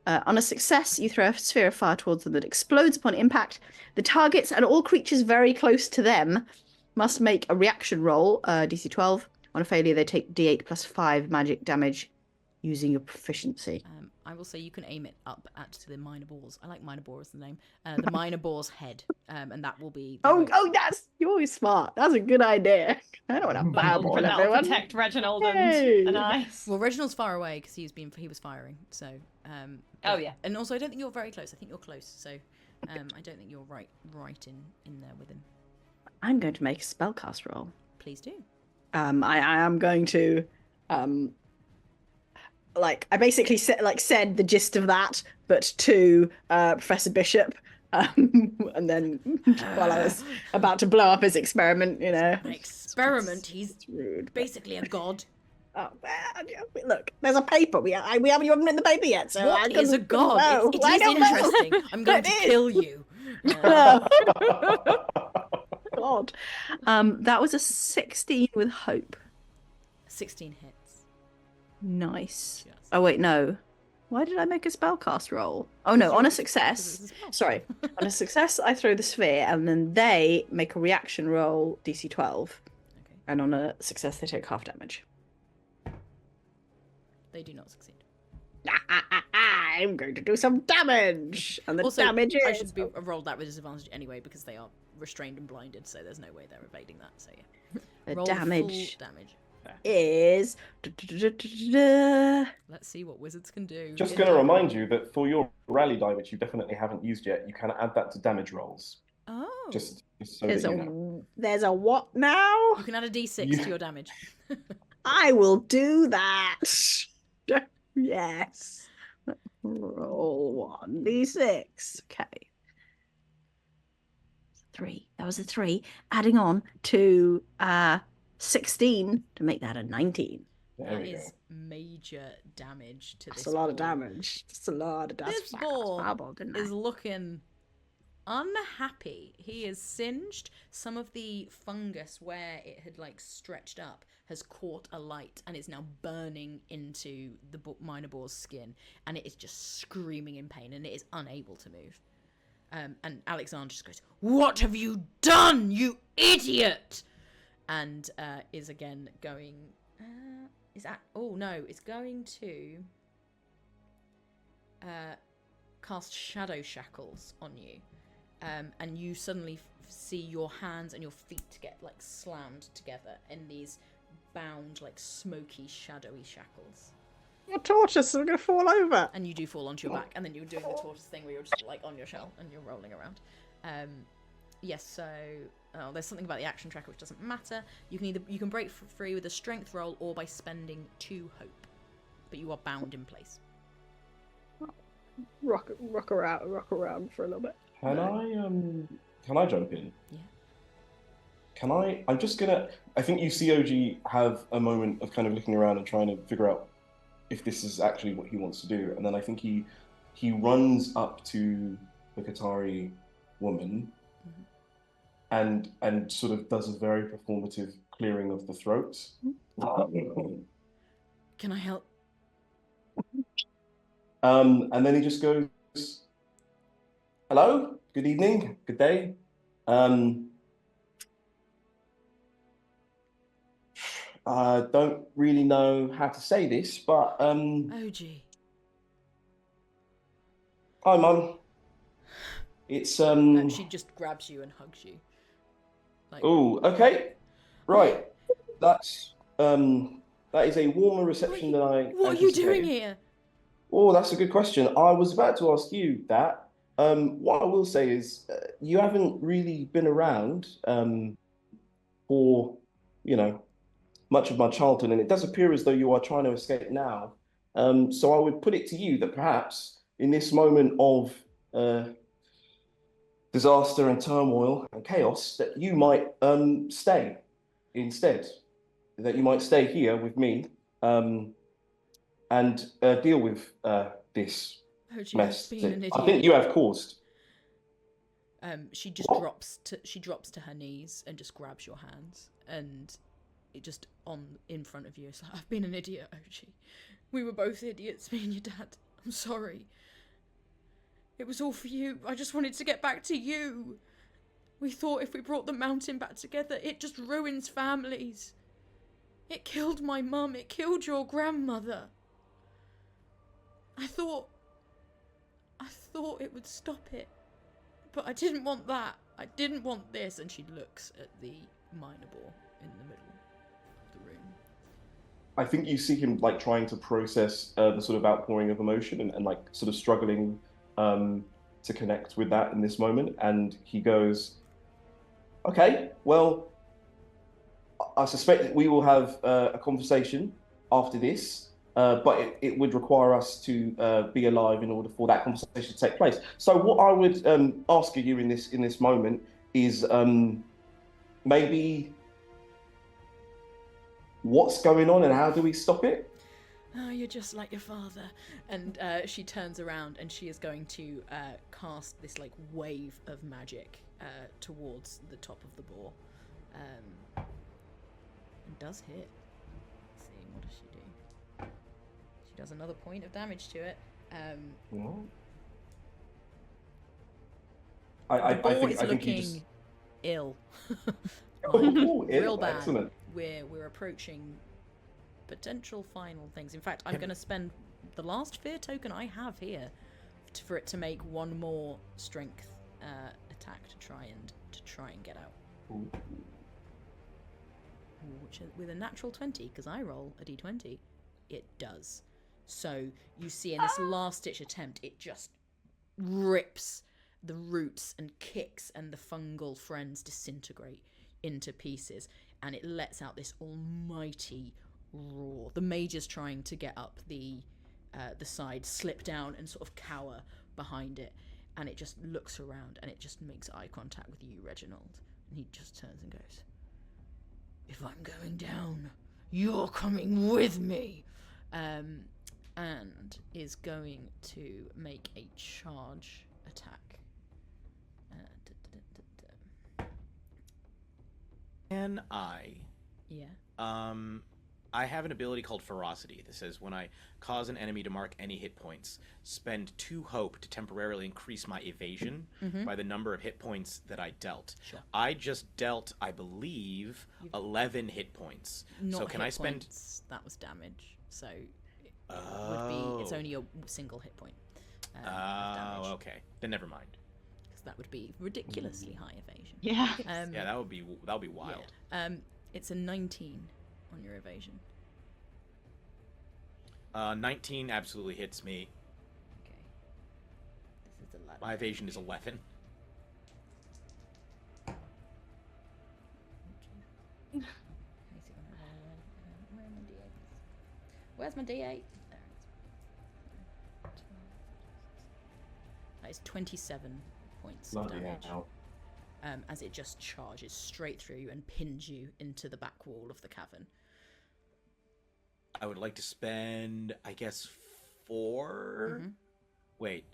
On a success, you throw a sphere of fire towards them that explodes upon impact. The targets and all creatures very close to them must make a reaction roll, DC 12. On a failure, they take D8 plus 5 magic damage using your proficiency. I will say you can aim it up at the minor boars. I like minor boar as the name. The minor boar's head, and that will be. Oh, you're always smart. That's a good idea. I don't want to fireball That'll everyone. protect Reginald Hey. and I. Well, Reginald's far away because he was firing. So. Oh yeah. And also, I don't think you're very close. I think you're close. So, I don't think you're right in there with him. I'm going to make a spellcast roll. Please do. I am going to I basically said the gist of that, but to Professor Bishop, and then while I was about to blow up his experiment, you know. An experiment. He's It's rude. But, basically a god. oh, well, look, there's a paper. We haven't even written the paper yet, so I What is a couldn't god? know. It I is don't know. interesting. I'm going It to is. kill you. God. That was a 16 with hope. 16 hits. Nice. Just. Oh wait, no. Why did I make a spellcast roll? Oh no, on a success. Because it was a spell. Sorry. On a success, I throw the sphere, and then they make a reaction roll, DC 12. Okay. And on a success, they take half damage. They do not succeed. I'm going to do some damage! And the Also, damage I is... should be rolled that with disadvantage anyway because they are restrained and blinded, so there's no way they're evading that. So yeah. The Roll damage full damage. is... Let's see what wizards can do. Just going to remind you that for your rally die, which you definitely haven't used yet, you can add that to damage rolls. Oh. Just so that you know. There's a what now? You can add a d6 Yeah. to your damage. I will do that. Yes. Roll 1d6. Okay. 3. That was a 3. Adding on to 16 to make that a 19. There That we go. is major damage to That's this a lot of ball. damage. That's a lot of damage. This ball didn't is I? looking unhappy. He is singed. Some of the fungus where it had like stretched up has caught a light and is now burning into the minor boar's skin, and it is just screaming in pain and it is unable to move. And Alexander just goes, "What have you done, you idiot?" And is again going. Is that? Oh no! It's going to cast shadow shackles on you, and you suddenly see your hands and your feet get like slammed together in these bound, like smoky, shadowy shackles. Your tortoise are going to fall over. And you do fall onto your back, and then you're doing the tortoise thing where you're just like on your shell and you're rolling around. Yes, so there's something about the action tracker which doesn't matter. You can break free with a strength roll or by spending 2 hope, but you are bound in place. Rock around for a little bit. Can I jump in? Yeah. I'm just gonna. I think you see OG have a moment of kind of looking around and trying to figure out if this is actually what he wants to do, and then I think he runs up to the Qatari woman, and sort of does a very performative clearing of the throat. Can I help? And then he just goes, "Hello, good evening, good day. I don't really know how to say this, but OG. hi, Mum. It's She just grabs you and hugs you. Like, Oh, okay. Right. That's that is a warmer reception than I what are you doing anticipated. here? Oh, that's a good question. I was about to ask you that. What I will say is, you haven't really been around for, you know, much of my childhood, and it does appear as though you are trying to escape now. So I would put it to you that perhaps in this moment of disaster and turmoil and chaos, that you might stay instead, that you might stay here with me and deal with this OG, mess I've been an that idiot. I think you have caused. She just drops to her knees and just grabs your hands, and it just in front of you. It's like, I've been an idiot, OG. We were both idiots, me and your dad. I'm sorry. It was all for you. I just wanted to get back to you. We thought if we brought the mountain back together, it just ruins families. It killed my mum. It killed your grandmother. I thought it would stop it. But I didn't want that. I didn't want this. And she looks at the minor ball in the middle of the room. I think you see him like trying to process the sort of outpouring of emotion and like sort of struggling to connect with that in this moment. And he goes, "Okay, well, I suspect that we will have a conversation after this, but it would require us to be alive in order for that conversation to take place. So what I would ask of you in this moment is maybe what's going on and how do we stop it?" Oh, you're just like your father. And she turns around and she is going to cast this like wave of magic towards the top of the ball. And does hit. Let's see, what does she do? She does another point of damage to it. Well, The ball I is think looking you just ill. oh, Real bad. excellent. We're approaching potential final things. In fact, I'm going to spend the last fear token I have here for it to make one more strength attack to try and get out. Ooh. Which with a natural 20, because I roll a d20, it does. So you see in this last-ditch attempt, it just rips the roots and kicks, and the fungal friends disintegrate into pieces, and it lets out this almighty roar. The mage is trying to get up the side, slip down, and sort of cower behind it, and it just looks around, and it just makes eye contact with you, Reginald, and he just turns and goes, "If I'm going down, you're coming with me," and is going to make a charge attack. Can I? Yeah. I have an ability called Ferocity that says when I cause an enemy to mark any hit points, spend 2 hope to temporarily increase my evasion by the number of hit points that I dealt. Sure. I just dealt, I believe, 11 hit points. Not so can hit I spend? Points, that was damage, so it would be. It's only a single hit point. Of damage, okay. Then never mind. because that would be ridiculously high evasion. Yeah. Yeah, that would be wild. Yeah. It's a 19 on your evasion. 19 absolutely hits me. Okay. This is the ladder. My evasion is 11. Where's my D8? There it is. That is 27 points of Bloody damage. hell. As it just charges straight through you and pins you into the back wall of the cavern. I would like to spend, I guess, 4. Wait,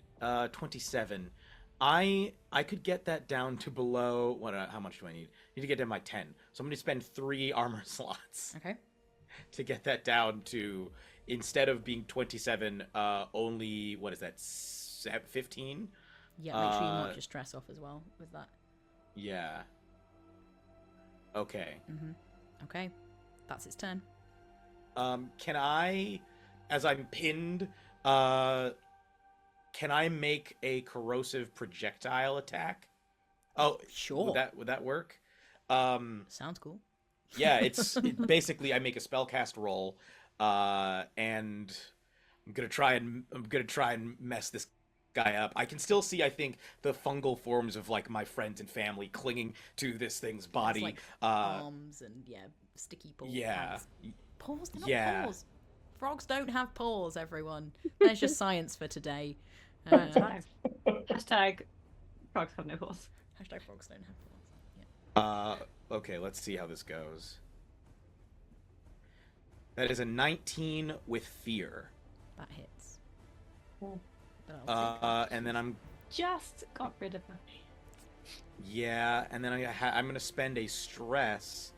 27. I could get that down to below what? How much do I need? I need to get down by 10. So I'm going to spend 3 armor slots Okay. to get that down to, instead of being 27, only what is that? 15? Yeah, make sure you mark your stress off as well with that. Yeah. Okay. Okay, that's its turn. Can I, as I'm pinned, can I make a corrosive projectile attack? Oh, Sure. Would that work? Sounds cool. Yeah, basically I make a spellcast roll, and I'm gonna try and mess this guy up. I can still see, I think, the fungal forms of like my friends and family clinging to this thing's body. It's like arms and sticky paws. Yeah. Paws? They're not Yeah. paws. Frogs don't have paws, everyone. There's your science for today. Hashtag frogs have no paws. Hashtag frogs don't have paws. Yeah. Okay, let's see how this goes. That is a 19 with fear. That hits. Cool. But I'll take And then I'm Just got rid of that. and then I'm gonna spend a stress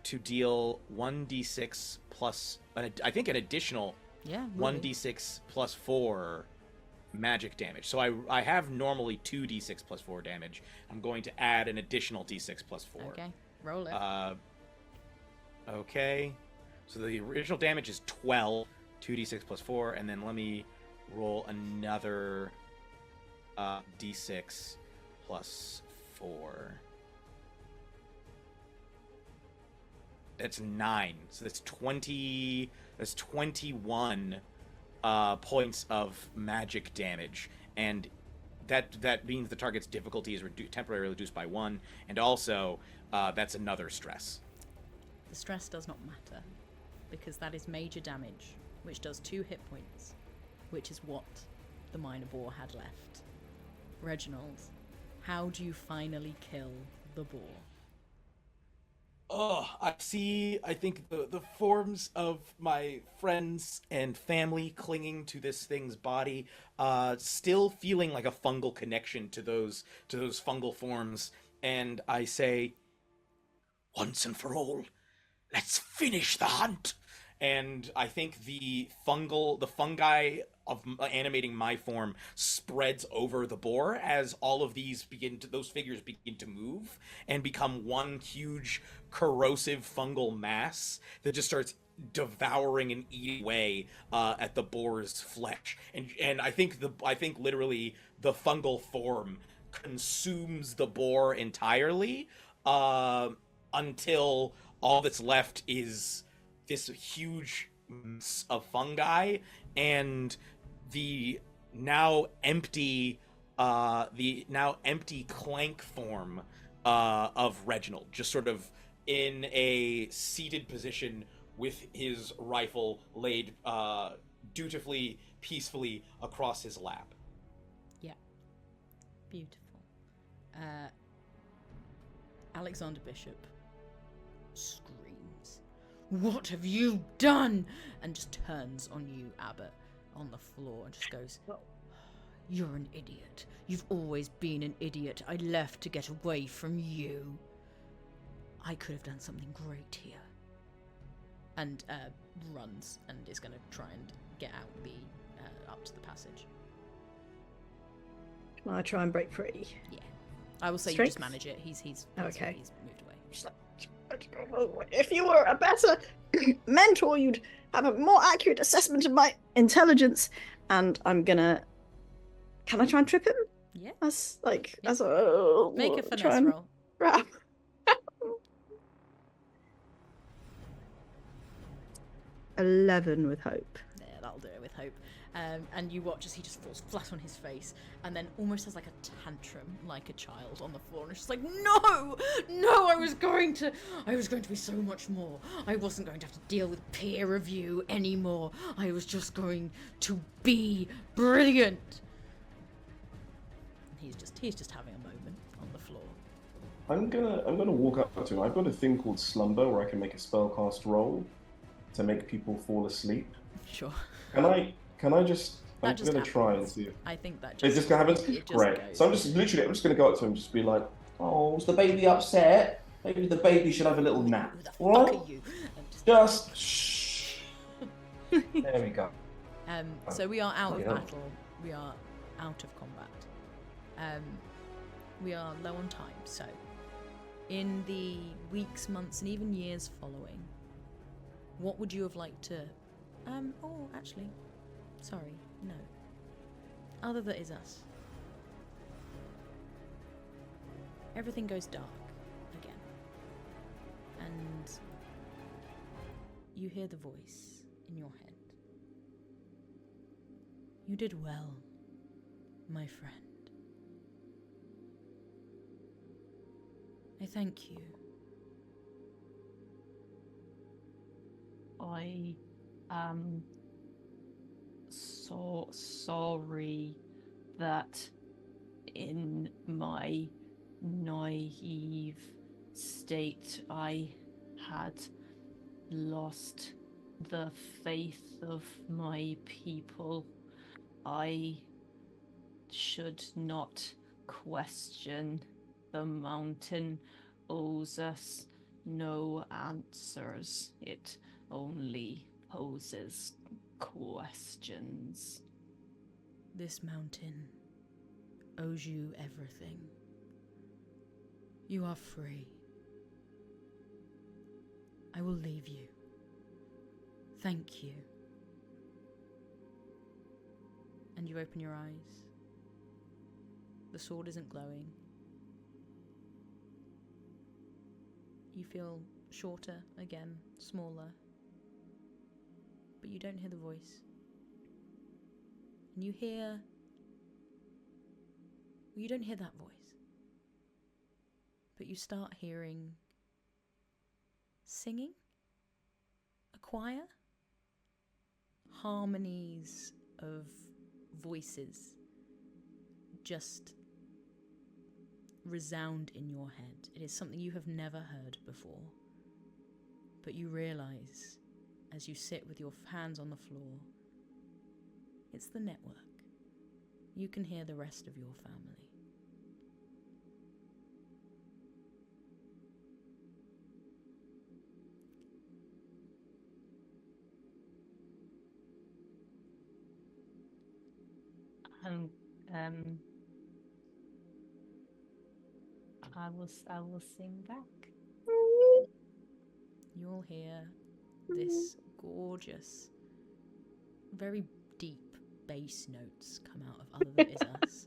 to deal 1d6 plus, I think, an additional yeah, really. 1d6 plus 4 magic damage. So I have normally 2d6 plus 4 damage. I'm going to add an additional d6 plus 4. Okay, roll it. Okay. So the original damage is 12, 2d6 plus 4, and then let me roll another d6 plus 4. That's 9. So that's 20. That's 21 points of magic damage, and that means the target's difficulty is temporarily reduced by 1, and also that's another stress. The stress does not matter, because that is major damage, which does 2 hit points, which is what the minor boar had left. Reginald, how do you finally kill the boar? Oh, I think the forms of my friends and family clinging to this thing's body, still feeling like a fungal connection to those fungal forms, and I say, once and for all, let's finish the hunt. And I think the fungi of animating my form spreads over the boar as all of those figures begin to move and become one huge corrosive fungal mass that just starts devouring and eating away at the boar's flesh. And I think literally the fungal form consumes the boar entirely until all that's left is this huge mass of fungi and the now empty clank form of Reginald, just sort of in a seated position with his rifle laid dutifully, peacefully across his lap. Yeah. Beautiful. Alexander Bishop screams, "What have you done?" and just turns on you, Abbott, on the floor and just goes, "You're an idiot. You've always been an idiot. I left to get away from you. I could have done something great here." And runs and is going to try and get out up to the passage. Can I try and break free? Yeah. I will say Strength? you just manage it. He's Okay. He's moved away. If you were a better mentor, you'd have a more accurate assessment of my intelligence. And I'm gonna. Can I try and trip him? Yeah. As like Yeah. as a Make a try finesse and roll. grab. 11 with hope. Yeah, that'll do it with hope. And you watch as he just falls flat on his face and then almost has like a tantrum like a child on the floor, and it's just like, no, I was going to be so much more. I wasn't going to have to deal with peer review anymore. I was just going to be brilliant. And he's just having a moment on the floor. I'm gonna walk up to him. I've got a thing called slumber where I can make a spellcast roll to make people fall asleep. Sure. Can I just I'm just gonna try and happens. see if I think that it just happens. it just Great. goes. So I'm just gonna go up to him and just be like, "Oh, is the baby upset? Maybe the baby should have a little nap. Who the All fuck right? are you? And Just shh." There we go. So we are out of Yeah. battle. We are out of combat. We are low on time. So, in the weeks, months, and even years following, what would you have liked to? Oh, actually, sorry, no. Other That Is Us. Everything goes dark again, and you hear the voice in your head. You did well, my friend. I thank you. I am so sorry that in my naive state I had lost the faith of my people. I should not question. The mountain owes us no answers. It only poses questions. This mountain owes you everything. You are free. I will leave you. Thank you. And you open your eyes. The sword isn't glowing. You feel shorter again, smaller. But you don't hear the voice. And you hear... Well, you don't hear that voice. But you start hearing... singing? A choir? Harmonies of voices just resound in your head. It is something you have never heard before. But you realise, as you sit with your hands on the floor, it's the network. You can hear the rest of your family. And I will sing back. You'll hear this gorgeous, very deep bass notes come out of Other That Is Us.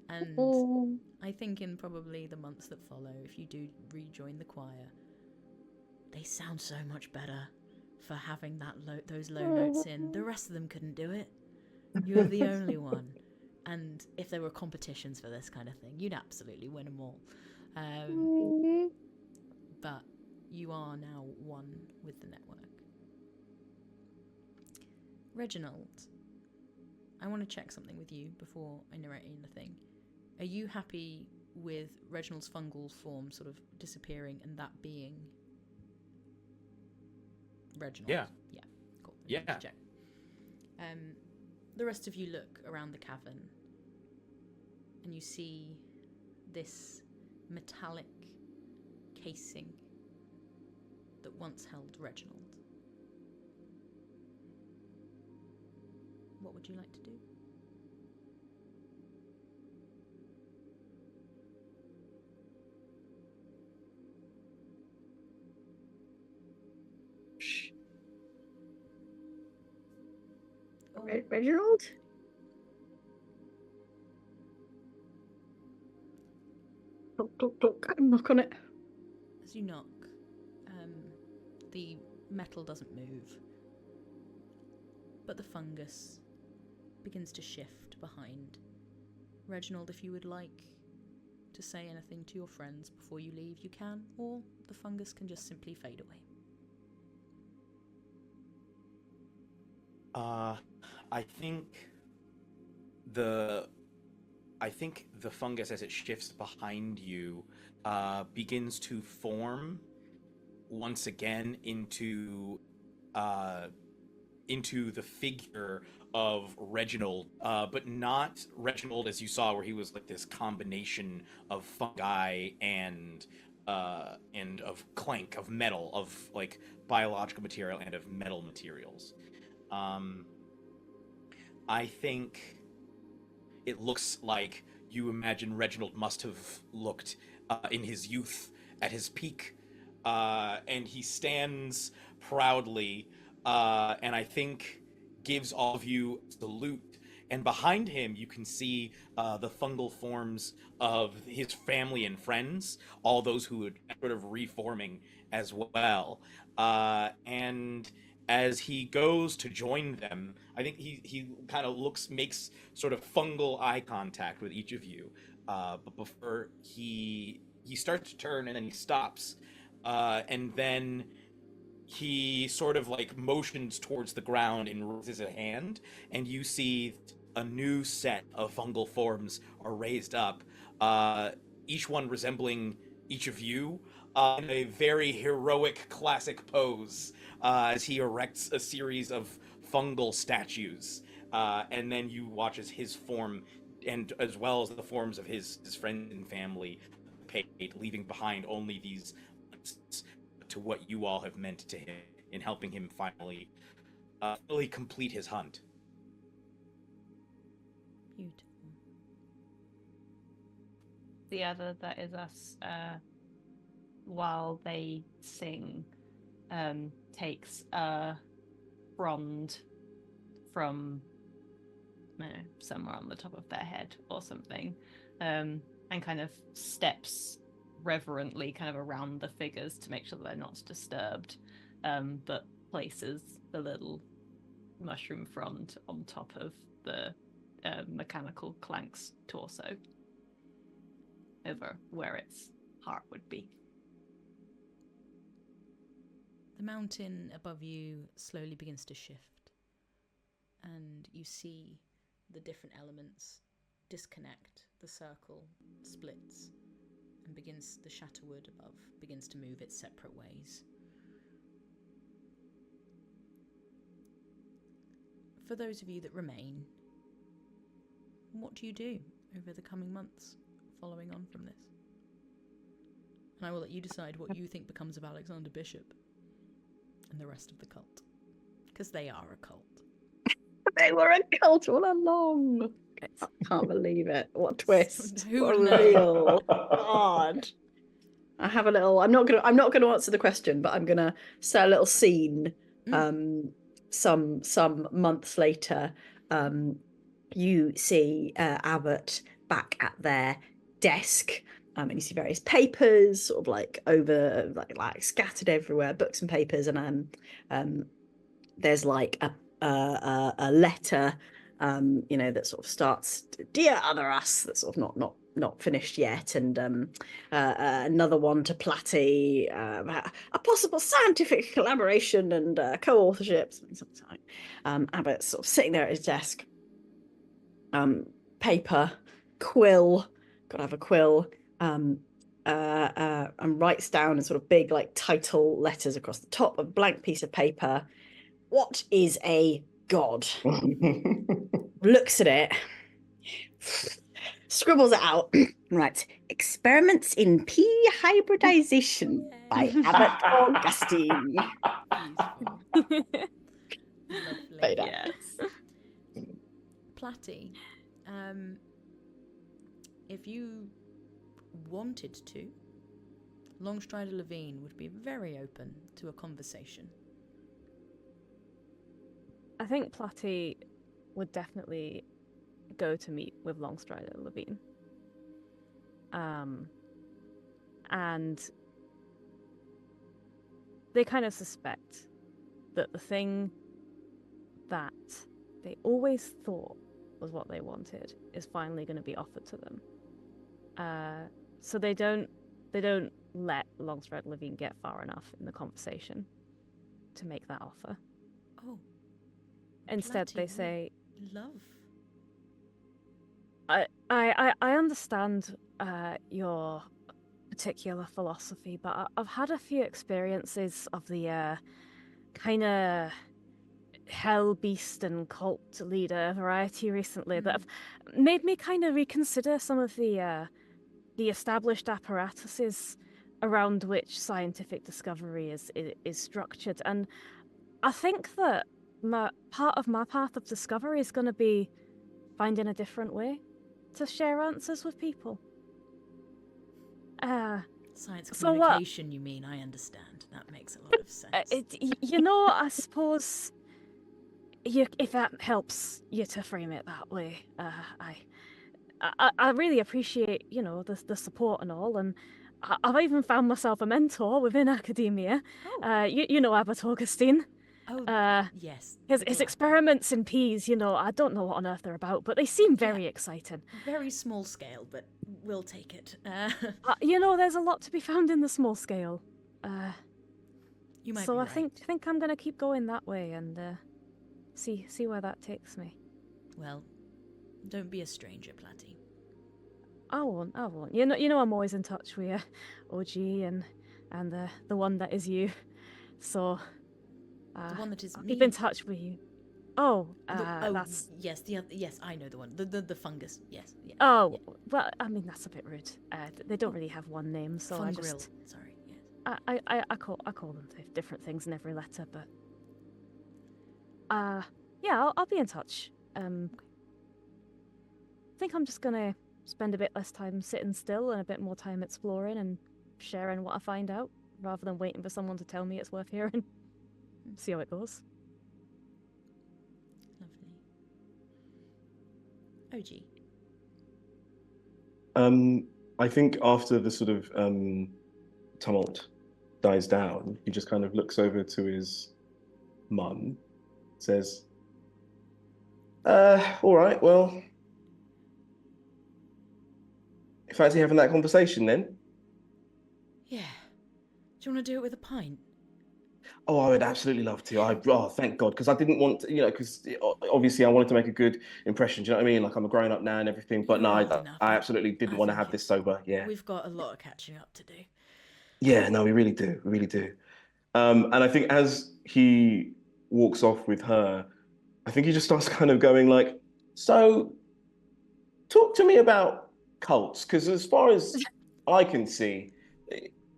And I think in probably the months that follow, if you do rejoin the choir, they sound so much better for having those low notes in. The rest of them couldn't do it. You're the only one. And if there were competitions for this kind of thing, you'd absolutely win them all. But you are now one with the network. Reginald, I want to check something with you before I narrate anything. Are you happy with Reginald's fungal form sort of disappearing and that being Reginald? Yeah. Yeah. Cool. Yeah. Check. The rest of you look around the cavern and you see this metallic casing that once held Reginald. What would you like to do? Reginald? Talk. Knock on it. As you knock, the metal doesn't move, but the fungus begins to shift behind. Reginald, if you would like to say anything to your friends before you leave, you can, or the fungus can just simply fade away. I think the fungus, as it shifts behind you, begins to form once again into into the figure of Reginald, but not Reginald as you saw, where he was like this combination of fungi and of clank, of metal, of like biological material and of metal materials. Um, I think it looks like you imagine Reginald must have looked in his youth at his peak, and he stands proudly, and I think gives all of you a salute. And behind him, you can see the fungal forms of his family and friends, all those who are sort of reforming as well. And as he goes to join them, I think he kind of makes sort of fungal eye contact with each of you. But before he starts to turn and then he stops, and then he sort of like motions towards the ground and raises a hand, and you see a new set of fungal forms are raised up, each one resembling each of you, in a very heroic classic pose, as he erects a series of fungal statues. And then you watch as his form, and as well as the forms of his friends and family, leaving behind only these to what you all have meant to him in helping him finally complete his hunt. Beautiful. The other that is us, while they sing, takes a frond from somewhere on the top of their head or something, and kind of steps reverently kind of around the figures to make sure that they're not disturbed, but places the little mushroom frond on top of the mechanical clank's torso, over where its heart would be. The mountain above you slowly begins to shift, and you see the different elements disconnect. The circle splits, and the Shatterwood above begins to move its separate ways. For those of you that remain, what do you do over the coming months following on from this? And I will let you decide what you think becomes of Alexander Bishop and the rest of the cult, because they are a cult. They were a cult all along. I can't believe it. What a twist. Who What a would know? reveal. God. I have a little I'm not gonna answer the question, but I'm gonna set a little scene. Some months later, you see Abbott back at their desk, and you see various papers sort of like over like scattered everywhere, books and papers, and there's like a letter, that sort of starts, "Dear Other Us," that's sort of not finished yet, and another one to Platty, a possible scientific collaboration and co-authorship, something like. Abbott's sort of sitting there at his desk, paper, quill, gotta have a quill, and writes down in sort of big like title letters across the top of a blank piece of paper, "What is a god?" Looks at it, scribbles it out, right. "Experiments in pea hybridization by Abbott Augustine." Lovely. Yes. Platty, if you wanted to, Longstrider Levine would be very open to a conversation. I think Platty would definitely go to meet with Longstrider Levine. And they kind of suspect that the thing that they always thought was what they wanted is finally going to be offered to them. So they don't let Longstrider Levine get far enough in the conversation to make that offer. Oh. Instead, Platty they say, love. I understand your particular philosophy, but I've had a few experiences of the kind of hell beast and cult leader variety recently that have made me kind of reconsider some of the established apparatuses around which scientific discovery is structured. And I think that part of my path of discovery is going to be finding a different way to share answers with people. Science So communication, you mean? I understand. That makes a lot of sense. I suppose if that helps you to frame it that way, I really appreciate, the support and all, and I've even found myself a mentor within academia. Oh. You know Abbot Augustine. Yes. His experiments in peas, I don't know what on earth they're about, but they seem very exciting. Very small scale, but we'll take it. There's a lot to be found in the small scale. You might so be I right. think I'm gonna keep going that way and see where that takes me. Well, don't be a stranger, Platty. I won't. You know I'm always in touch with OG and the one that is you. So The one that is I'll me. keep in touch with you. That's yes. The other, yes, I know the one. The fungus. Yes. Yeah, well, yeah. I mean that's a bit rude. They don't really have one name, so I Fungril. just Sorry. Yes. I call them different things in every letter, but yeah, I'll be in touch. I think I'm just gonna spend a bit less time sitting still and a bit more time exploring and sharing what I find out, rather than waiting for someone to tell me it's worth hearing. See how it goes. Lovely. OG. I think after the sort of tumult dies down, he just kind of looks over to his mum, says, all right, well, you fancy having that conversation then? Yeah. Do you want to do it with a pint? Oh, I would absolutely love to. Thank God, because I didn't want to, because obviously I wanted to make a good impression. Do you know what I mean? Like I'm a grown up now and everything, but no, You're old enough, I but absolutely didn't I want to think have this sober. Yeah, We've got a lot of catching up to do. yeah, no, we really do, we really do. And I think as he walks off with her, I think he just starts kind of going like, so talk to me about cults, because as far as I can see,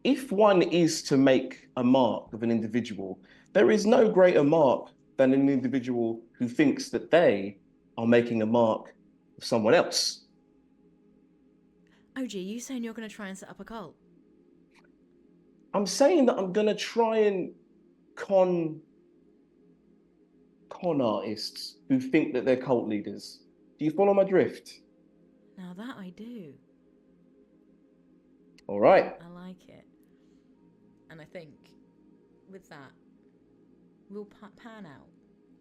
if one is to make a mark of an individual, there is no greater mark than an individual who thinks that they are making a mark of someone else. OG, you saying you're going to try and set up a cult? I'm saying that I'm gonna try and con artists who think that they're cult leaders. Do you follow my drift? Now that I do. All right. I like it. And I think with that, we'll pan out.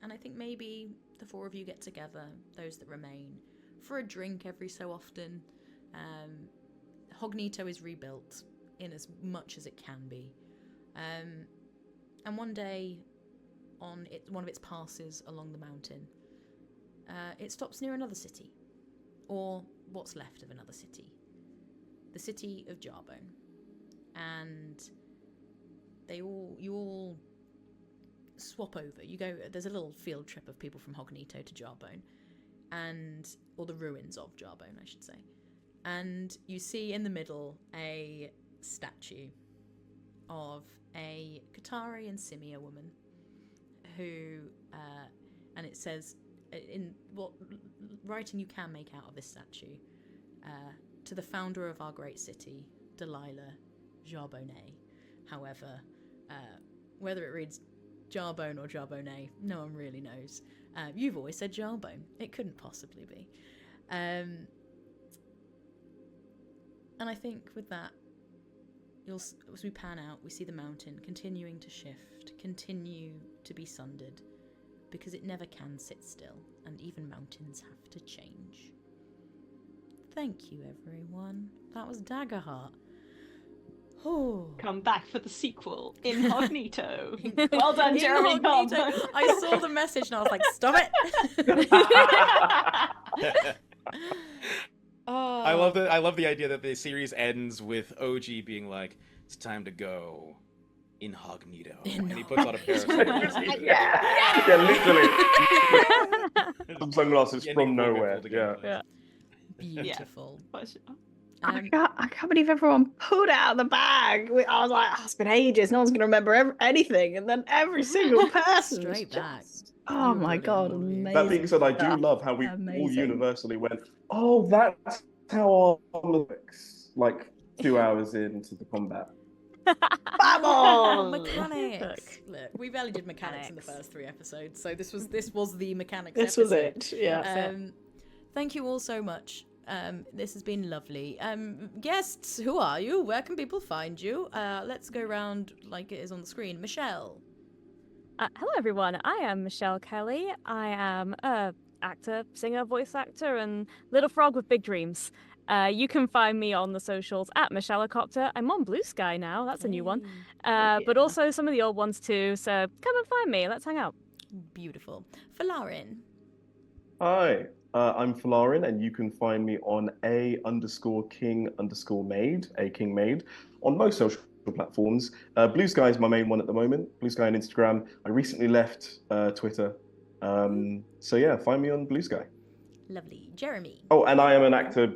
And I think maybe the four of you get together, those that remain, for a drink every so often. Hognito is rebuilt in as much as it can be. And one day, on one of its passes along the mountain, it stops near another city. Or what's left of another city. The city of Jarbone. And you all swap over. You go, there's a little field trip of people from Hognito to Jarbone, or the ruins of Jarbone, I should say. And you see in the middle a statue of a Qatari and Simia woman who, and it says, in what writing you can make out of this statue, to the founder of our great city, Delilah Jarbonnet. However, whether it reads Jarbone or Jarbonnet, no one really knows. You've always said Jarbone. It couldn't possibly be. And I think with that, as we pan out, we see the mountain continuing to shift, continue to be sundered, because it never can sit still, and even mountains have to change. Thank you, everyone. That was Daggerheart. Oh. Come back for the sequel, Incognito. Well done, Jeremy Cobb. I saw the message and I was like, stop it. Oh. I love the idea that the series ends with OG being like, it's time to go. Incognito. In- And he puts on a pair of sunglasses. Yeah, literally. Some sunglasses Getting from equipment nowhere. pulled together. Yeah. Beautiful. For sure. Um, I can't believe everyone pulled it out of the bag. I was like, oh, it's been ages. No one's going to remember anything. And then every single person was Straight back. just, oh were my God, brilliant, amazing. That being said, I do stuff. love how we all Amazing. universally went, oh, that's how our looks, like 2 hours into the combat. Bubbles! mechanics. Look, we barely did mechanics in the first 3 episodes, so this was the mechanics. This was episode. it. Yeah. Thank you all so much. This has been lovely. Guests, who are you? Where can people find you? Let's go around like it is on the screen. Michelle. Hello, everyone. I am Michelle Kelly. I am a actor, singer, voice actor, and little frog with big dreams. You can find me on the socials at Michellecopter. I'm on Blue Sky now. That's a new one. But also some of the old ones too. So come and find me. Let's hang out. Beautiful. Folarin. Hi, I'm Folarin, and you can find me on _king_made, a king made, on most social platforms. Blue Sky is my main one at the moment. Blue Sky on Instagram. I recently left Twitter. So yeah, find me on Blue Sky. Lovely. Jeremy. Oh, and I am an actor,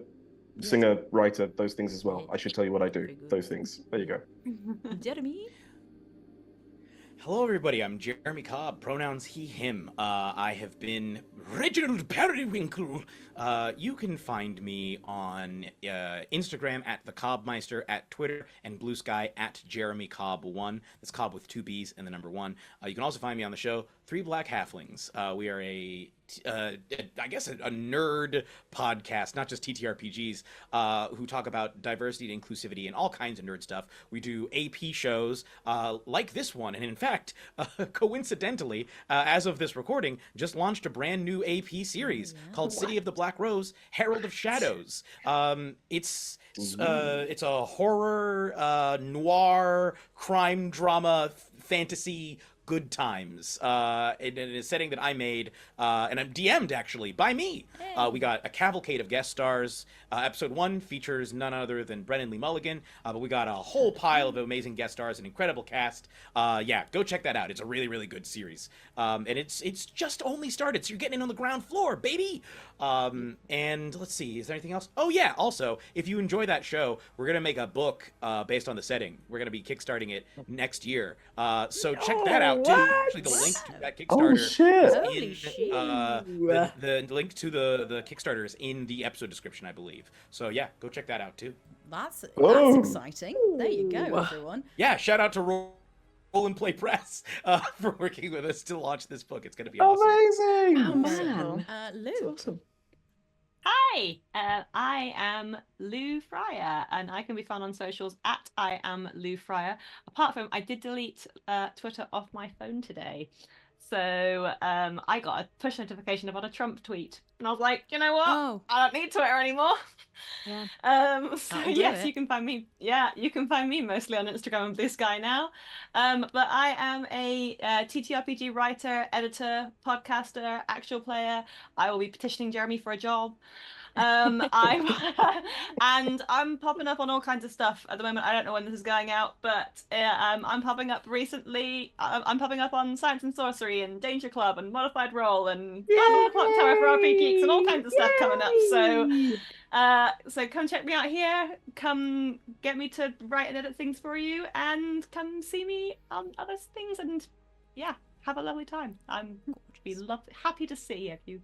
singer, writer, those things as well. I should tell you what I do. Those things. There you go. Jeremy. Hello, everybody. I'm Jeremy Cobb. Pronouns he, him. I have been Reginald Periwinkle. You can find me on Instagram at the Cobbmeister, at Twitter and Blue Sky at Jeremy Cobb1. That's Cobb with 2 B's and the number 1. You can also find me on the show 3 Black Halflings. We are I guess a nerd podcast, not just TTRPGs, who talk about diversity and inclusivity and all kinds of nerd stuff. We do AP shows like this one, and in fact, coincidentally, as of this recording, just launched a brand new AP series called City of the Black Rose, Herald of Shadows. It's a horror, noir, crime drama, fantasy good times in a setting that I made, and I'm DM'd actually by me. We got a cavalcade of guest stars. Episode 1 features none other than Brennan Lee Mulligan, but we got a whole pile of amazing guest stars, an incredible cast. Yeah, go check that out. It's a really, really good series, and it's just only started, so you're getting in on the ground floor, baby. And let's see, is there anything else? Oh yeah, also, if you enjoy that show, we're gonna make a book based on the setting. We're gonna be kickstarting it next year, so check that out too. Actually, the link to that Kickstarter the link to the Kickstarter is in the episode description, I believe. So yeah, go check that out too. That's exciting. There you go, everyone. Yeah, shout out to Roll and Play Press for working with us to launch this book. It's gonna be awesome. Amazing! Oh, man. Lou. That's awesome. Hi, I am Lou Fryer, and I can be found on socials at I am Lou Fryer. Apart from, I did delete Twitter off my phone today. So I got a push notification about a Trump tweet, and I was like, you know what? Oh. I don't need Twitter anymore. Yeah. So That'll do yes, it. you can find me. Yeah, you can find me mostly on Instagram and Blue Sky now. But I am a TTRPG writer, editor, podcaster, actual player. I will be petitioning Jeremy for a job. And I'm popping up on all kinds of stuff at the moment. I don't know when this is going out, but I'm popping up recently. I'm popping up on Science and Sorcery and Danger Club and Modified Role and Guns on the Clock Tower for RPGeeks and all kinds of stuff coming up. So come check me out here. Come get me to write and edit things for you, and come see me on other things. And yeah, have a lovely time. I'm happy to see you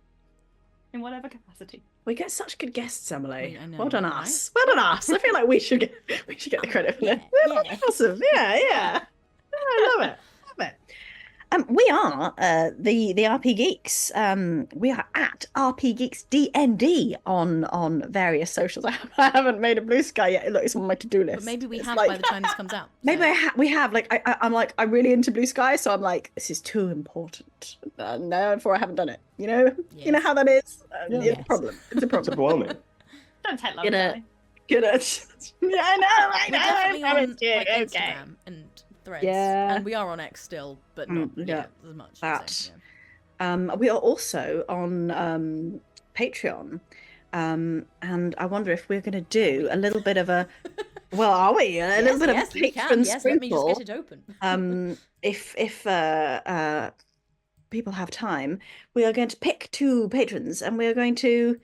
in whatever capacity. We get such good guests, Emily. I know, Well done right? us. Well done us. I feel like we should get the credit for this. Yeah. Awesome. Yeah. I love it. Love it. We are the RP Geeks. We are at RP Geeks DND on various socials. I haven't made a Blue Sky yet. Look, it's on my to-do list. But maybe we It's have like- by the time this comes out. Maybe So- we have. Like I'm really into Blue Sky, so I'm like, this is too important. No, therefore I haven't done it. You know Yes. how that is. Yeah. It's a problem. It's a It's problem. overwhelming. Don't take long. Gonna- Ellie. Good. Yeah, I know. We're definitely on promise you. like, Okay. Instagram and Threads, Yeah. and we are on X still, but not yeah. as much. That. So, yeah. We are also on Patreon, and I wonder if we're going to do a little bit of a Well, are we? A little bit yes, of we can. patron Yes, let me just sprinkle. get it open. If people have time, we are going to pick 2 patrons and we are going to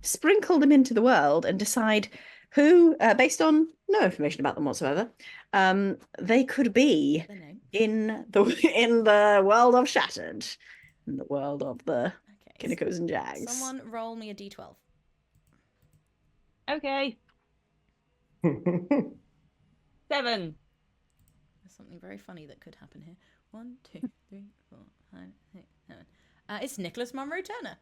sprinkle them into the world and decide who, based on no information about them whatsoever, they could be The name. in the world of Shattered, in the world of the Okay. Kinnikos and Jags. Someone roll me a d12. Okay. 7. There's something very funny that could happen here. 1, 2, 3, 4, 5, 6, 7. It's Nicholas Monroe Turner.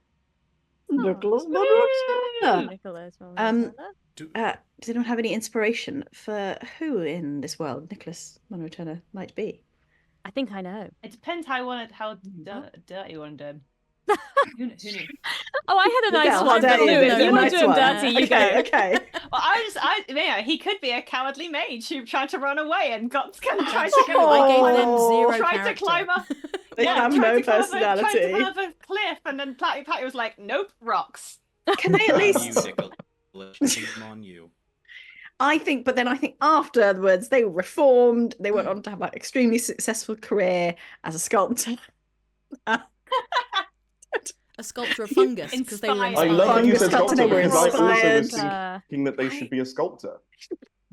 Nicholas Monroe. Nicholas Monroe Um, Turner. Does anyone have any inspiration for who in this world Nicholas Monroe Turner might be? I think I know. It depends how dirty you want to do him. Who knew? Oh, I had a nice Miguel, one. how dare But you? Luna, This is you a want nice to do him one. dirty, you Okay, go. okay. Well, he could be a cowardly mage who tried to run away and tried to I gave them Oh. 0 tried character. to climb up. They have tried no to climb up personality. tried to climb up a cliff, and then Patty was like, "Nope, rocks." Can they at On you, least? Nicholas. Shame on you. I think afterwards they reformed. They went on to have an extremely successful career as a sculptor. A sculpture of fungus because they were Inspired. I love that you Fungus said sculptor, sculptor they were because I also was inspired. thinking that they should be a sculptor.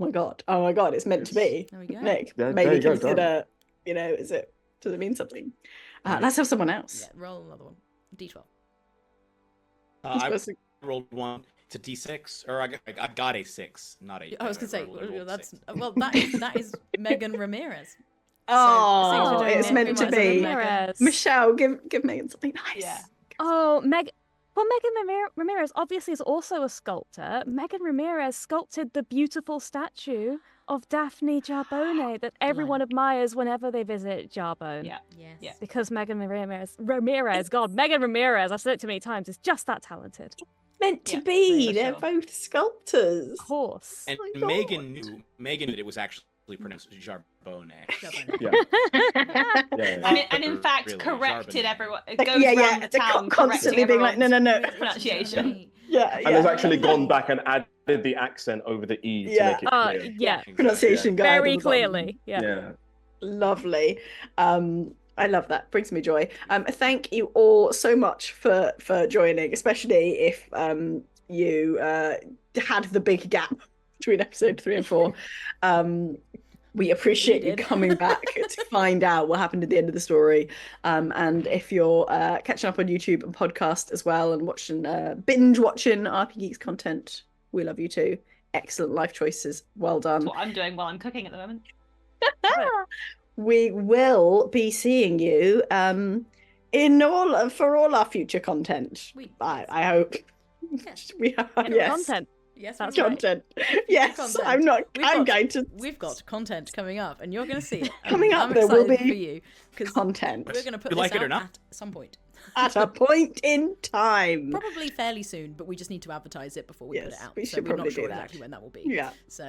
Oh my god, it's meant to be. There we go. Nick, There maybe you go, consider. Does it mean something? Let's have someone else. Yeah, roll another one. D12. I rolled 1. It's a D6, or I got a 6, not a. I was gonna say rolled that's 6. that is Megan Ramirez. Oh, we're doing it's meant to everyone as a be. Ramirez. Michelle, give Megan something nice. Yeah. Oh, Megan Ramirez obviously is also a sculptor. Megan Ramirez sculpted the beautiful statue of Daphne Jarbone that everyone admires whenever they visit Jarbone. Yeah. Yes. Yeah. Because Megan Ramirez, I've said it too many times, is just that talented. Meant to Yeah, be. for They're sure. both sculptors. Of course. And Oh my God. Megan knew it was actually pronounced Jarbone. Yeah. And in fact, Really, corrected Jarbone. everyone. It goes Yeah, around the they're town constantly being like, correcting no. everyone's pronunciation. Yeah, And has actually gone back and added the accent over the E to Yeah. make it clear. Yeah, pronunciation guide. very on the bottom. clearly. Yeah. Lovely. I love that. Brings me joy. Thank you all so much for joining, especially if you had the big gap between episode 3 and 4. We appreciate you coming back to find out what happened at the end of the story. And if you're catching up on YouTube and podcast as well and watching binge watching RPGeeks content, we love you too. Excellent life choices. Well done. That's what I'm doing while I'm cooking at the moment. We will be seeing you for all our future content. I hope. Yes. We have Content. Yes, That's we right. content. Yes, Content. I'm not. We've I'm got- going to We've got content coming up, and you're going to see it. Coming up, I'm there will excited be for you because content we're going to put You this like it out or not? at some point. at a point in time. Probably fairly soon, but we just need to advertise it before we put it Yes, out. we So should we're not probably sure do that. exactly when that will be. Yeah. So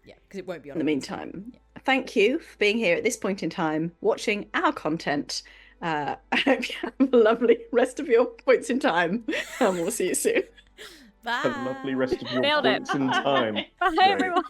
yeah, because it won't be on. In the our Instagram. meantime, Yeah. thank you for being here at this point in time, watching our content. I hope you have a lovely rest of your points in time, and we'll see you soon. Bye. Have a lovely rest of your Nailed it. points in time. Bye, Right. everyone.